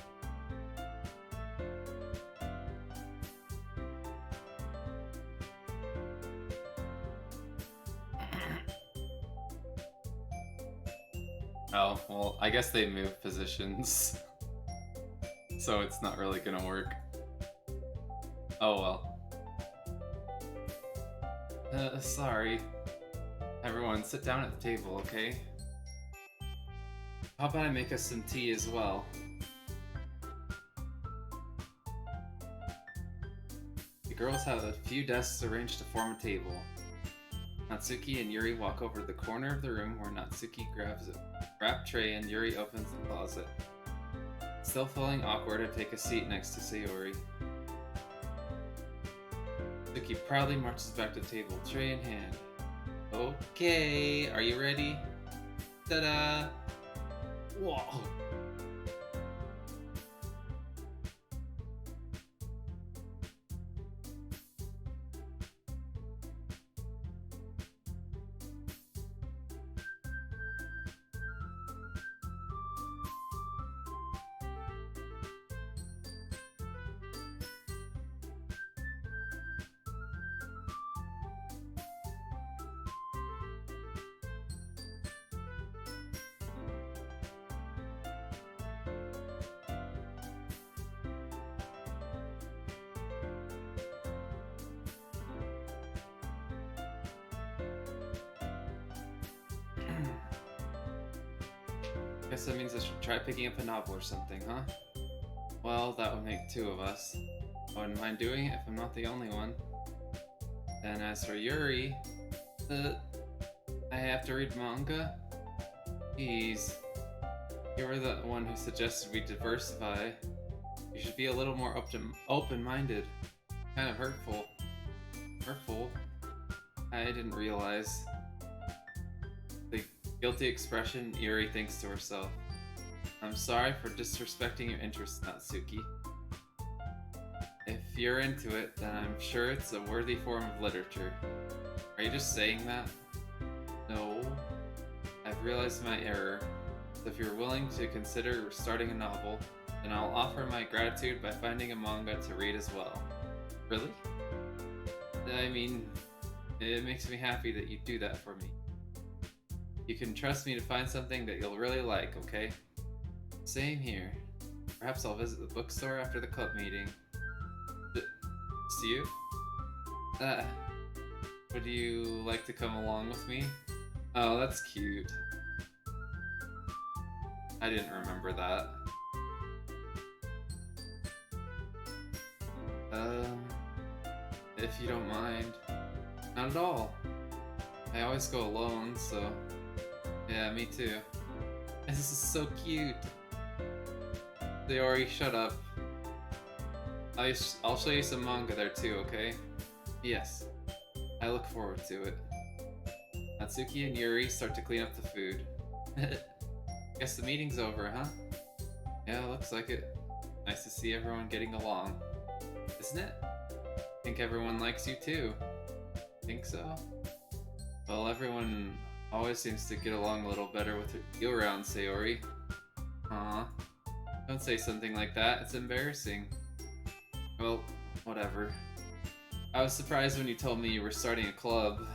Oh, well, I guess they moved positions. So it's not really gonna work. Oh well. Sorry. Everyone, sit down at the table, okay? How about I make us some tea as well? The girls have a few desks arranged to form a table. Natsuki and Yuri walk over to the corner of the room where Natsuki grabs a wrapped tray and Yuri opens the closet. Still feeling awkward, I take a seat next to Sayori. Natsuki proudly marches back to the table, tray in hand. Okay, are you ready? Ta-da! Whoa! Guess that means I should try picking up a novel or something, huh? Well, that would make 2 of us. I wouldn't mind doing it if I'm not the only one. Then as for Yuri... I have to read manga? Jeez. You were the one who suggested we diversify. You should be a little more open-minded. Kind of hurtful. Hurtful? I didn't realize. The guilty expression Yuri thinks to herself. I'm sorry for disrespecting your interests, Natsuki. If you're into it, then I'm sure it's a worthy form of literature. Are you just saying that? No. I've realized my error. So if you're willing to consider starting a novel, then I'll offer my gratitude by finding a manga to read as well. Really? I mean, it makes me happy that you do that for me. You can trust me to find something that you'll really like, okay? Same here. Perhaps I'll visit the bookstore after the club meeting. See you? Would you like to come along with me? Oh, that's cute. I didn't remember that. If you don't mind. Not at all. I always go alone, so... Yeah, me too. This is so cute. Sayori, shut up. I'll show you some manga there too, okay? Yes. I look forward to it. Natsuki and Yuri start to clean up the food. Guess the meeting's over, huh? Yeah, looks like it. Nice to see everyone getting along. Isn't it? Think everyone likes you too. Think so? Well, everyone always seems to get along a little better with you around, Sayori. Aw. Don't say something like that, it's embarrassing. Well, whatever. I was surprised when you told me you were starting a club.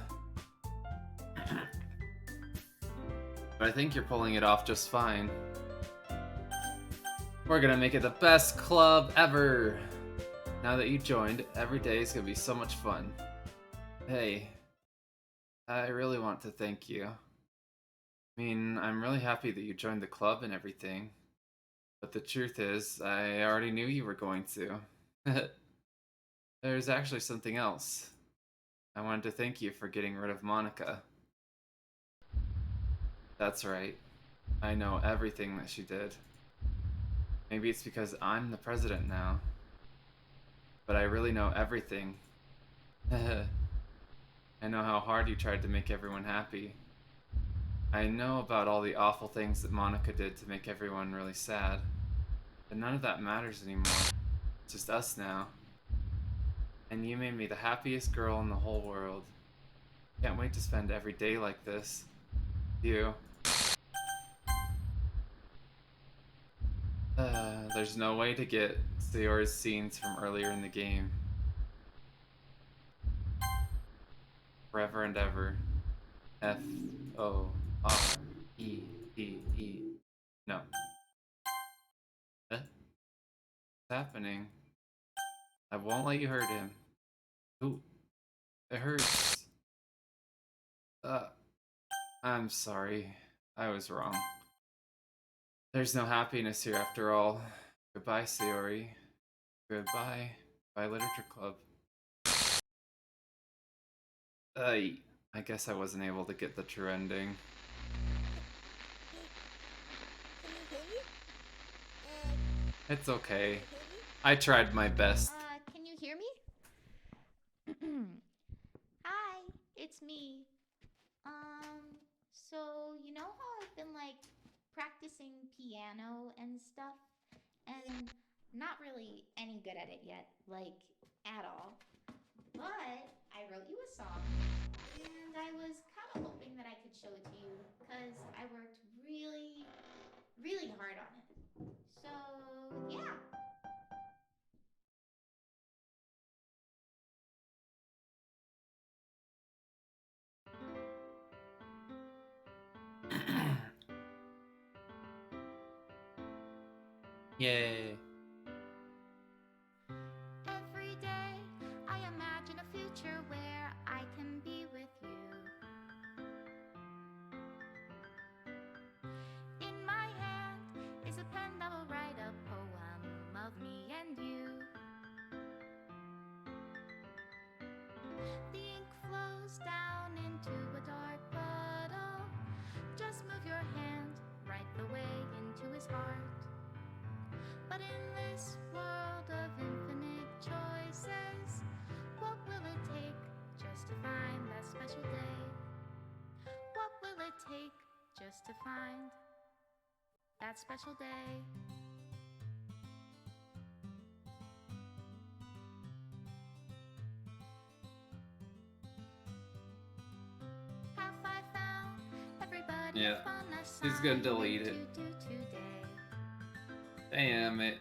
But I think you're pulling it off just fine. We're gonna make it the best club ever! Now that you joined, every day is gonna be so much fun. Hey, I really want to thank you. I mean, I'm really happy that you joined the club and everything. But the truth is, I already knew you were going to. There's actually something else. I wanted to thank you for getting rid of Monika. That's right. I know everything that she did. Maybe it's because I'm the president now. But I really know everything. I know how hard you tried to make everyone happy. I know about all the awful things that Monika did to make everyone really sad. But none of that matters anymore. It's just us now. And you made me the happiest girl in the whole world. Can't wait to spend every day like this. You. There's no way to get Sayori's scenes from earlier in the game. Forever and ever. F-O-R-E-E-E. No. What's happening? I won't let you hurt him. Ooh. It hurts. I'm sorry. I was wrong. There's no happiness here after all. Goodbye, Sayori. Goodbye. Bye, Literature Club. I guess I wasn't able to get the true ending. It's okay. I tried my best.
Can you hear me? Hi, it's me. So you know how I've been like practicing piano and stuff, and not really any good at it yet, like at all. But I wrote you a song, and I was kind of hoping that I could show it to you because I worked really, really hard on it. So yeah.
Yay.
Every day I imagine a future where I can be with you. In my hand is a pen that will write a poem of me and you. The ink flows down into a dark puddle. Just move your hand right the way into his heart. But in this world of infinite choices, what will it take just to find that special day? What will it take just to find that special day? Have I found everybody
Yeah.
fun
He's gonna delete it.
to do today?
Damn it.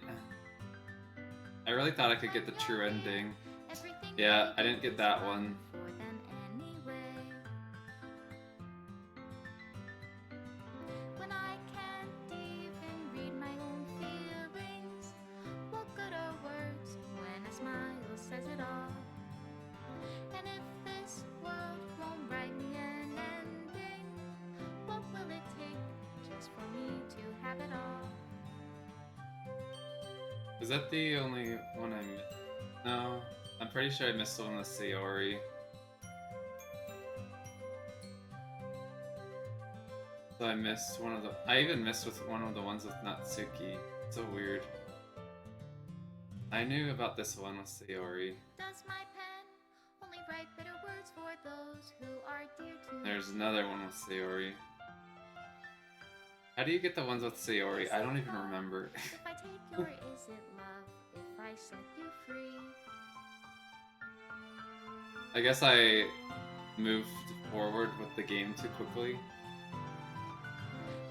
I really thought I could get the true ending.
Everything
Yeah, I didn't get that one.
for them anyway. When I can't even read my own feelings, what good are words when a smile says it all? And if this world won't write me an ending, what will it take just for me to have it all?
Is that the only one I missed? No. I'm pretty sure I missed the one with Sayori. So I missed one of the... I even missed with one of the ones with Natsuki. So weird. I knew about this one with Sayori.
Does my pen only write bitter words for those who are dear to me?
There's another one with Sayori. How do you get the ones with Sayori? I don't even remember.
If I take your is it love if I set you free?
I guess I moved forward with the game too quickly.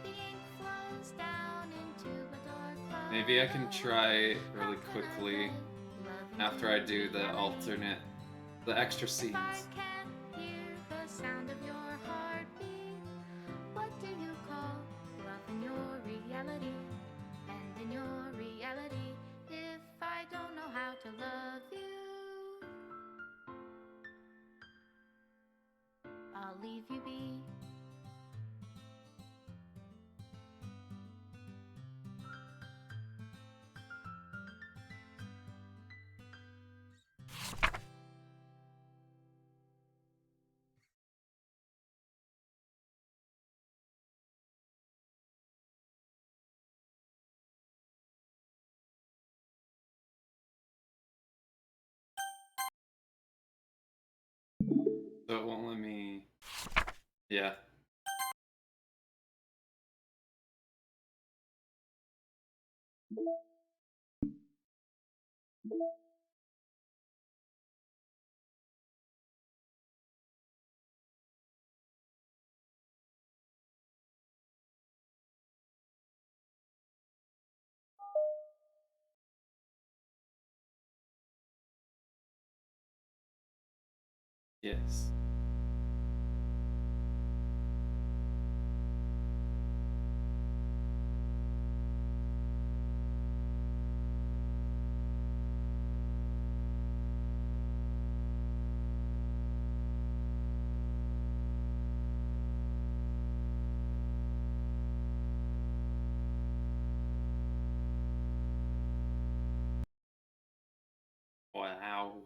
The ink flows down into a dark
Maybe I can try really quickly after I do the the extra
If I
scenes.
can't hear the sound of your heartbeat, what do you call love in your reality? And in your reality, if I don't know how to love you, I'll leave you be.
So it won't let me. Yeah. Yes. Wow.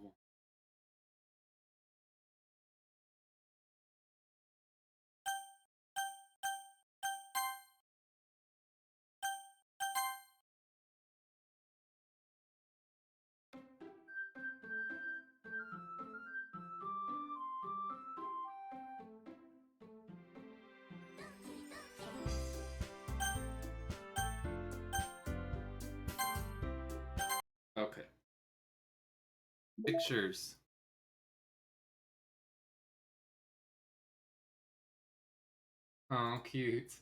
Okay. Pictures. Oh, cute.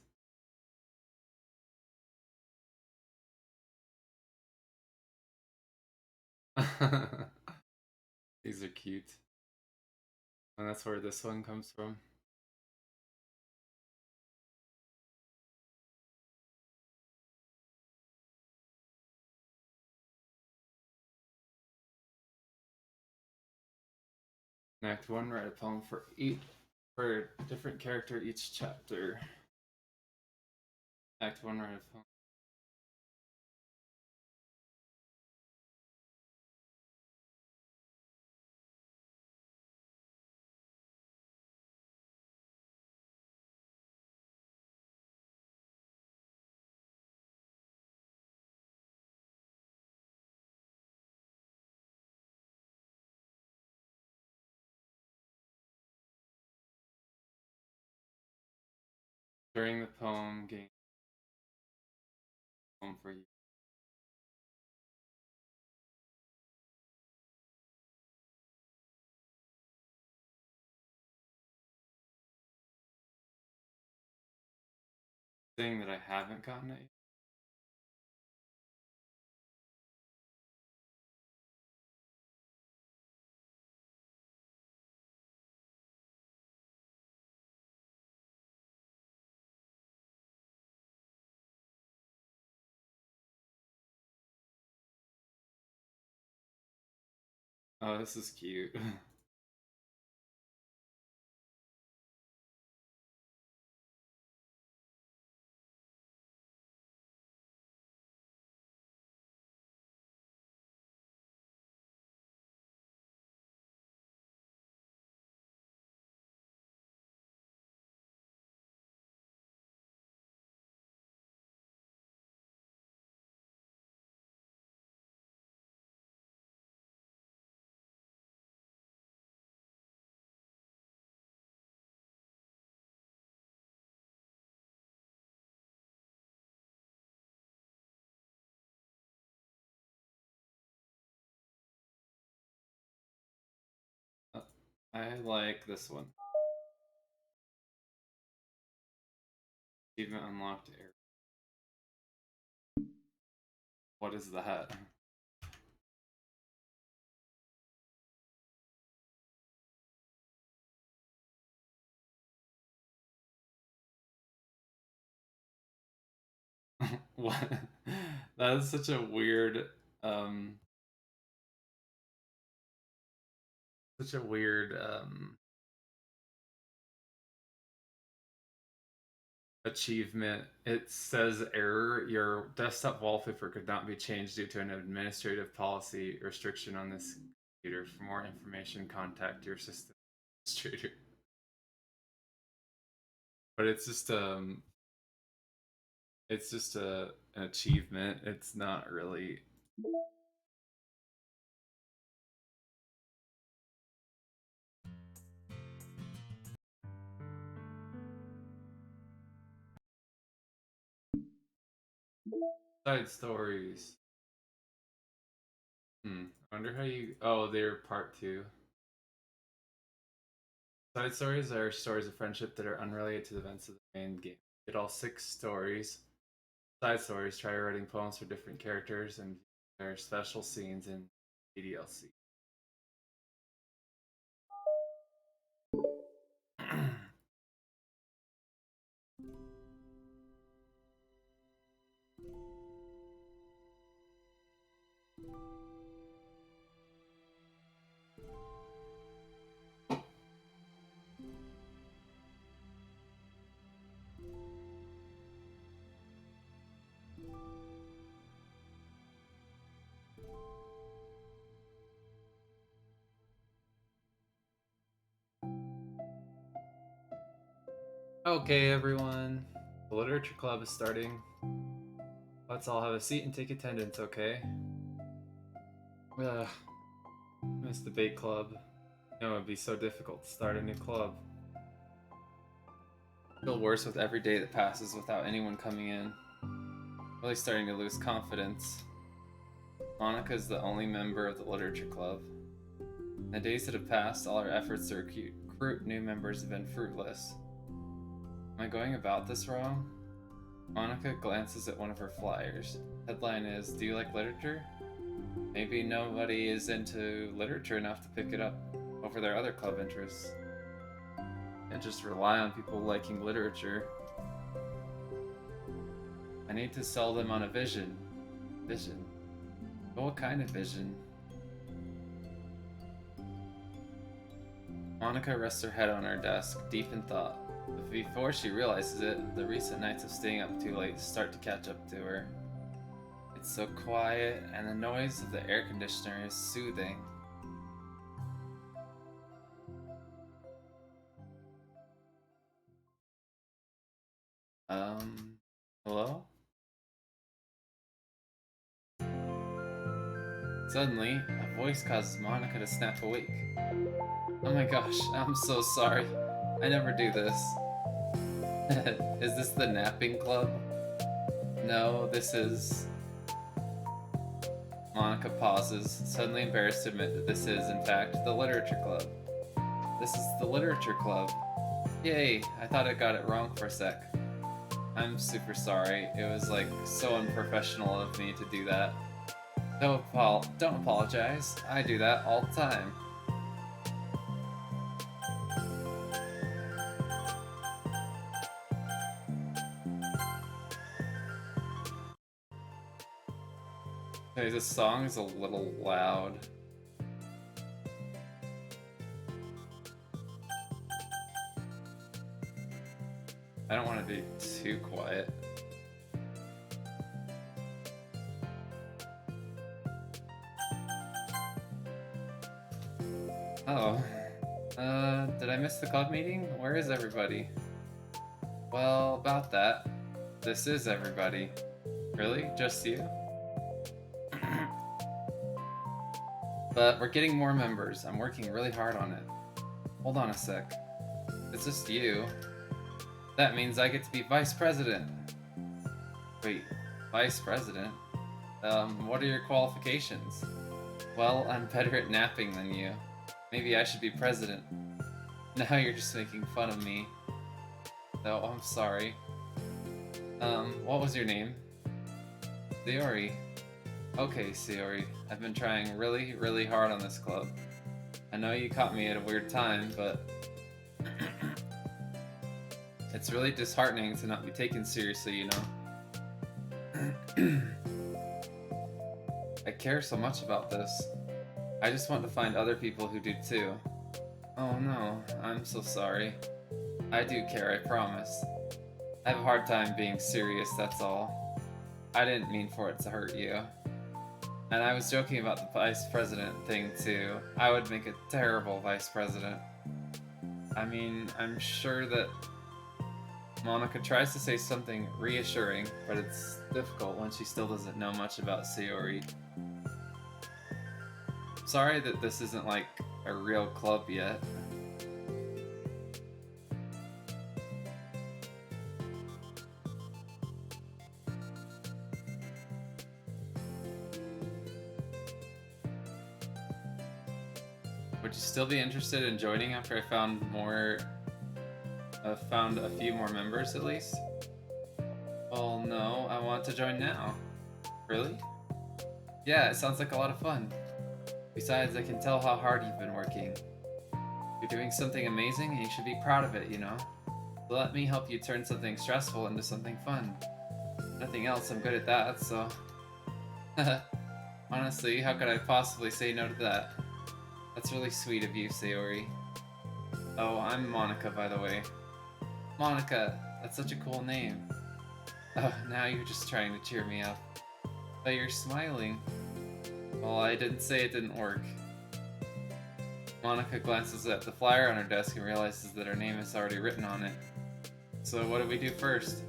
These are cute. And that's where this one comes from. Act 1, write a poem for a different character each chapter. Act 1, write a poem. During the poem, gain a poem for you. Thing that I haven't gotten it yet. Oh, this is cute. Uh, I like this one. Achievement unlocked. Air. What is that? What? That is such a weird, um, such a weird, achievement. It says error. Your desktop wallpaper could not be changed due to an administrative policy restriction on this computer. For more information, contact your system administrator. But it's just an achievement. It's not really. Side stories. I wonder how you. Oh, they're part two. Side stories are stories of friendship that are unrelated to the events of the main game. Get all 6 stories. Side stories try writing poems for different characters and their special scenes in DDLC. Okay, everyone. The literature club is starting. Let's all have a seat and take attendance, okay? Ugh, miss debate club. You know, it would be so difficult to start a new club. I feel worse with every day that passes without anyone coming in. Really starting to lose confidence. Monika is the only member of the literature club. In the days that have passed, all our efforts to recruit new members have been fruitless. Am I going about this wrong? Monika glances at one of her flyers. Headline is, "Do you like literature?" Maybe nobody is into literature enough to pick it up over their other club interests. And just rely on people liking literature. I need to sell them on a vision. Vision? But what kind of vision? Monika rests her head on her desk, deep in thought. But before she realizes it, the recent nights of staying up too late start to catch up to her. It's so quiet, and the noise of the air conditioner is soothing. Hello? Suddenly, a voice causes Monika to snap awake. Oh my gosh, I'm so sorry. I never do this. Is this the napping club? No, this is. Monika pauses, suddenly embarrassed to admit that this is, in fact, the literature club. This is the literature club. Yay, I thought I got it wrong for a sec. I'm super sorry. It was like so unprofessional of me to do that. Don't apologize. I do that all the time. Okay, this song is a little loud. I don't want to be too quiet. Oh. Did I miss the club meeting? Where is everybody? Well, about that. This is everybody. Really? Just you? But we're getting more members. I'm working really hard on it. Hold on a sec. It's just you. That means I get to be vice president. Wait, vice president? What are your qualifications? Well, I'm better at napping than you. Maybe I should be president. Now you're just making fun of me. No, I'm sorry. What was your name? Sayori. Okay, Sayori. I've been trying really, really hard on this club. I know you caught me at a weird time, but it's really disheartening to not be taken seriously, you know? I care so much about this. I just want to find other people who do too. Oh no, I'm so sorry. I do care, I promise. I have a hard time being serious, that's all. I didn't mean for it to hurt you. And I was joking about the vice president thing too. I would make a terrible vice president. I mean, I'm sure that Monika tries to say something reassuring, but it's difficult when she still doesn't know much about Sayori. Sorry that this isn't like a real club yet. Would you still be interested in joining after I found a few more members at least? Well, no, I want to join now. Really? Yeah, it sounds like a lot of fun. Besides, I can tell how hard you've been working. You're doing something amazing and you should be proud of it, you know? So let me help you turn something stressful into something fun. Nothing else, I'm good at that, so... Honestly, how could I possibly say no to that? That's really sweet of you, Sayori. Oh, I'm Monika, by the way. Monika, that's such a cool name. Oh, now you're just trying to cheer me up. But you're smiling. Well, I didn't say it didn't work. Monika glances at the flyer on her desk and realizes that her name is already written on it. So what do we do first?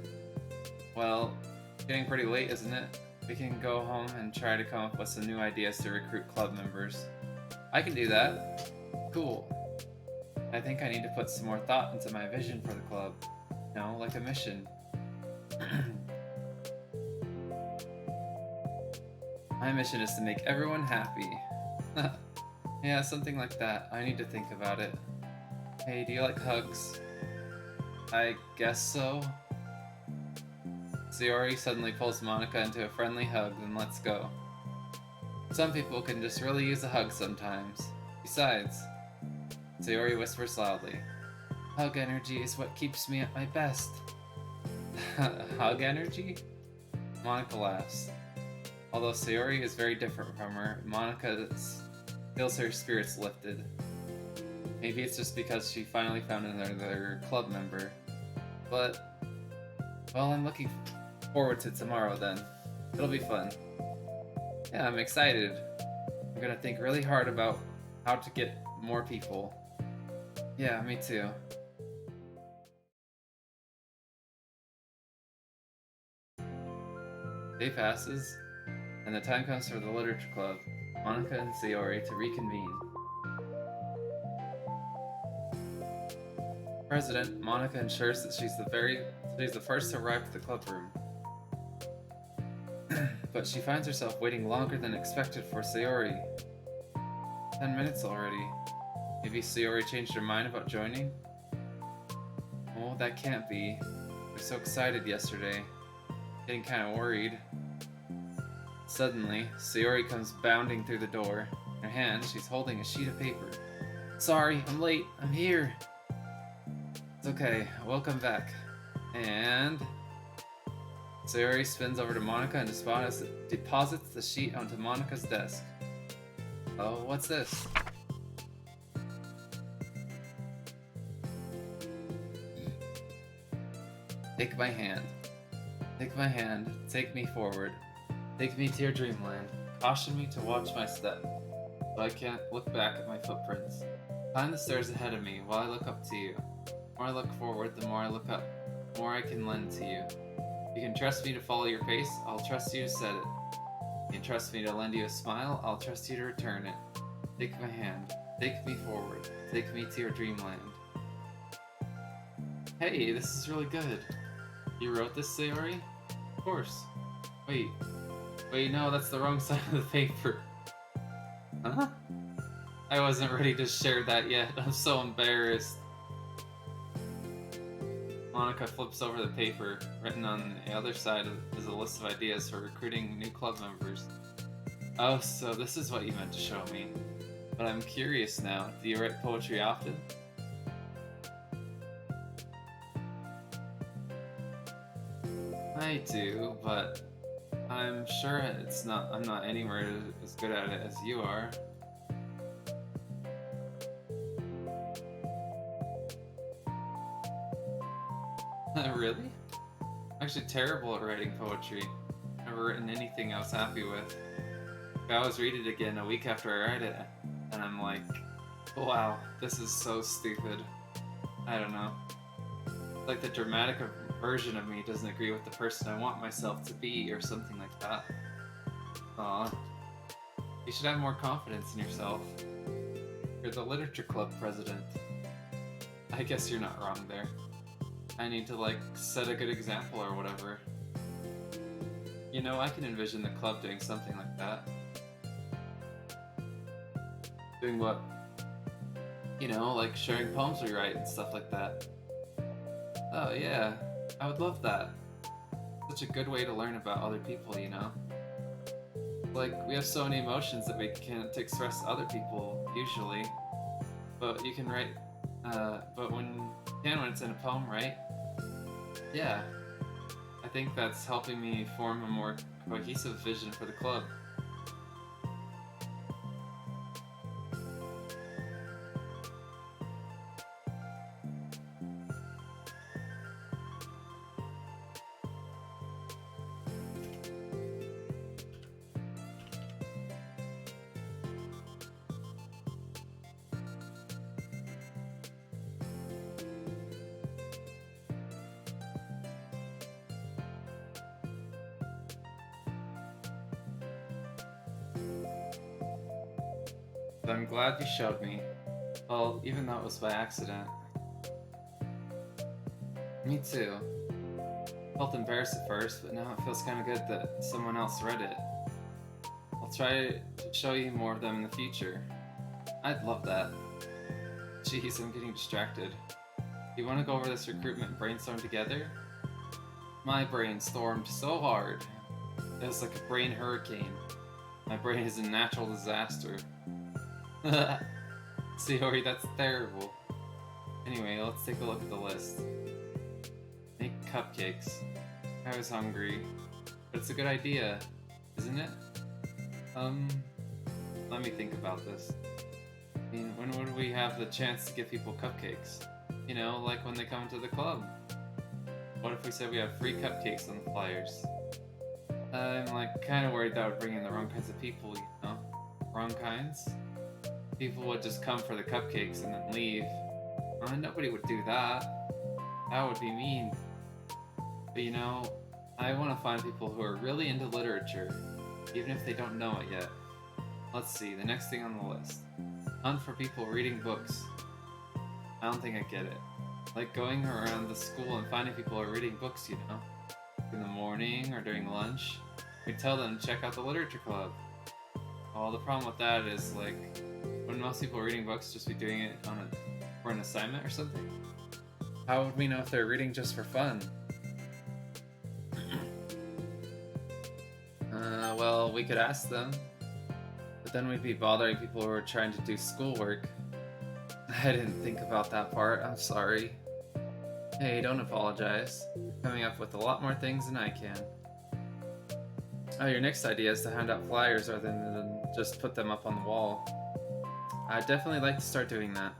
Well, it's getting pretty late, isn't it? We can go home and try to come up with some new ideas to recruit club members. I can do that. Cool. I think I need to put some more thought into my vision for the club. You know, like a mission. My mission is to make everyone happy. Yeah, something like that. I need to think about it. Hey, do you like hugs? I guess so. Sayori suddenly pulls Monika into a friendly hug, then lets go. Some people can just really use a hug sometimes. Besides, Sayori whispers loudly, hug energy is what keeps me at my best. Hug energy? Monika laughs. Although Sayori is very different from her, Monika feels her spirits lifted. Maybe it's just because she finally found another club member. But, well, I'm looking forward to tomorrow then. It'll be fun. Yeah, I'm excited. I'm gonna think really hard about how to get more people. Yeah, me too. Day passes, and the time comes for the literature club, Monika and Sayori to reconvene. President, Monika ensures that she's the first to arrive at the club room. But she finds herself waiting longer than expected for Sayori. 10 minutes already. Maybe Sayori changed her mind about joining? Oh, that can't be. We were so excited yesterday. Getting kind of worried. Suddenly, Sayori comes bounding through the door. In her hand, she's holding a sheet of paper. Sorry, I'm late. I'm here. It's okay. Welcome back. And... Sayori spins over to Monika and deposits the sheet onto Monika's desk. Oh, what's this? Take my hand. Take my hand. Take me forward. Take me to your dreamland. Caution me to watch my step, so I can't look back at my footprints. Climb the stairs ahead of me while I look up to you. The more I look forward, the more I look up, the more I can lend to you. You can trust me to follow your pace, I'll trust you to set it. You can trust me to lend you a smile, I'll trust you to return it. Take my hand. Take me forward. Take me to your dreamland. Hey, this is really good. You wrote this, Sayori? Of course. Wait, no, that's the wrong side of the paper. Huh? I wasn't ready to share that yet. I'm so embarrassed. Monika flips over the paper. Written on the other side is a list of ideas for recruiting new club members. Oh, so this is what you meant to show me. But I'm curious now. Do you write poetry often? I do, but I'm sure I'm not anywhere as good at it as you are. Really? I'm actually terrible at writing poetry. Never written anything I was happy with. I always read it again a week after I write it, and I'm like, wow, this is so stupid. I don't know. Like the dramatic version of me doesn't agree with the person I want myself to be, or something like that. Aw. You should have more confidence in yourself. You're the literature club president. I guess you're not wrong there. I need to, like, set a good example or whatever. You know, I can envision the club doing something like that. Doing what? You know, like sharing poems we write and stuff like that. Oh, yeah. I would love that. Such a good way to learn about other people, you know? Like, we have so many emotions that we can't express to other people, usually. But you can write, but when you can when it's in a poem, right? Yeah. I think that's helping me form a more cohesive vision for the club. So I'm glad you showed me. Well, even though it was by accident. Me too. Felt embarrassed at first, but now it feels kind of good that someone else read it. I'll try to show you more of them in the future. I'd love that. Jeez, I'm getting distracted. You want to go over this recruitment and brainstorm together? My brain stormed so hard. It was like a brain hurricane. My brain is a natural disaster. Sorry, that's terrible. Anyway, let's take a look at the list. Make cupcakes. I was hungry. But it's a good idea, isn't it? Let me think about this. I mean, when would we have the chance to give people cupcakes? You know, like when they come to the club. What if we said we have free cupcakes on the flyers? I'm like kind of worried that would bring in the wrong kinds of people, you know? Wrong kinds? People would just come for the cupcakes and then leave. Nobody would do that. That would be mean. But you know, I want to find people who are really into literature, even if they don't know it yet. Let's see, the next thing on the list. Hunt for people reading books. I don't think I get it. Like going around the school and finding people who are reading books, you know? In the morning or during lunch. We tell them to check out the literature club. Well, the problem with that is, like, wouldn't most people reading books just be doing it for an assignment or something? How would we know if they're reading just for fun? Well, we could ask them. But then we'd be bothering people who are trying to do schoolwork. I didn't think about that part, I'm sorry. Hey, don't apologize. You're coming up with a lot more things than I can. Oh, your next idea is to hand out flyers rather than just put them up on the wall. I'd definitely like to start doing that.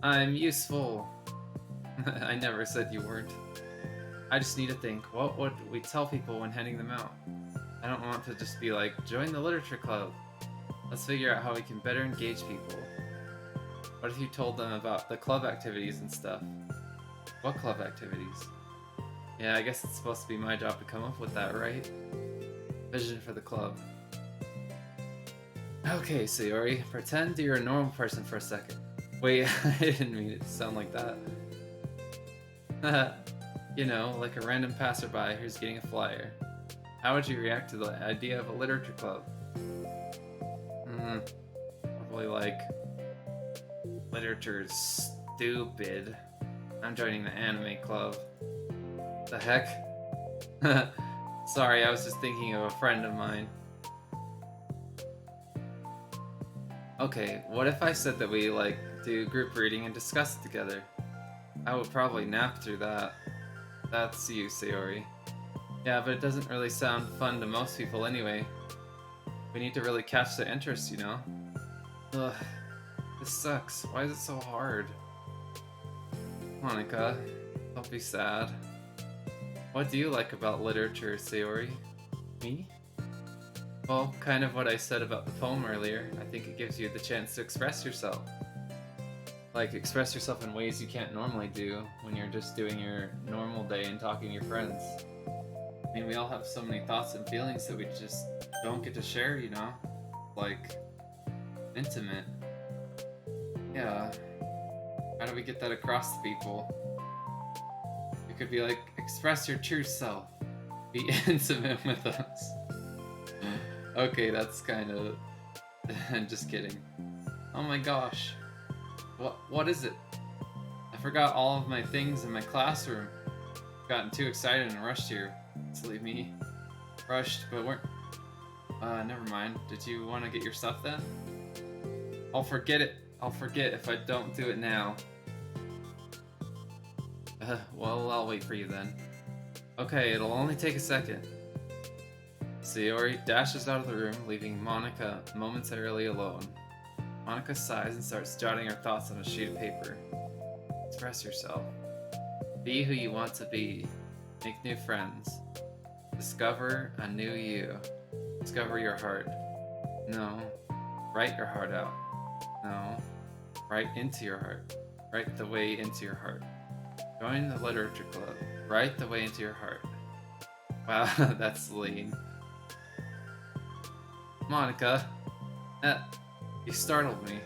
I'm useful. I never said you weren't. I just need to think, what would we tell people when handing them out? I don't want to just be like, join the literature club. Let's figure out how we can better engage people. What if you told them about the club activities and stuff? What club activities? Yeah, I guess it's supposed to be my job to come up with that, right? Vision for the club. Okay, Sayori, pretend you're a normal person for a second. Wait, I didn't mean it to sound like that. You know, like a random passerby who's getting a flyer. How would you react to the idea of a literature club? Probably like, literature's stupid. I'm joining the anime club. The heck? Sorry, I was just thinking of a friend of mine. Okay, what if I said that we, like, do group reading and discuss it together? I would probably nap through that. That's you, Sayori. Yeah, but it doesn't really sound fun to most people anyway. We need to really catch their interest, you know? Ugh, this sucks. Why is it so hard? Monica, don't be sad. What do you like about literature, Sayori? Me? Well, kind of what I said about the poem earlier. I think it gives you the chance to express yourself. Like, express yourself in ways you can't normally do when you're just doing your normal day and talking to your friends. I mean, we all have so many thoughts and feelings that we just don't get to share, you know? Like, intimate. Yeah. How do we get that across to people? It could be like, express your true self. Be intimate with us. Okay, that's kind of... just kidding. Oh my gosh. What is it? I forgot all of my things in my classroom. I've gotten too excited and rushed here. Silly me. Rushed, but weren't... never mind. Did you want to get your stuff then? I'll forget it. I'll forget if I don't do it now. Well, I'll wait for you then. Okay, it'll only take a second. Sayori dashes out of the room, leaving Monika momentarily alone. Monika sighs and starts jotting her thoughts on a sheet of paper. Express yourself. Be who you want to be. Make new friends. Discover a new you. Discover your heart. No. Write your heart out. No. Write into your heart. Write the way into your heart. Join the literature club. Write the way into your heart. Wow, that's lean. Monica. You startled me.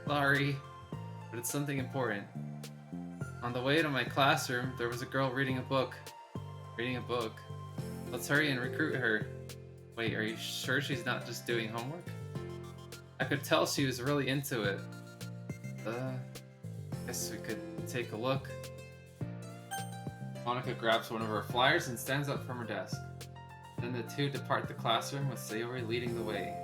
Sorry, but it's something important. On the way to my classroom, there was a girl reading a book. Reading a book? Let's hurry and recruit her. Wait, are you sure she's not just doing homework? I could tell she was really into it. Guess we could take a look. Monica grabs one of her flyers and stands up from her desk. Then the two depart the classroom with Sayori leading the way.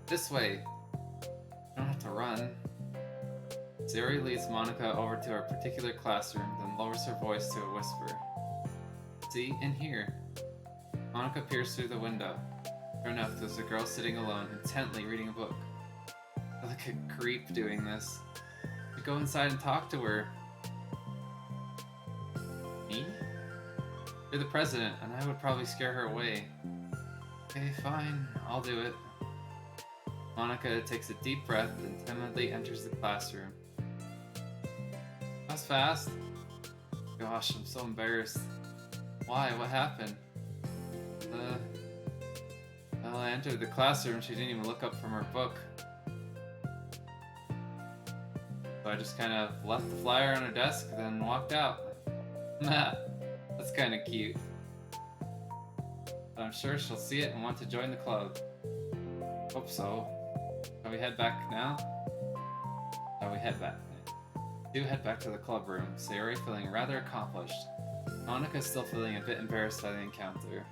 This way. You don't have to run. Sayori leads Monica over to her particular classroom, then lowers her voice to a whisper. See, in here. Monica peers through the window. Sure enough, there's a girl sitting alone, intently reading a book. I feel like a creep doing this. I go inside and talk to her. Me? You're the president, and I would probably scare her away. Okay, fine, I'll do it. Monica takes a deep breath and timidly enters the classroom. That's fast. Gosh, I'm so embarrassed. Why? What happened? Well, I entered the classroom, she didn't even look up from her book. So I just kind of left the flyer on her desk, then walked out. That's kind of cute. But I'm sure she'll see it and want to join the club. Hope so. Shall we head back now? Shall we head back? Do head back to the club room, Sayori feeling rather accomplished. Monika still feeling a bit embarrassed by the encounter.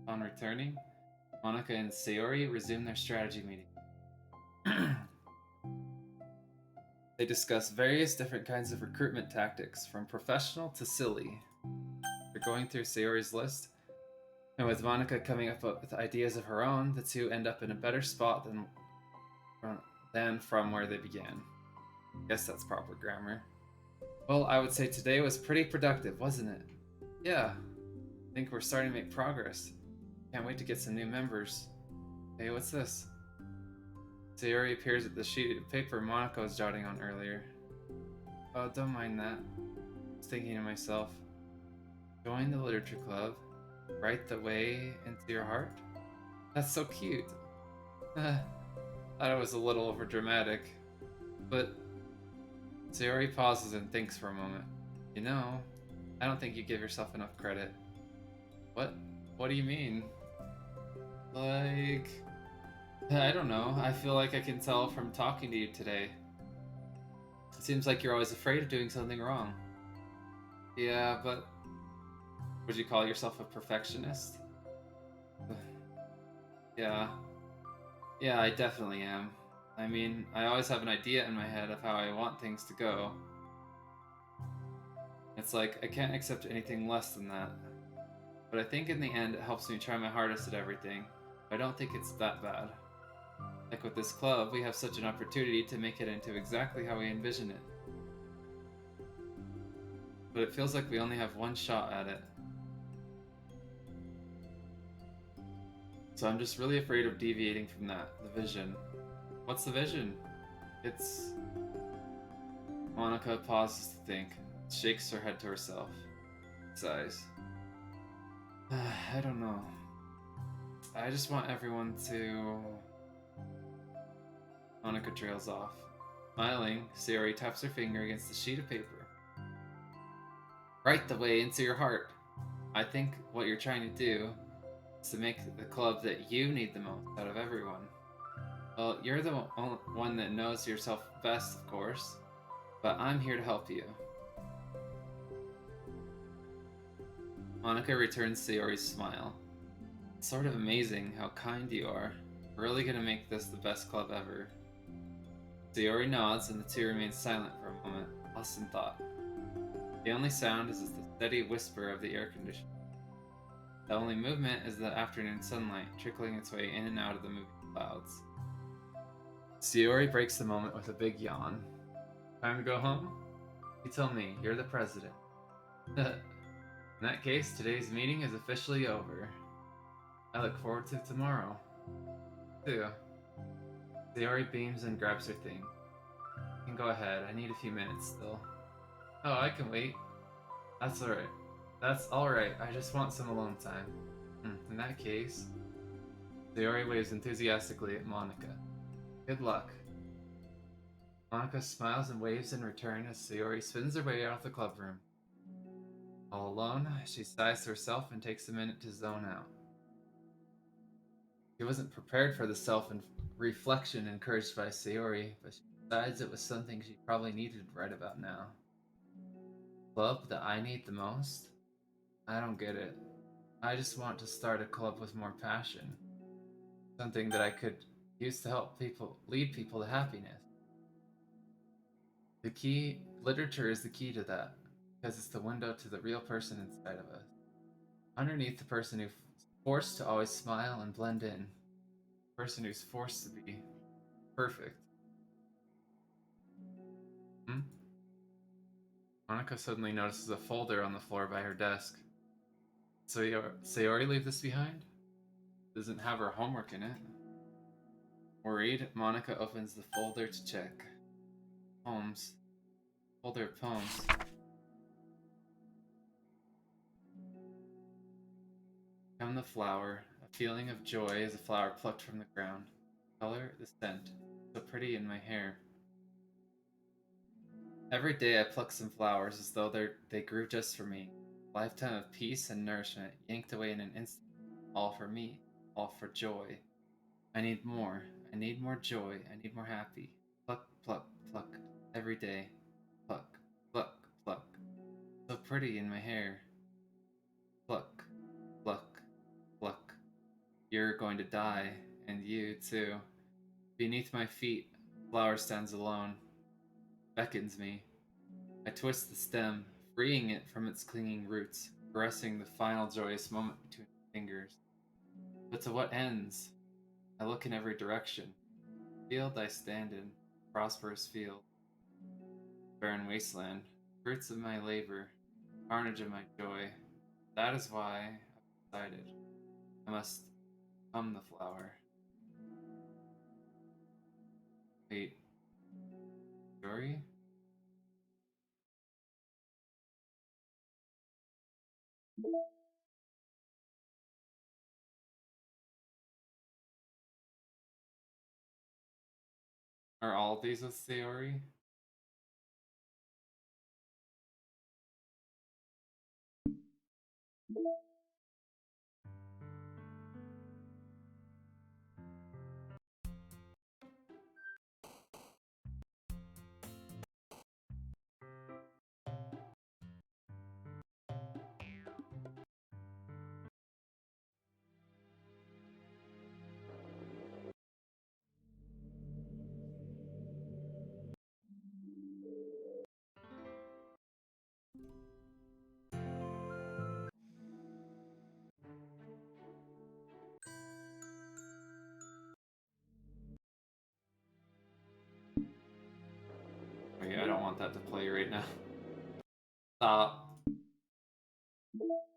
On returning, Monika and Sayori resume their strategy meeting. They discuss various different kinds of recruitment tactics, from professional to silly. They're going through Sayori's list, and with Monika coming up with ideas of her own, the two end up in a better spot than from where they began. Guess that's proper grammar. Well, I would say today was pretty productive, wasn't it? Yeah, I think we're starting to make progress. Can't wait to get some new members. Hey, what's this? Sayori appears at the sheet of paper Monika was jotting on earlier. Oh, don't mind that. I was thinking to myself. Join the literature club. Write the way into your heart? That's so cute. Thought it was a little over dramatic. But Sayori pauses and thinks for a moment. You know, I don't think you give yourself enough credit. What? What do you mean? Like... I don't know. I feel like I can tell from talking to you today. It seems like you're always afraid of doing something wrong. Yeah, but... Would you call yourself a perfectionist? Yeah. Yeah, I definitely am. I mean, I always have an idea in my head of how I want things to go. It's like I can't accept anything less than that. But I think in the end it helps me try my hardest at everything. I don't think it's that bad. Like with this club, we have such an opportunity to make it into exactly how we envision it. But it feels like we only have one shot at it. So I'm just really afraid of deviating from that, the vision. What's the vision? It's. Monica pauses to think, shakes her head to herself, sighs. I don't know. I just want everyone to. Monica trails off. Smiling, Sayori taps her finger against the sheet of paper. Right the way into your heart. I think what you're trying to do is to make the club that you need the most out of everyone. Well, you're the one that knows yourself best, of course, but I'm here to help you. Monica returns Sayori's smile. It's sort of amazing how kind you are. We're really gonna make this the best club ever. Sayori nods and the two remain silent for a moment, lost in thought. The only sound is the steady whisper of the air conditioner. The only movement is the afternoon sunlight trickling its way in and out of the moving clouds. Sayori breaks the moment with a big yawn. Time to go home? You tell me, you're the president. In that case, today's meeting is officially over. I look forward to tomorrow. Too. Sayori beams and grabs her thing. You can go ahead, I need a few minutes still. Oh, I can wait. That's alright. That's alright, I just want some alone time. In that case, Sayori waves enthusiastically at Monica. Good luck. Monica smiles and waves in return as Sayori spins her way out of the club room. All alone, she sighs to herself and takes a minute to zone out. She wasn't prepared for the self-reflection encouraged by Sayori, but she decides it was something she probably needed right about now. Club that I need the most? I don't get it. I just want to start a club with more passion. Something that I could use to help people, lead people to happiness. The key, literature is the key to that, because it's the window to the real person inside of us. Underneath the person who's forced to always smile and blend in, the person who's forced to be perfect. Hmm? Monica suddenly notices a folder on the floor by her desk. So Sayori leave this behind? Doesn't have her homework in it. Worried, Monica opens the folder to check. Poems. Folder of poems. Come the flower. A feeling of joy as a flower plucked from the ground. Color, the scent. So pretty in my hair. Every day I pluck some flowers as though they grew just for me. A lifetime of peace and nourishment yanked away in an instant. All for me. All for joy. I need more. I need more joy. I need more happy. Pluck, pluck, pluck. Every day. Pluck, pluck, pluck. So pretty in my hair. Pluck, pluck, pluck. You're going to die, and you too. Beneath my feet, a flower stands alone, beckons me. I twist the stem, freeing it from its clinging roots, caressing the final joyous moment between my fingers. But to what ends? I look in every direction. Field I stand in, prosperous field, barren wasteland, fruits of my labor, carnage of my joy. That is why I've decided I must become the flower. Wait, Jory? Are all of these with Sayori? that to play right now. Stop.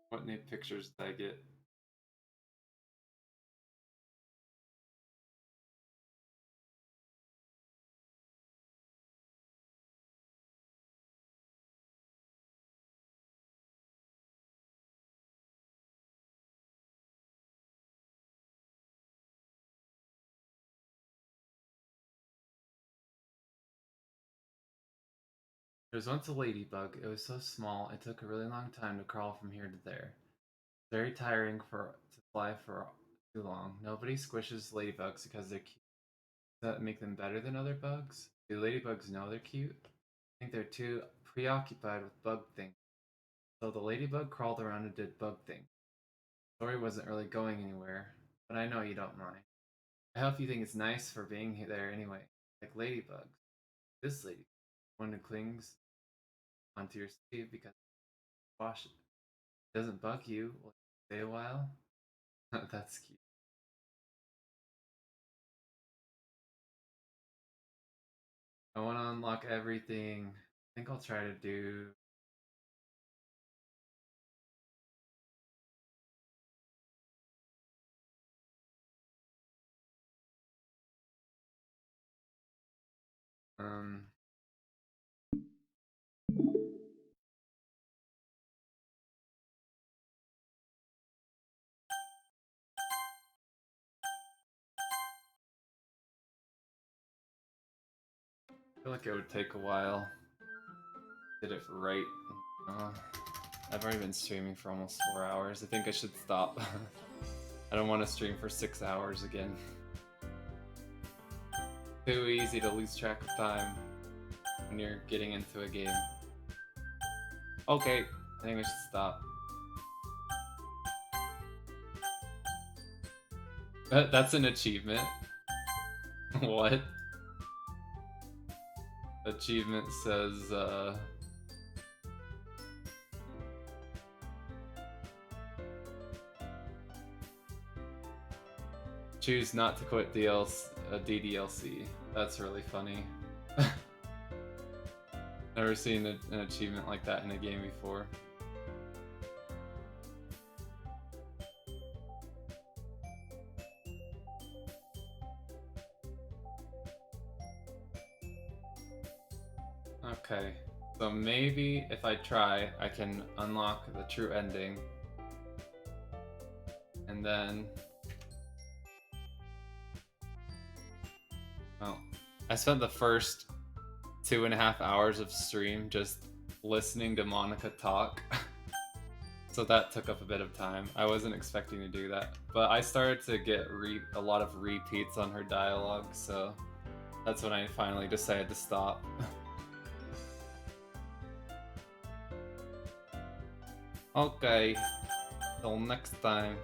What new pictures did I get? There was once a ladybug. It was so small, it took a really long time to crawl from here to there. Very tiring to fly for too long. Nobody squishes ladybugs because they're cute. Does that make them better than other bugs? Do ladybugs know they're cute? I think they're too preoccupied with bug things. So the ladybug crawled around and did bug things. The story wasn't really going anywhere, but I know you don't mind. I hope you think it's nice for being there anyway. Like ladybugs. This lady, one who clings onto your sleeve because wash it. Doesn't bug you. Will you stay a while? That's cute. I want to unlock everything. I think I'll try to do. Um, I feel like it would take a while. Did it right. Uh, I've already been streaming for almost 4 hours. I think I should stop. I don't want to stream for 6 hours again. Too easy to lose track of time when you're getting into a game. Okay, I think I should stop. That's an achievement. What? Achievement says, choose not to quit DDLC. That's really funny. Never seen an achievement like that in a game before. Okay, so maybe if I try, I can unlock the true ending. And then... well, I spent the first 2.5 hours of stream just listening to Monika talk. So that took up a bit of time. I wasn't expecting to do that. But I started to get a lot of repeats on her dialogue, so that's when I finally decided to stop. Okay, till next time.